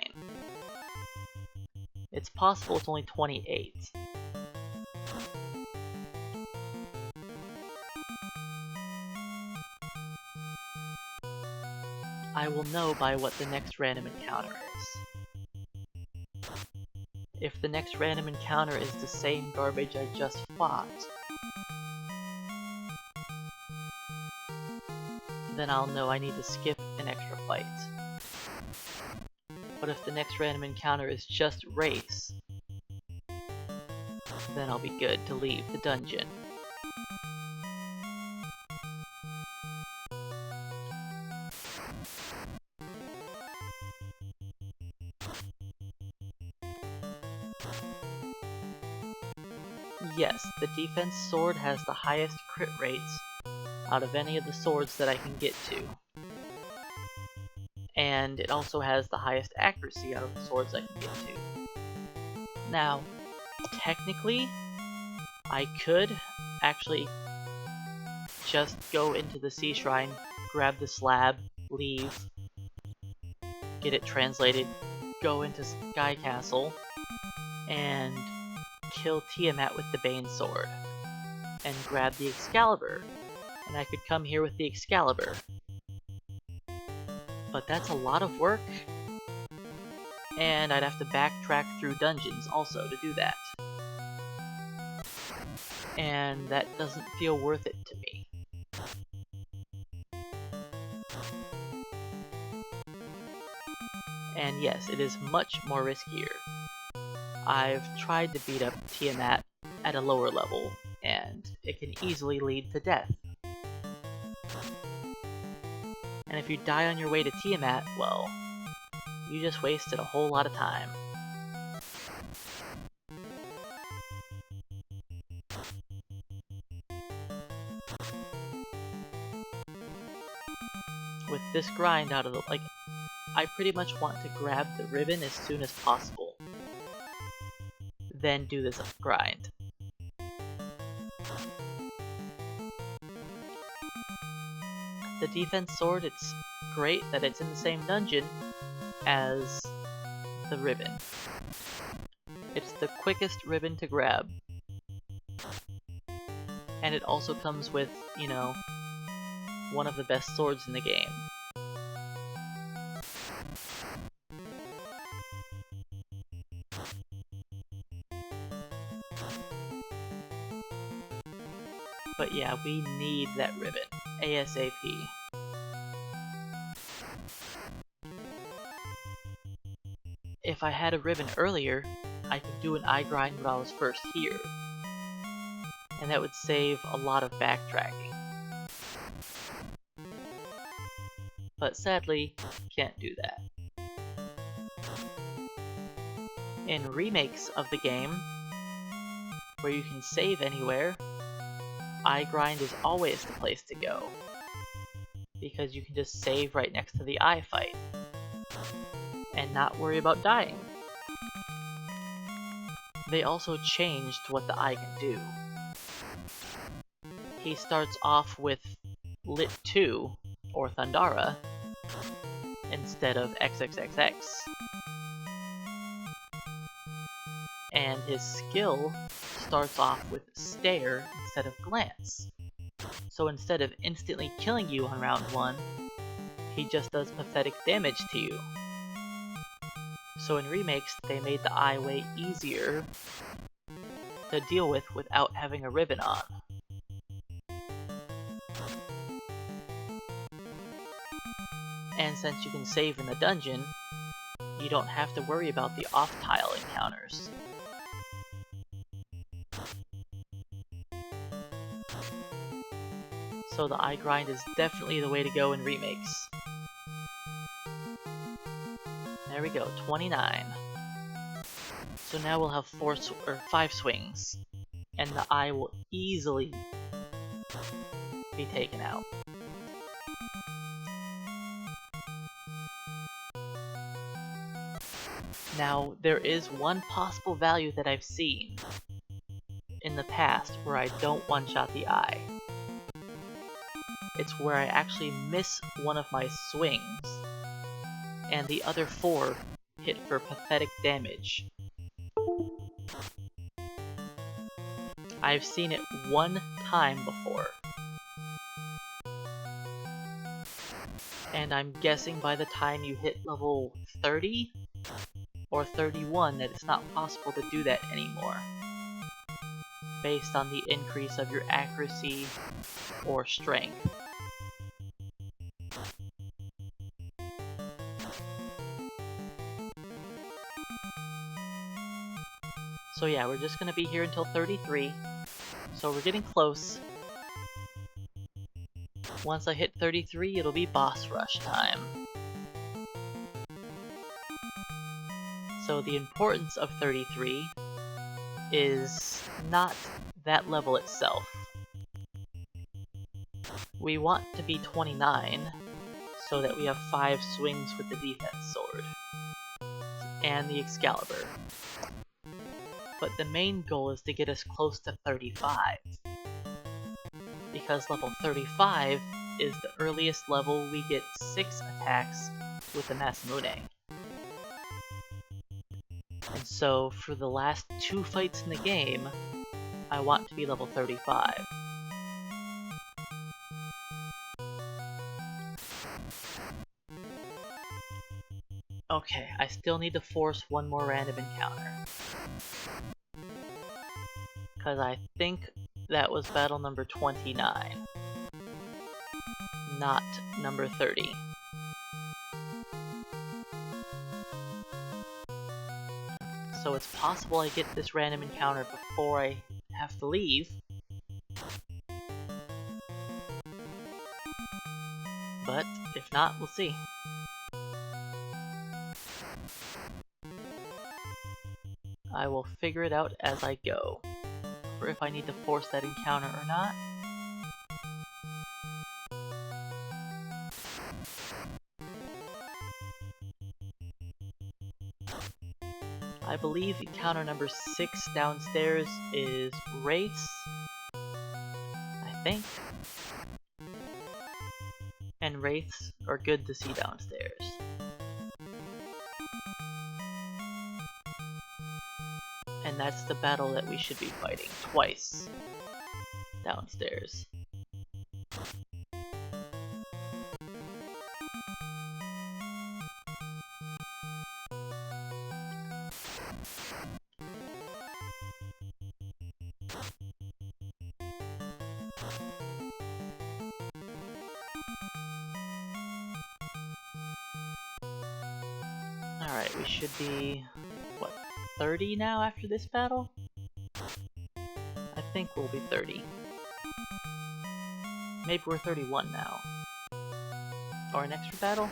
It's possible it's only 28. I will know by what the next random encounter is. If the next random encounter is the same garbage I just fought, then I'll know I need to skip an extra fight. But if the next random encounter is just race, then I'll be good to leave the dungeon. Yes, the defense sword has the highest crit rates out of any of the swords that I can get to. And it also has the highest accuracy out of the swords I can get to. Now, technically, I could actually just go into the Sea Shrine, grab the slab, leave, get it translated, go into Sky Castle, and kill Tiamat with the Bane Sword, and grab the Excalibur, and I could come here with the Excalibur, But that's a lot of work, and I'd have to backtrack through dungeons also to do that. And that doesn't feel worth it to me. And yes, it is much more riskier. I've tried to beat up Tiamat at a lower level, and it can easily lead to death. And if you die on your way to Tiamat, well, you just wasted a whole lot of time. With this grind out of the, I pretty much want to grab the ribbon as soon as possible. Then do this grind. The defense sword, it's great that it's in the same dungeon as the ribbon. It's the quickest ribbon to grab. And it also comes with, you know, one of the best swords in the game. But yeah, we need that ribbon. ASAP. If I had a ribbon earlier, I could do an eye grind when I was first here. And that would save a lot of backtracking. But sadly, can't do that. In remakes of the game, where you can save anywhere, eye grind is always the place to go. Because you can just save right next to the eye fight. And not worry about dying. They also changed what the eye can do. He starts off with Lit 2, or Thundara, instead of XXXX. And his skill starts off with Stare instead of Glance. So instead of instantly killing you on round 1, he just does pathetic damage to you. So in remakes, they made the eye way easier to deal with without having a ribbon on. And since you can save in the dungeon, you don't have to worry about the off-tile encounters. So the eye grind is definitely the way to go in remakes. There we go, 29. So now we'll have 5 swings, and the eye will easily be taken out. Now, there is one possible value that I've seen in the past where I don't one-shot the eye. It's where I actually miss one of my swings, and the other 4 hit for pathetic damage. I've seen it one time before. And I'm guessing by the time you hit level 30 or 31 that it's not possible to do that anymore, based on the increase of your accuracy or strength. So yeah, we're just gonna be here until 33, so we're getting close. Once I hit 33, it'll be boss rush time. So the importance of 33 is not that level itself. We want to be 29, so that we have 5 swings with the defense sword and the Excalibur. But the main goal is to get us close to 35. Because level 35 is the earliest level we get 6 attacks with the Masamune. And so, for the last 2 fights in the game, I want to be level 35. Okay, I still need to force one more random encounter. Because I think that was battle number 29. Not number 30. So it's possible I get this random encounter before I have to leave. But if not, we'll see. I will figure it out as I go, for if I need to force that encounter or not. I believe encounter number 6 downstairs is Wraiths, I think. And Wraiths are good to see downstairs. And that's the battle that we should be fighting twice downstairs. Alright, we should be, what, 30 now after this battle? I think we'll be 30. Maybe we're 31 now. Or an extra battle?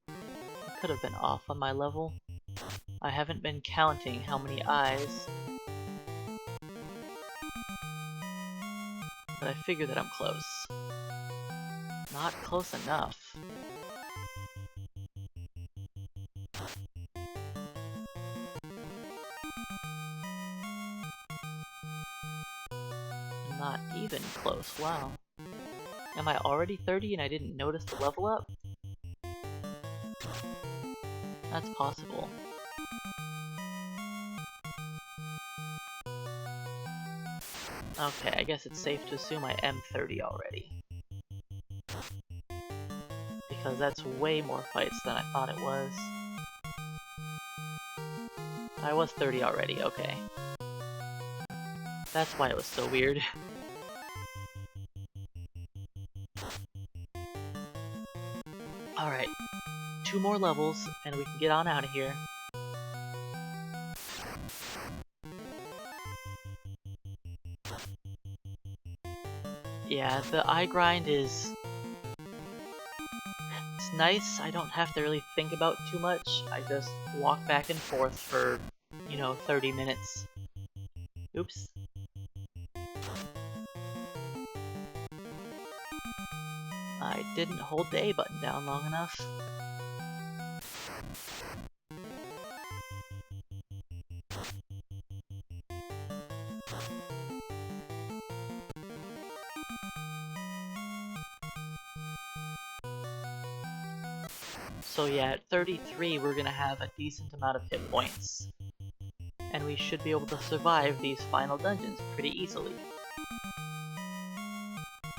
I could have been off on my level. I haven't been counting how many eyes. But I figure that I'm close. Not close enough. Not even close, wow. Am I already 30 and I didn't notice the level up? That's possible. Okay, I guess it's safe to assume I am 30 already. Because that's way more fights than I thought it was. I was 30 already, okay. That's why it was so weird. Alright, 2 more levels and we can get on out of here. Yeah, the eye grind is... it's nice, I don't have to really think about too much. I just walk back and forth for, you know, 30 minutes. Oops. I didn't hold the A button down long enough. So yeah, at 33 we're gonna have a decent amount of hit points. And we should be able to survive these final dungeons pretty easily.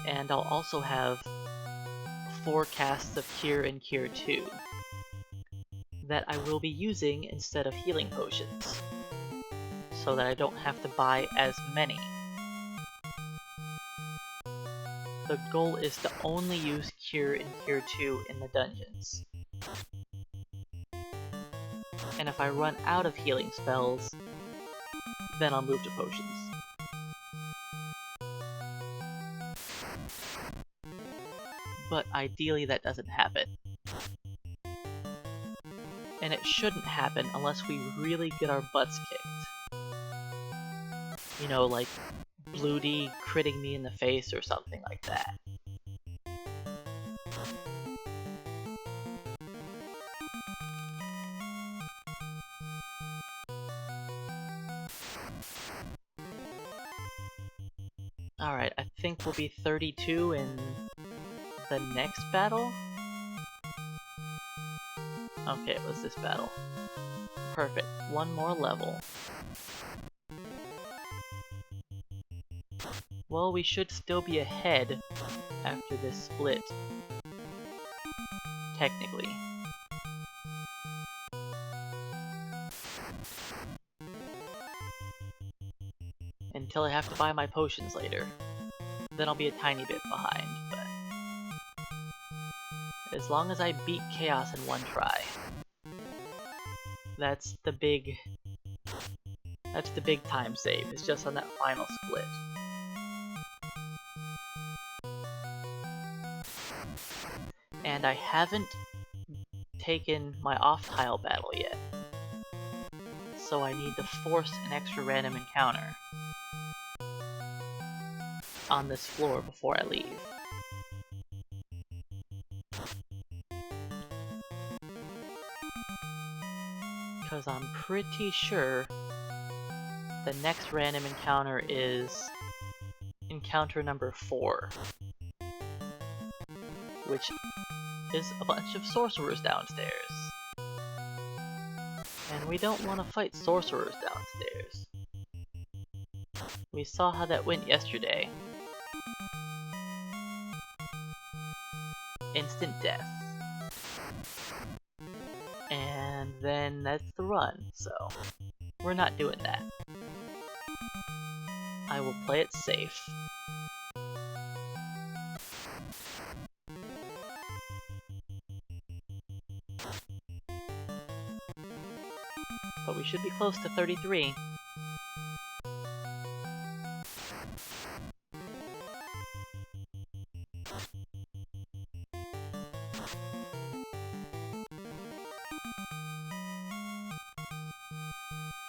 And I'll also have 4 casts of Cure and Cure 2 that I will be using instead of healing potions, so that I don't have to buy as many. The goal is to only use Cure and Cure 2 in the dungeons. And if I run out of healing spells, then I'll move to potions. But ideally that doesn't happen. And it shouldn't happen unless we really get our butts kicked. You know, like Bloody critting me in the face or something like that. Alright, I think we'll be 32 in the next battle? Okay, it was this battle. Perfect, 1 more level. Well, we should still be ahead after this split. Technically. until I have to buy my potions later. Then I'll be a tiny bit behind, but as long as I beat Chaos in one try, that's the big time save. It's just on that final split. And I haven't taken my off-tile battle yet, so I need to force an extra random encounter on this floor before I leave. Because I'm pretty sure the next random encounter is encounter number 4, which is a bunch of sorcerers downstairs. And we don't want to fight sorcerers downstairs. We saw how that went yesterday. Instant death. And then that's the run, so we're not doing that. I will play it safe. But we should be close to 33.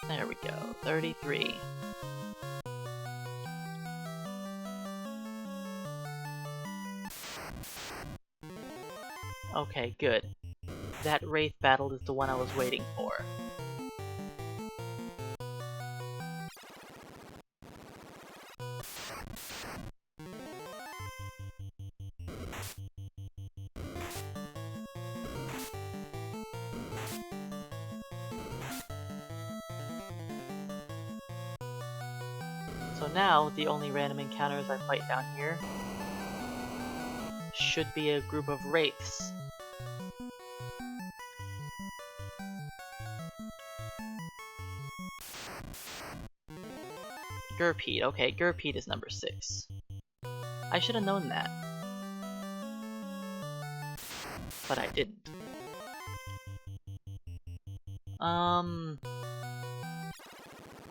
There we go, 33. Okay, good. That Wraith battle is the one I was waiting for. So now, the only random encounters I fight down here should be a group of Wraiths. Gurpeed, okay, Gurpeed is number 6. I should have known that. But I didn't.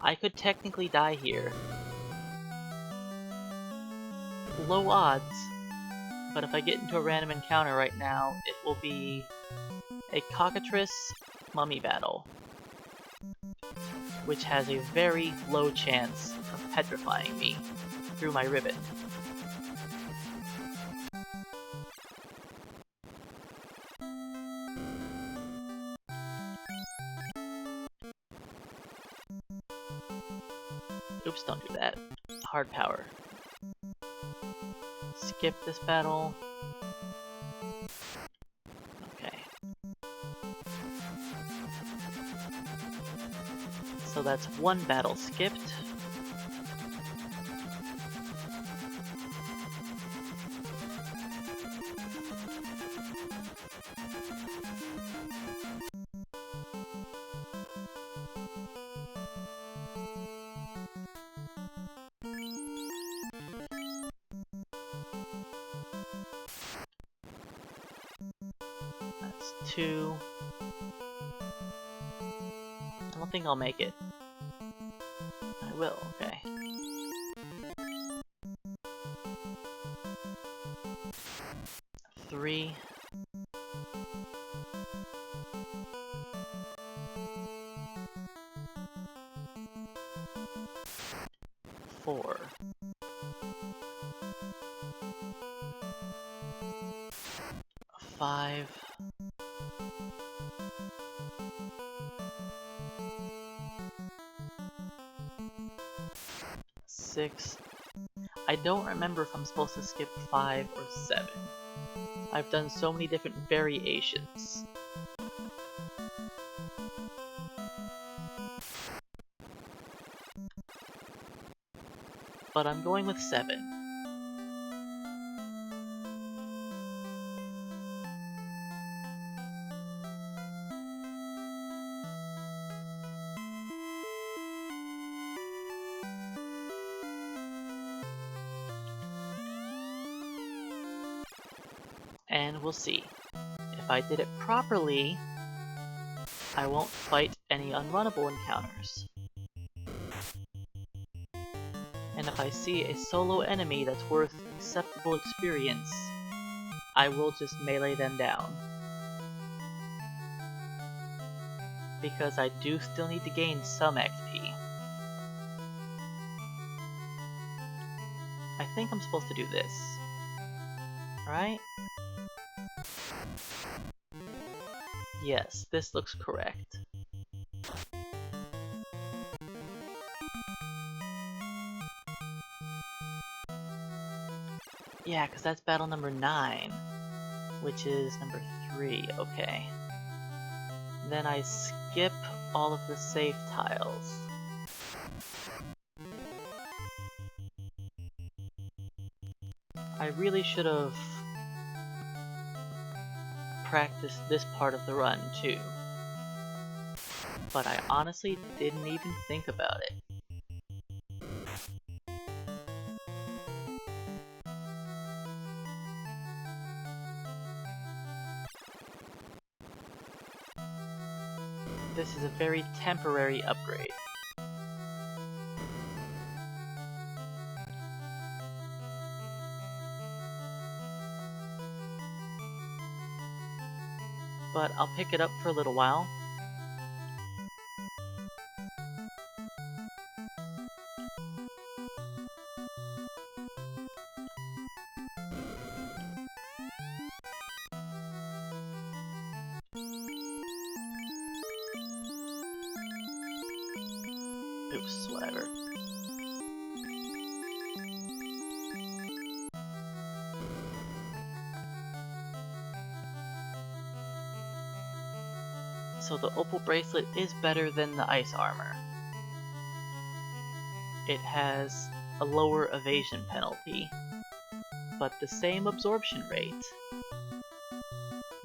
I could technically die here. Low odds, but if I get into a random encounter right now, it will be a cockatrice mummy battle, which has a very low chance of petrifying me through my ribbon. Oops, don't do that. Hard power. Skip this battle. Okay. So that's one battle skipped. That's 2. I don't think I'll make it. I will, okay. Three. 4. 5. 6. I don't remember if I'm supposed to skip 5 or 7. I've done so many different variations. But I'm going with 7. and we'll see. If I did it properly, I won't fight any unrunnable encounters. And if I see a solo enemy that's worth acceptable experience, I will just melee them down. Because I do still need to gain some XP. I think I'm supposed to do this. Right? Yes, this looks correct. Yeah, because that's battle number 9, which is number 3, okay. Then I skip all of the safe tiles. I really should have practiced this part of the run too, but I honestly didn't even think about it. This is a very temporary upgrade. But I'll pick it up for a little while. Oops, whatever. So the opal bracelet is better than the ice armor. It has a lower evasion penalty, but the same absorption rate.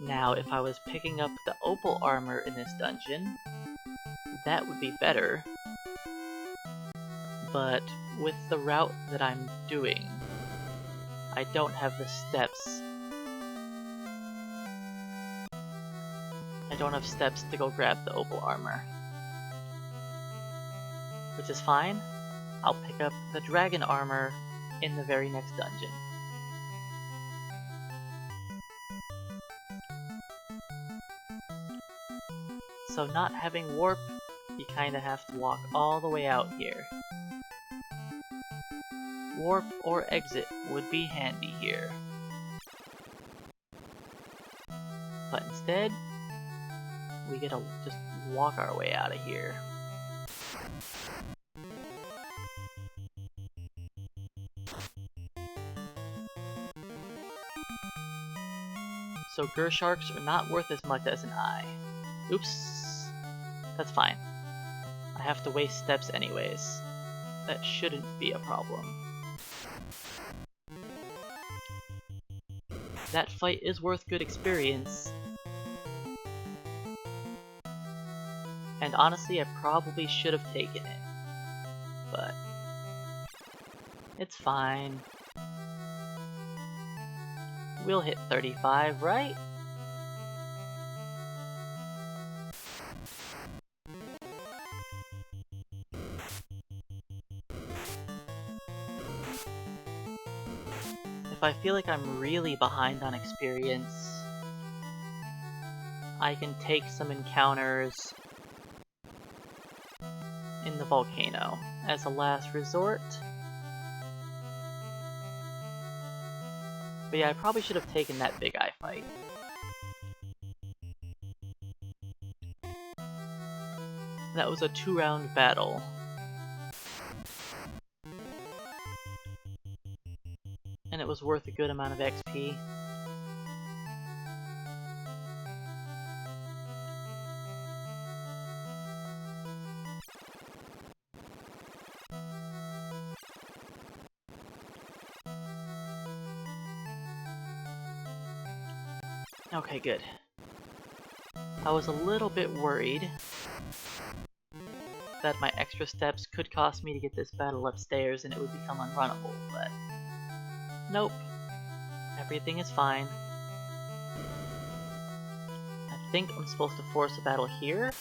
Now, if I was picking up the opal armor in this dungeon, that would be better. But with the route that I'm doing, I don't have the steps. I don't have steps to go grab the opal armor. Which is fine. I'll pick up the dragon armor in the very next dungeon. So not having warp, you kinda have to walk all the way out here. Warp or exit would be handy here. But instead, we get to just walk our way out of here. So Gersharks are not worth as much as an eye. Oops. That's fine. I have to waste steps anyways. That shouldn't be a problem. That fight is worth good experience. And honestly, I probably should have taken it. But it's fine. We'll hit 35, right? If I feel like I'm really behind on experience, I can take some encounters in the volcano as a last resort. But yeah, I probably should have taken that big eye fight. That was a 2-round battle. And it was worth a good amount of XP. Okay, good. I was a little bit worried that my extra steps could cost me to get this battle upstairs and it would become unrunnable, but nope. Everything is fine. think I'm supposed to force a battle here.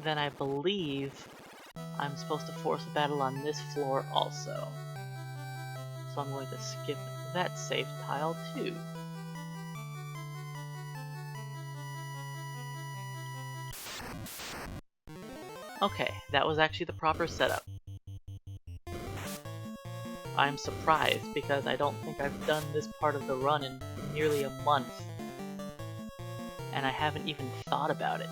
Then I believe I'm supposed to force a battle on this floor also. So I'm going to skip that save tile too. Okay, that was actually the proper setup. I'm surprised because I don't think I've done this part of the run in nearly a month. And I haven't even thought about it.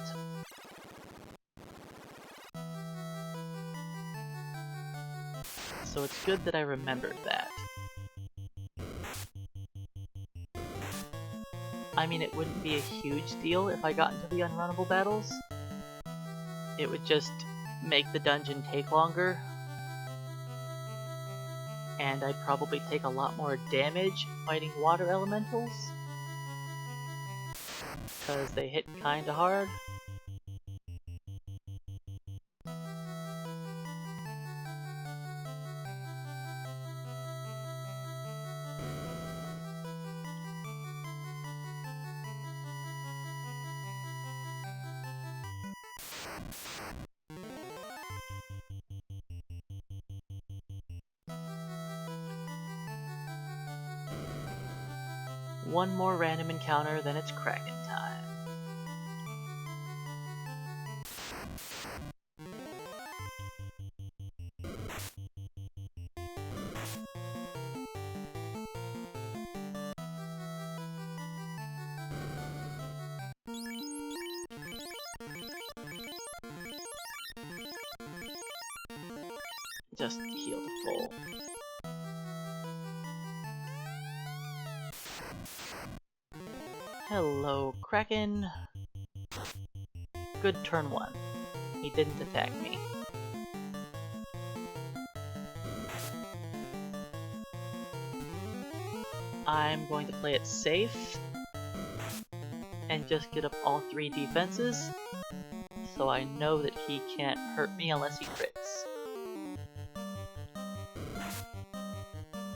So it's good that I remembered that. I mean, it wouldn't be a huge deal if I got into the unrunnable battles. It would just make the dungeon take longer. And I'd probably take a lot more damage fighting water elementals. Because they hit kinda hard. One more random encounter, then it's Kraken time. Just heal to full. Hello, Kraken. Good turn one. He didn't attack me. I'm going to play it safe and just get up all 3 defenses, so I know that he can't hurt me unless he crits.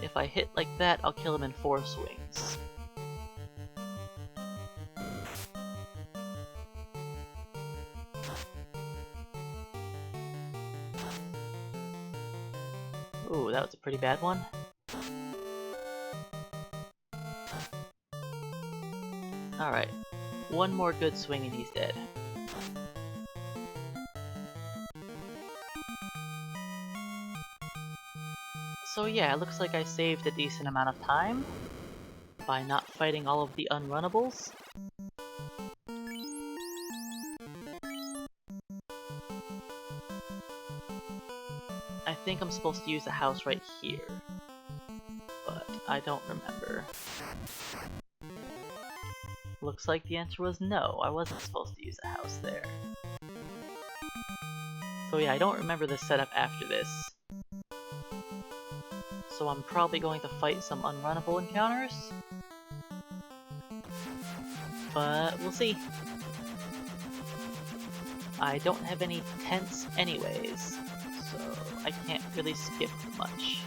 If I hit like that, I'll kill him in 4 swings. Ooh, that was a pretty bad one. Alright, one more good swing and he's dead. So yeah, it looks like I saved a decent amount of time by not fighting all of the unrunnables. I think I'm supposed to use a house right here, but I don't remember. Looks like the answer was no, I wasn't supposed to use a house there. So yeah, I don't remember the setup after this. So I'm probably going to fight some unrunnable encounters. But we'll see. I don't have any tents anyways, so I can't really skip much.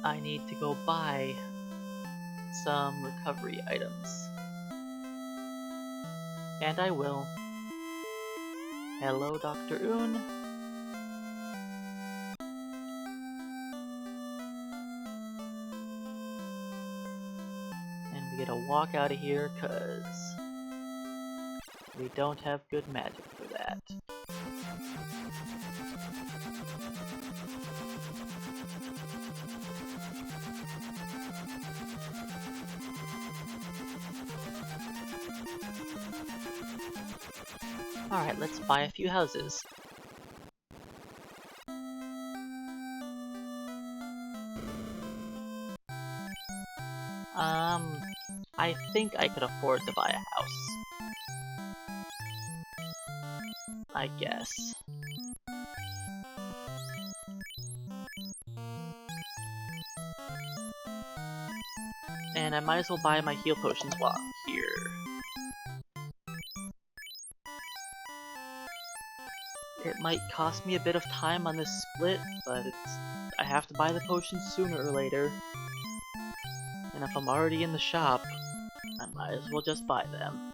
I need to go buy some recovery items. And I will. Hello, Dr. Un. And we get to walk out of here, cause we don't have good magic for that. Alright, let's buy a few houses. I think I could afford to buy a house. I guess. And I might as well buy my heal potions while I'm here. It might cost me a bit of time on this split, but I have to buy the potions sooner or later. And if I'm already in the shop, I might as well just buy them.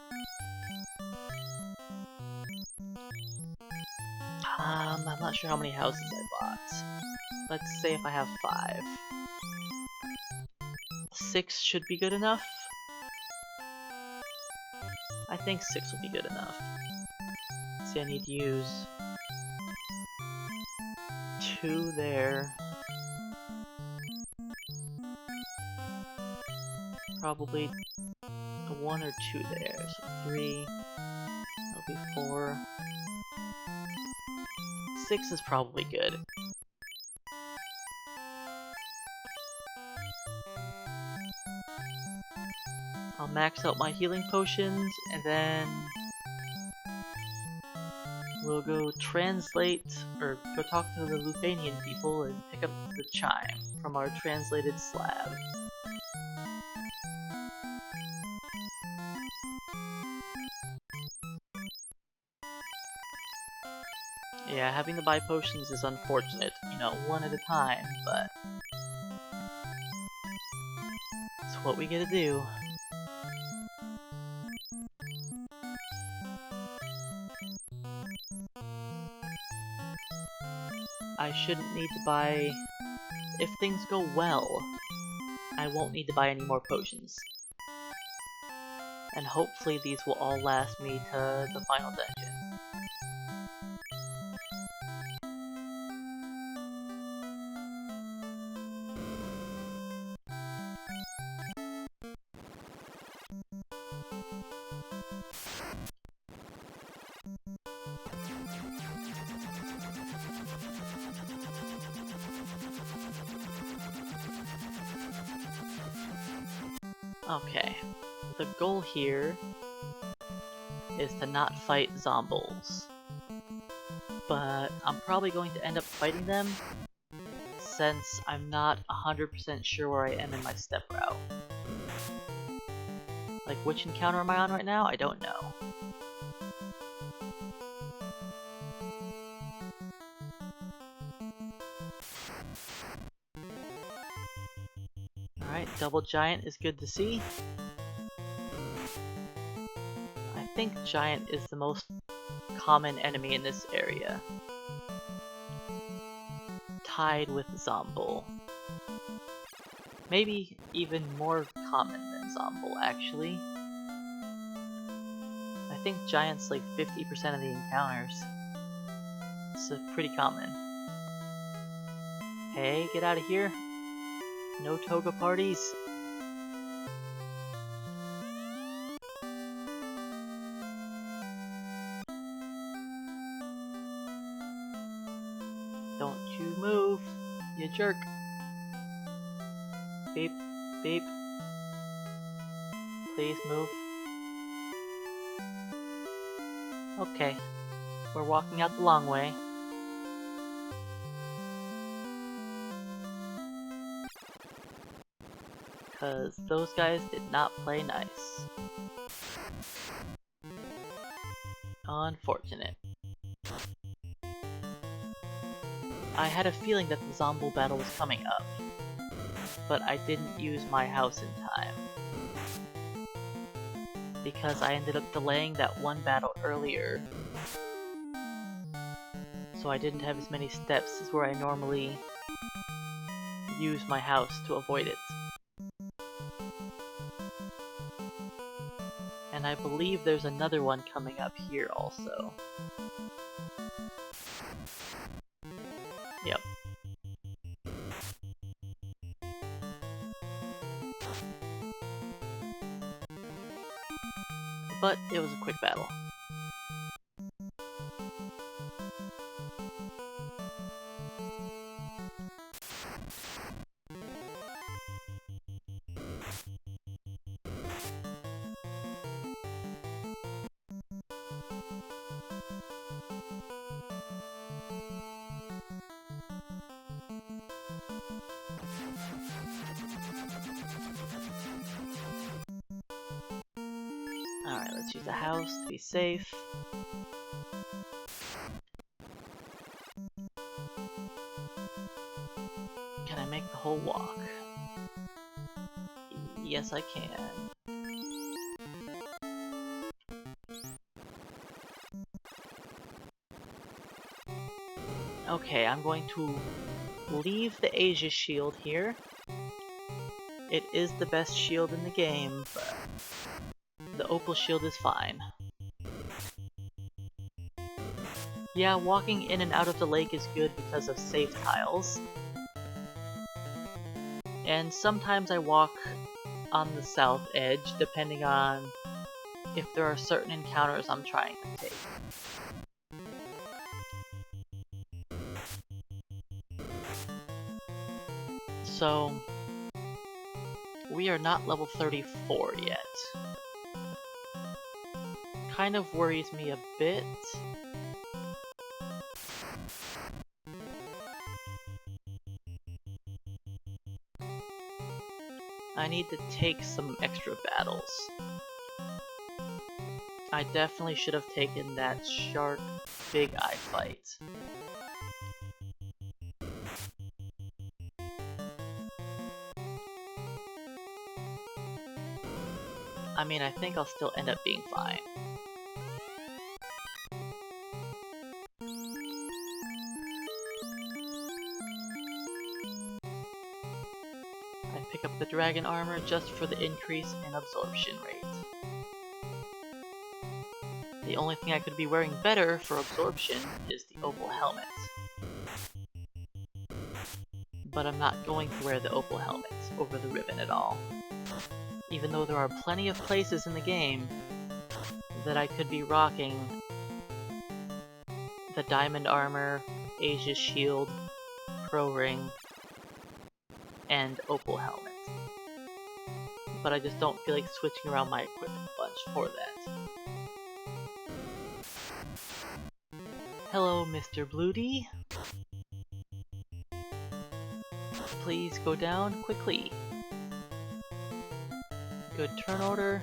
I'm not sure how many houses I bought. Let's say if I have 5. 6 should be good enough. I think 6 will be good enough. See, I need to use 2 there. Probably a 1 or 2 there, so 3. That'll be 4. 6 is probably good. I'll max out my healing potions, and then we'll go translate, or go talk to the Lufanian people and pick up the chime from our translated slab. Yeah, having to buy potions is unfortunate, you know, 1 at a time, but it's what we gotta do. I shouldn't need to buy... If things go well, I won't need to buy any more potions. And hopefully these will all last me to the final dungeon. Okay, the goal here is to not fight zombies, but I'm probably going to end up fighting them since I'm not 100% sure where I am in my step route. Like, which encounter am I on right now? I don't know. Alright, double giant is good to see. I think giant is the most common enemy in this area. Tied with Zomble. Maybe even more common than Zomble, actually. I think giant's like 50% of the encounters. It's pretty common. Hey, get out of here. No toga parties. Don't you move, you jerk. Beep, beep. Please move. Okay, we're walking out the long way. Because those guys did not play nice. Unfortunate. I had a feeling that the Zomble battle was coming up, but I didn't use my house in time. Because I ended up delaying that one battle earlier, so I didn't have as many steps as where I normally use my house to avoid it. And I believe there's another one coming up here also. Yep. But it was a quick battle. Alright, let's use a house to be safe. Can I make the whole walk? Yes, I can. Okay, I'm going to leave the Aegis shield here. It is the best shield in the game, but the Opal shield is fine. Yeah, walking in and out of the lake is good because of safe tiles. And sometimes I walk on the south edge, depending on if there are certain encounters I'm trying to take. So, we are not level 34 yet. Kind of worries me a bit. I need to take some extra battles. I definitely should have taken that shark big eye fight. I mean, I think I'll still end up being fine. I pick up the dragon armor just for the increase in absorption rate. The only thing I could be wearing better for absorption is the opal helmet. But I'm not going to wear the opal helmet over the ribbon at all. Even though there are plenty of places in the game that I could be rocking the diamond armor, Aegis shield, pro ring, and opal helmet. But I just don't feel like switching around my equipment bunch for that. Hello, Mr. Bloody. Please go down quickly. Good turn order.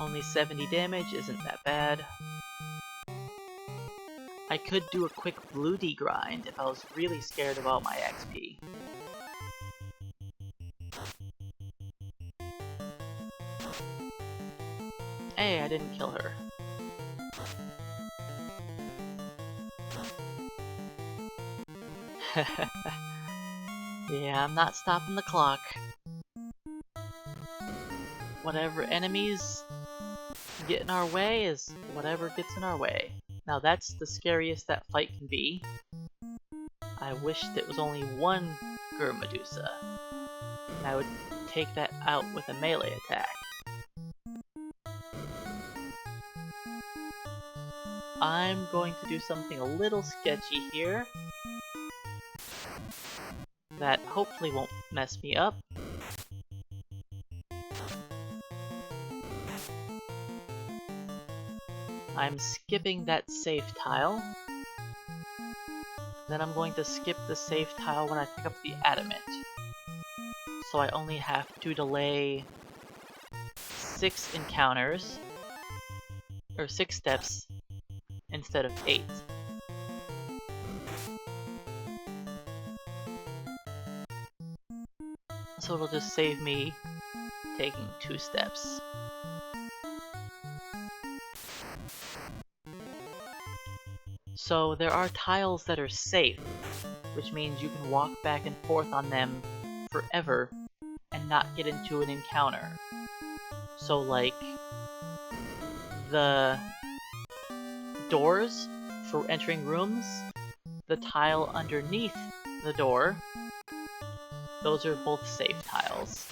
Only 70 damage isn't that bad. I could do a quick Bloody grind if I was really scared about my XP. Hey, I didn't kill her. Yeah, I'm not stopping the clock. Whatever enemies get in our way is whatever gets in our way. Now that's the scariest that fight can be. I wish there was only one Medusa, and I would take that out with a melee attack. I'm going to do something a little sketchy here that hopefully won't mess me up. I'm skipping that safe tile. Then I'm going to skip the safe tile when I pick up the adamant. So I only have to delay 6 encounters, or 6 steps, instead of 8. So it'll just save me taking 2 steps. So there are tiles that are safe, which means you can walk back and forth on them forever and not get into an encounter. So like the doors for entering rooms, the tile underneath the door, those are both safe tiles.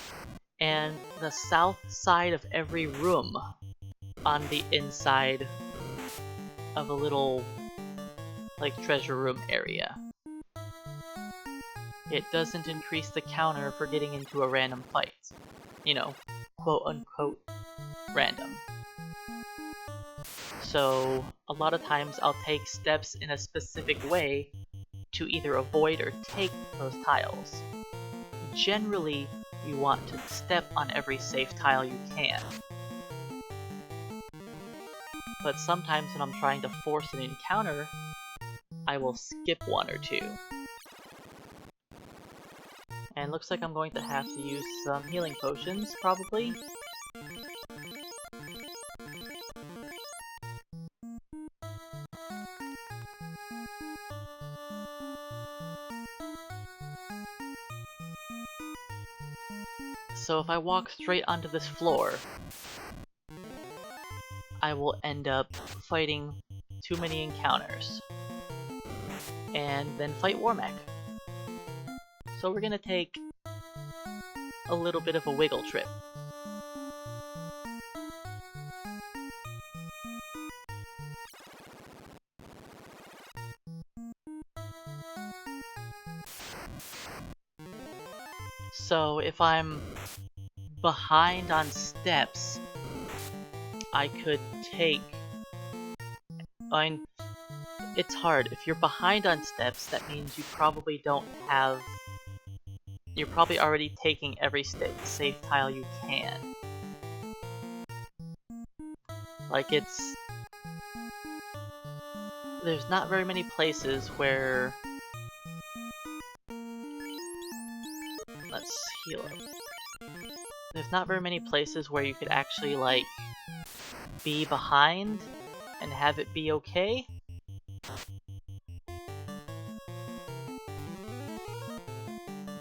And the south side of every room on the inside of a little like treasure room area. It doesn't increase the counter for getting into a random fight. You know, quote unquote random. So a lot of times I'll take steps in a specific way to either avoid or take those tiles. Generally, you want to step on every safe tile you can, but sometimes when I'm trying to force an encounter, I will skip one or two. And looks like I'm going to have to use some healing potions, probably. So if I walk straight onto this floor, I will end up fighting too many encounters. And then fight Warmech. So we're gonna take a little bit of a wiggle trip. So if I'm behind on steps, I could take... It's hard. If you're behind on steps, that means you probably don't have... You're probably already taking every safe tile you can. Like, it's... There's not very many places where... Let's heal up. There's not very many places where you could actually, like, be behind and have it be okay.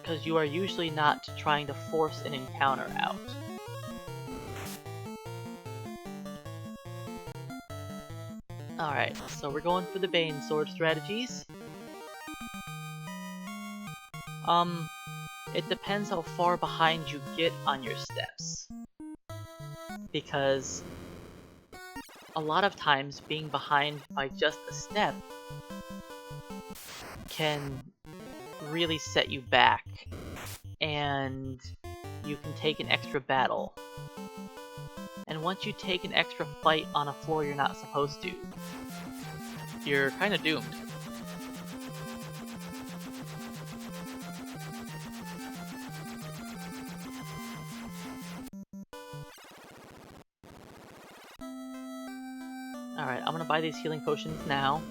Because you are usually not trying to force an encounter out. Alright, so we're going for the Bane Sword strategies. It depends how far behind you get on your steps. Because a lot of times being behind by just a step can really set you back, and you can take an extra battle. And once you take an extra fight on a floor you're not supposed to, you're kinda doomed. Alright, I'm gonna buy these healing potions now.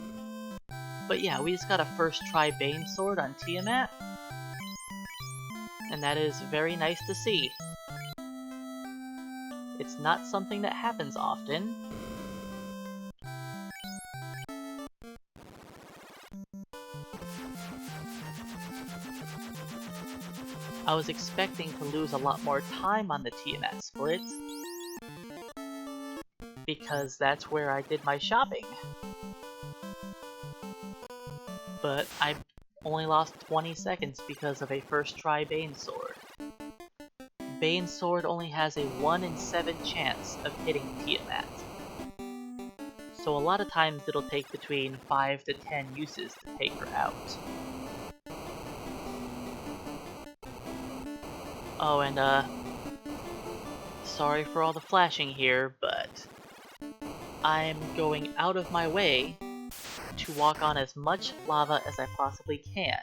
But yeah, we just got a first try Bane Sword on Tiamat. And that is very nice to see. It's not something that happens often. I was expecting to lose a lot more time on the Tiamat split, because that's where I did my shopping. But I only lost 20 seconds because of a first try Bane Sword. Bane Sword only has a 1 in 7 chance of hitting Tiamat. So a lot of times it'll take between 5 to 10 uses to take her out. Oh, and sorry for all the flashing here, but I'm going out of my way to walk on as much lava as I possibly can.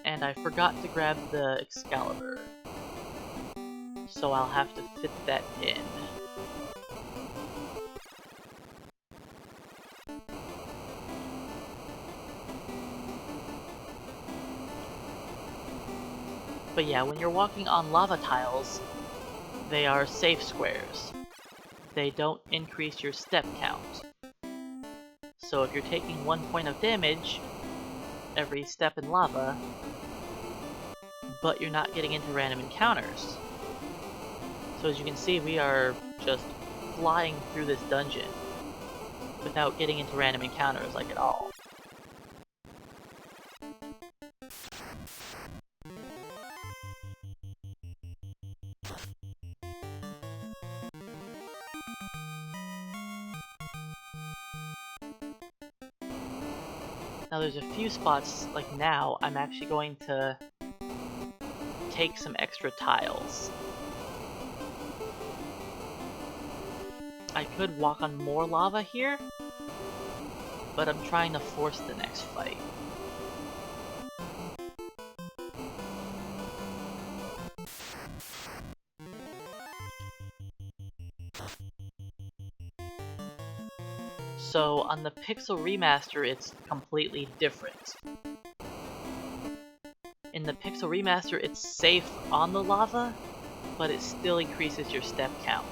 And I forgot to grab the Excalibur, so I'll have to fit that in. But yeah, when you're walking on lava tiles, they are safe squares. They don't increase your step count. So if you're taking 1 point of damage every step in lava, but you're not getting into random encounters. So as you can see, we are just flying through this dungeon without getting into random encounters like at all. Now there's a few spots, like now, I'm actually going to take some extra tiles. I could walk on more lava here, but I'm trying to force the next fight. So on the Pixel Remaster, it's completely different. In the Pixel Remaster, it's safe on the lava, but it still increases your step count.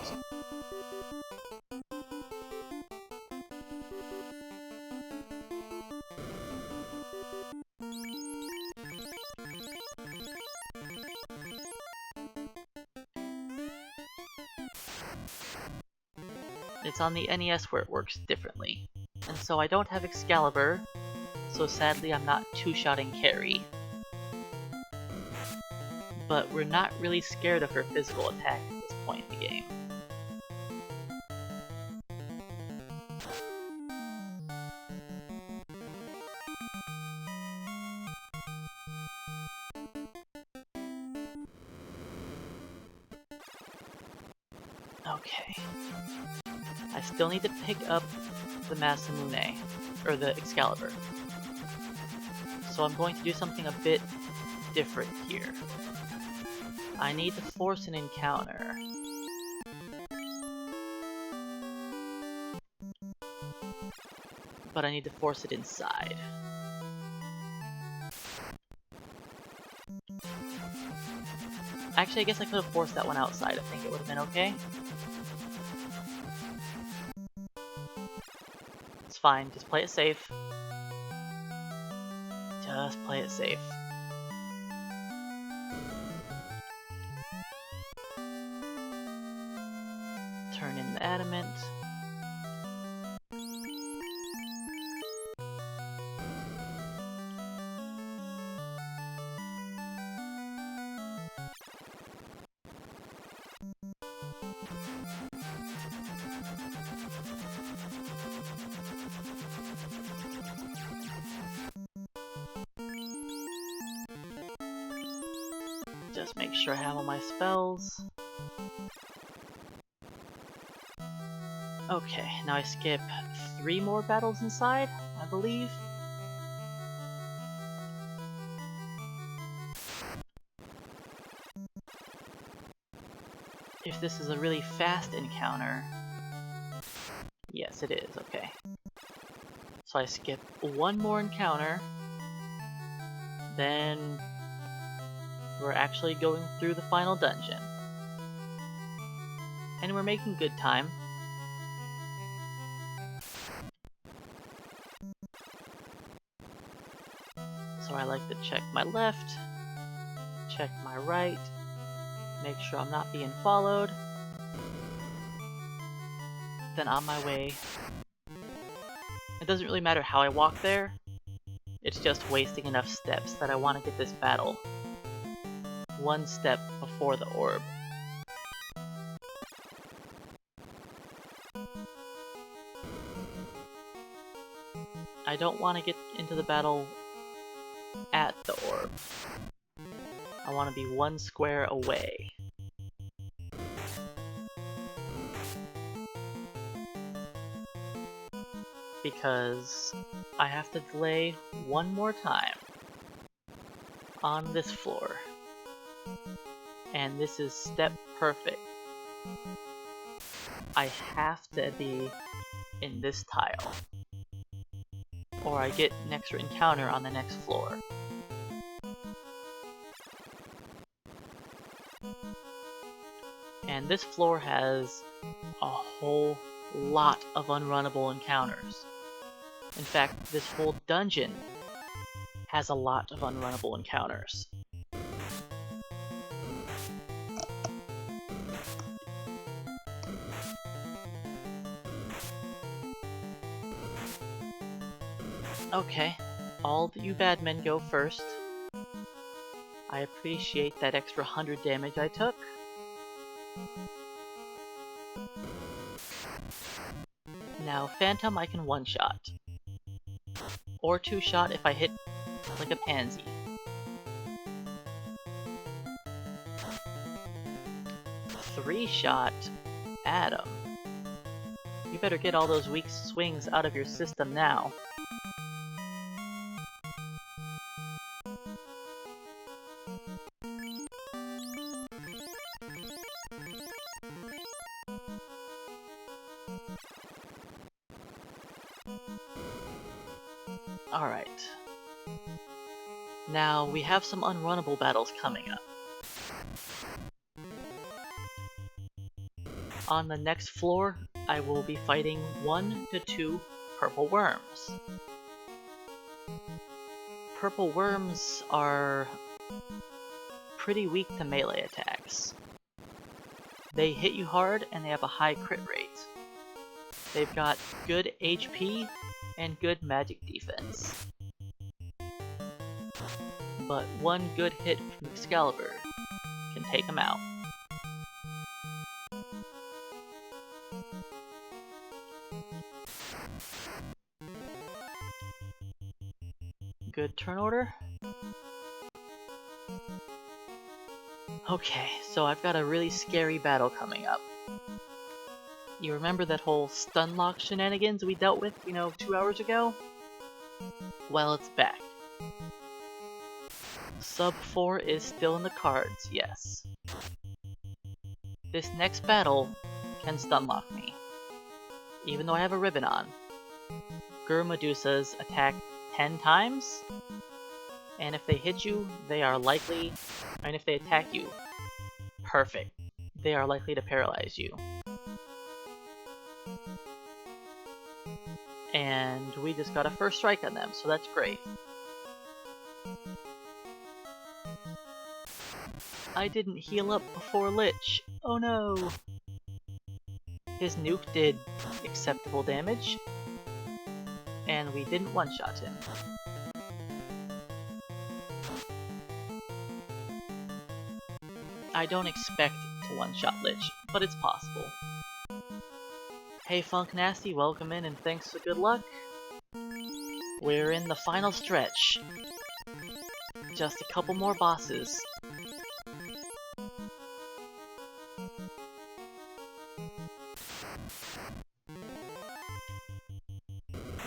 It's on the NES where it works differently. And so I don't have Excalibur, so sadly I'm not two-shotting Carrie. But we're not really scared of her physical attack at this point in the game. Okay. I still need to pick up the Masamune, or the Excalibur. So I'm going to do something a bit different here. I need to force an encounter. But I need to force it inside. Actually, I guess I could have forced that one outside. I think it would have been okay. It's fine, just play it safe. Just play it safe. Turn in the adamant. Just make sure I have all my spells. Okay, now I skip 3 more battles inside, I believe. If this is a really fast encounter... Yes, it is, okay. So I skip 1 more encounter, then we're actually going through the final dungeon. And we're making good time. So I like to check my left, check my right, make sure I'm not being followed. Then on my way. It doesn't really matter how I walk there, it's just wasting enough steps that I want to get this battle 1 step before the orb. I don't want to get into the battle at the orb. I want to be 1 square away. Because I have to delay 1 more time on this floor. And this is step perfect. I have to be in this tile, or I get an extra encounter on the next floor. And this floor has a whole lot of unrunnable encounters. In fact, this whole dungeon has a lot of unrunnable encounters. Okay, all you bad men go first. I appreciate that extra 100 damage I took. Now, Phantom I can one-shot. Or two-shot if I hit like a pansy. Three-shot Adam. You better get all those weak swings out of your system now. Alright. Now, we have some unrunnable battles coming up. On the next floor, I will be fighting 1 to 2 purple worms. Purple worms are pretty weak to melee attacks. They hit you hard and they have a high crit rate. They've got good HP and good magic defense. But one good hit from Excalibur can take them out. Good turn order. Okay, so I've got a really scary battle coming up. You remember that whole stun lock shenanigans we dealt with, 2 hours ago? Well, it's back. Sub 4 is still in the cards, yes. This next battle can stun lock me, even though I have a ribbon on. Gur Medusas attack 10 times, and if they hit you, they are likely, and if they attack you, perfect, they are likely to paralyze you. And we just got a first strike on them, so that's great. I didn't heal up before Lich. Oh no! His nuke did acceptable damage, and we didn't one-shot him. I don't expect to one-shot Lich, but it's possible. Hey Funk Nasty, welcome in and thanks for good luck. We're in the final stretch. Just a couple more bosses.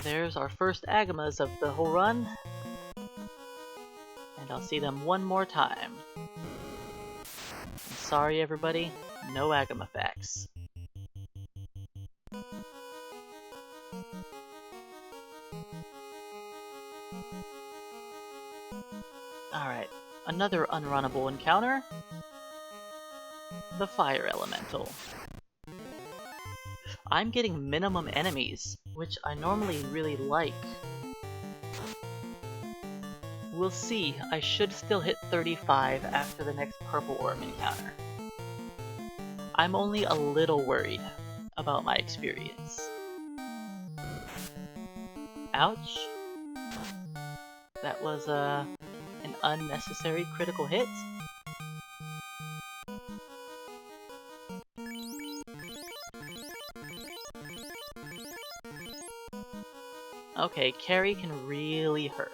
There's our first Agamas of the whole run. And I'll see them one more time. I'm sorry everybody, no Agama facts. Alright, another unrunnable encounter. The Fire Elemental. I'm getting minimum enemies, which I normally really like. We'll see, I should still hit 35 after the next Purple Worm encounter. I'm only a little worried about my experience. Ouch. That was an unnecessary critical hit. Okay, Carrie can really hurt.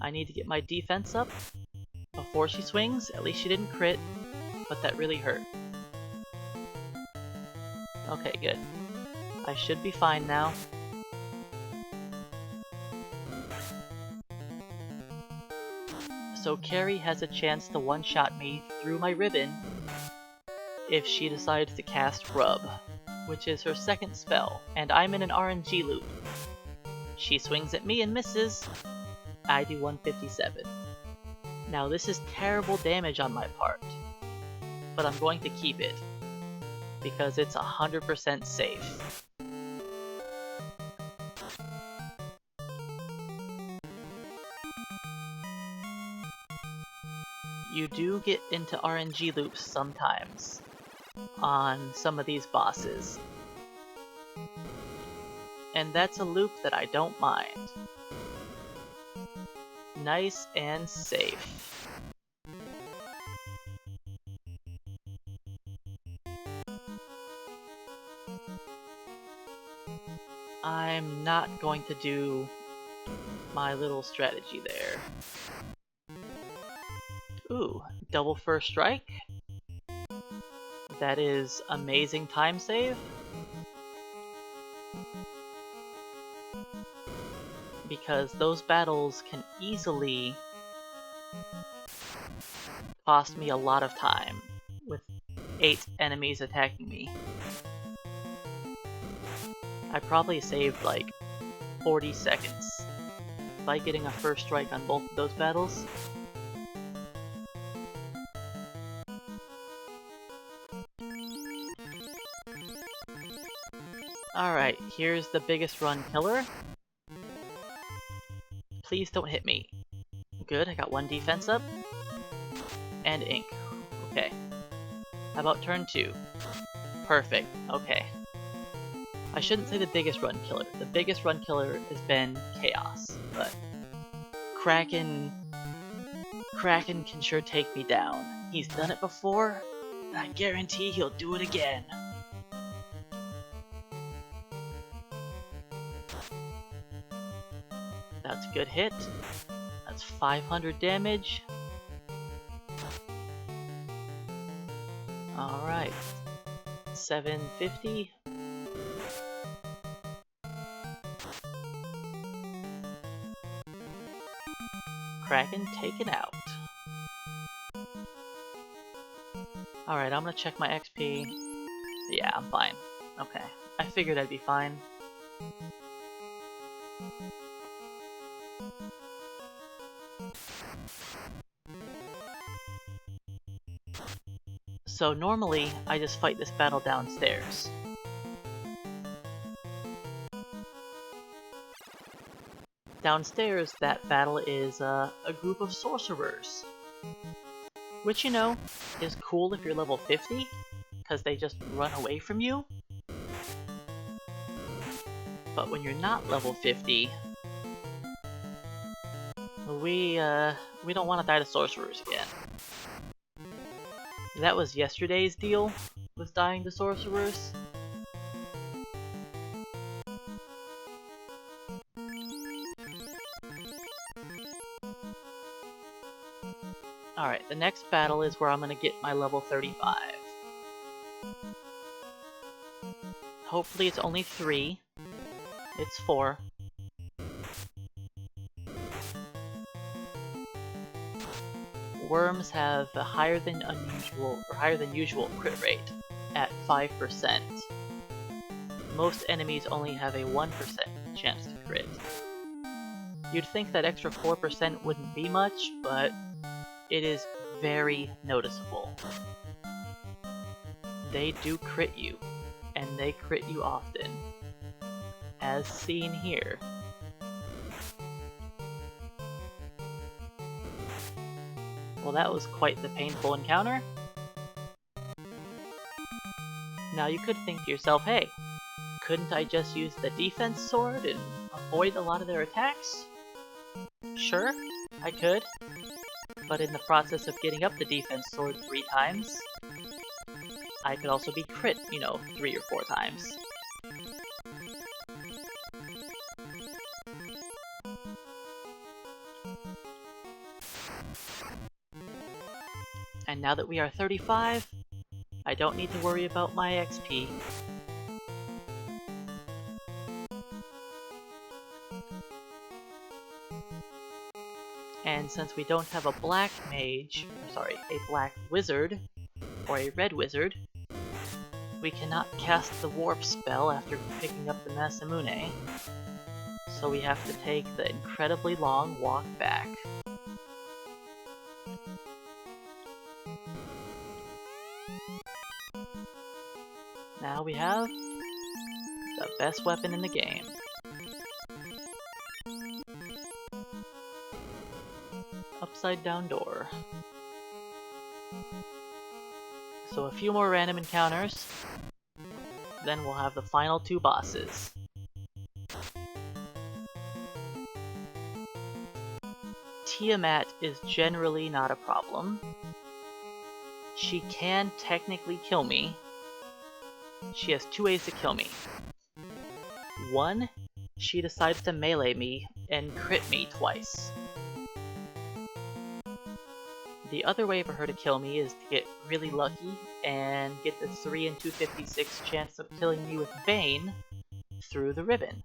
I need to get my defense up before she swings. At least she didn't crit, but that really hurt. Okay, good. I should be fine now. So Carrie has a chance to one-shot me through my ribbon if she decides to cast Rub, which is her second spell, and I'm in an RNG loop. She swings at me and misses. I do 157. Now this is terrible damage on my part, but I'm going to keep it, because it's 100% safe. You do get into RNG loops sometimes on some of these bosses, and that's a loop that I don't mind. Nice and safe. I'm not going to do my little strategy there. Ooh, double first strike. That is amazing time save. Because those battles can easily cost me a lot of time, with 8 enemies attacking me. I probably saved like 40 seconds. By getting a first strike on both of those battles. Alright, here's the biggest run killer. Please don't hit me. Good, I got one defense up. And ink. Okay. How about turn 2? Perfect, okay. I shouldn't say the biggest run killer. The biggest run killer has been Chaos, but Kraken can sure take me down. He's done it before, and I guarantee he'll do it again. That's a good hit. That's 500 damage. Alright. 750. Kraken taken out. Alright, I'm gonna check my XP. Yeah, I'm fine. Okay. I figured I'd be fine. So normally, I just fight this battle downstairs. Downstairs, that battle is a group of sorcerers. Which, you know, is cool if you're level 50, because they just run away from you. But when you're not level 50, we don't want to die to sorcerers again. That was yesterday's deal, with dying to sorcerers. Alright, the next battle is where I'm gonna get my level 35. Hopefully it's only 3. It's 4. Worms have a higher than usual crit rate at 5%. Most enemies only have a 1% chance to crit. You'd think that extra 4% wouldn't be much, but it is very noticeable. They do crit you, and they crit you often, as seen here. Well, that was quite the painful encounter. Now you could think to yourself, hey, couldn't I just use the defense sword and avoid a lot of their attacks? Sure, I could. But in the process of getting up the defense sword 3 times, I could also be crit, 3 or 4 times. And now that we are 35, I don't need to worry about my XP. And since we don't have a black mage, a black wizard, or a red wizard, we cannot cast the warp spell after picking up the Masamune, so we have to take the incredibly long walk back. Now we have the best weapon in the game. Upside down door. So a few more random encounters, then we'll have the final 2 bosses. Tiamat is generally not a problem. She can technically kill me. She has 2 ways to kill me. 1, she decides to melee me and crit me twice. The other way for her to kill me is to get really lucky and get the 3 in 256 chance of killing me with Bane through the ribbon.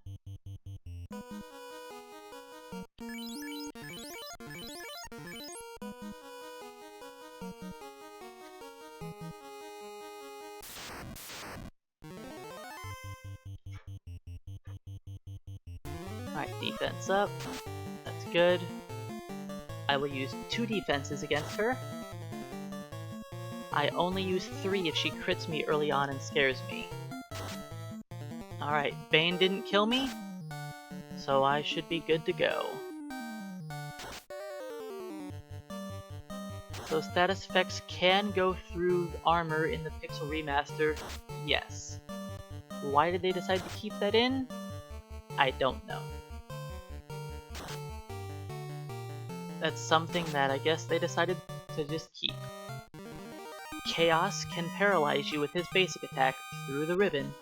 Alright, defense up. That's good. I will use 2 defenses against her. I only use 3 if she crits me early on and scares me. Alright, Bane didn't kill me, so I should be good to go. So status effects can go through armor in the Pixel Remaster, yes. Why did they decide to keep that in? I don't know. That's something that I guess they decided to just keep. Chaos can paralyze you with his basic attack through the ribbon.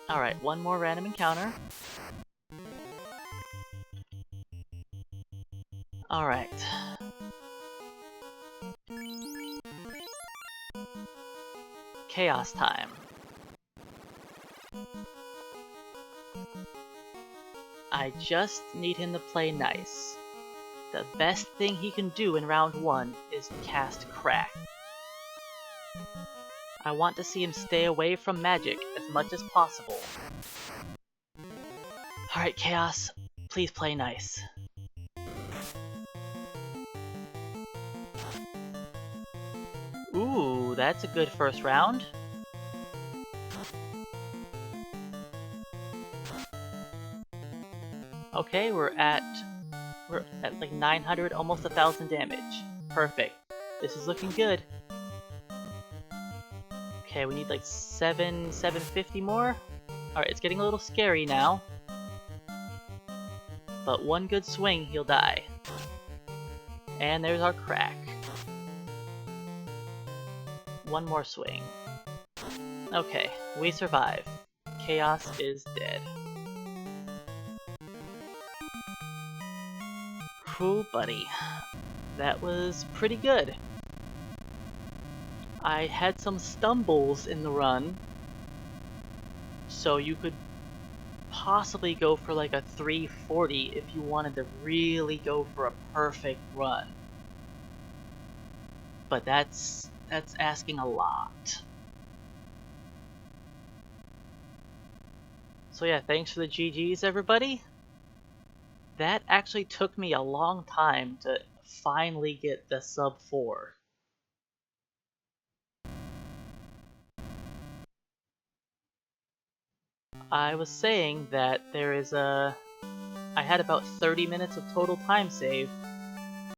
Alright, one more random encounter. Alright. Chaos time. I just need him to play nice. The best thing he can do in round 1 is cast Crack. I want to see him stay away from magic as much as possible. Alright, Chaos, please play nice. Ooh, that's a good first round. Okay, we're at like 900, almost 1,000 damage. Perfect. This is looking good. Okay, we need like 750 more. Alright, it's getting a little scary now. But one good swing, he'll die. And there's our crack. One more swing. Okay, we survive. Chaos is dead. Whew, buddy. That was pretty good. I had some stumbles in the run, so you could possibly go for like a 340 if you wanted to really go for a perfect run. But that's asking a lot. So yeah, thanks for the GGs, everybody. That actually took me a long time to finally get the sub 4. I was saying that there is I had about 30 minutes of total time save,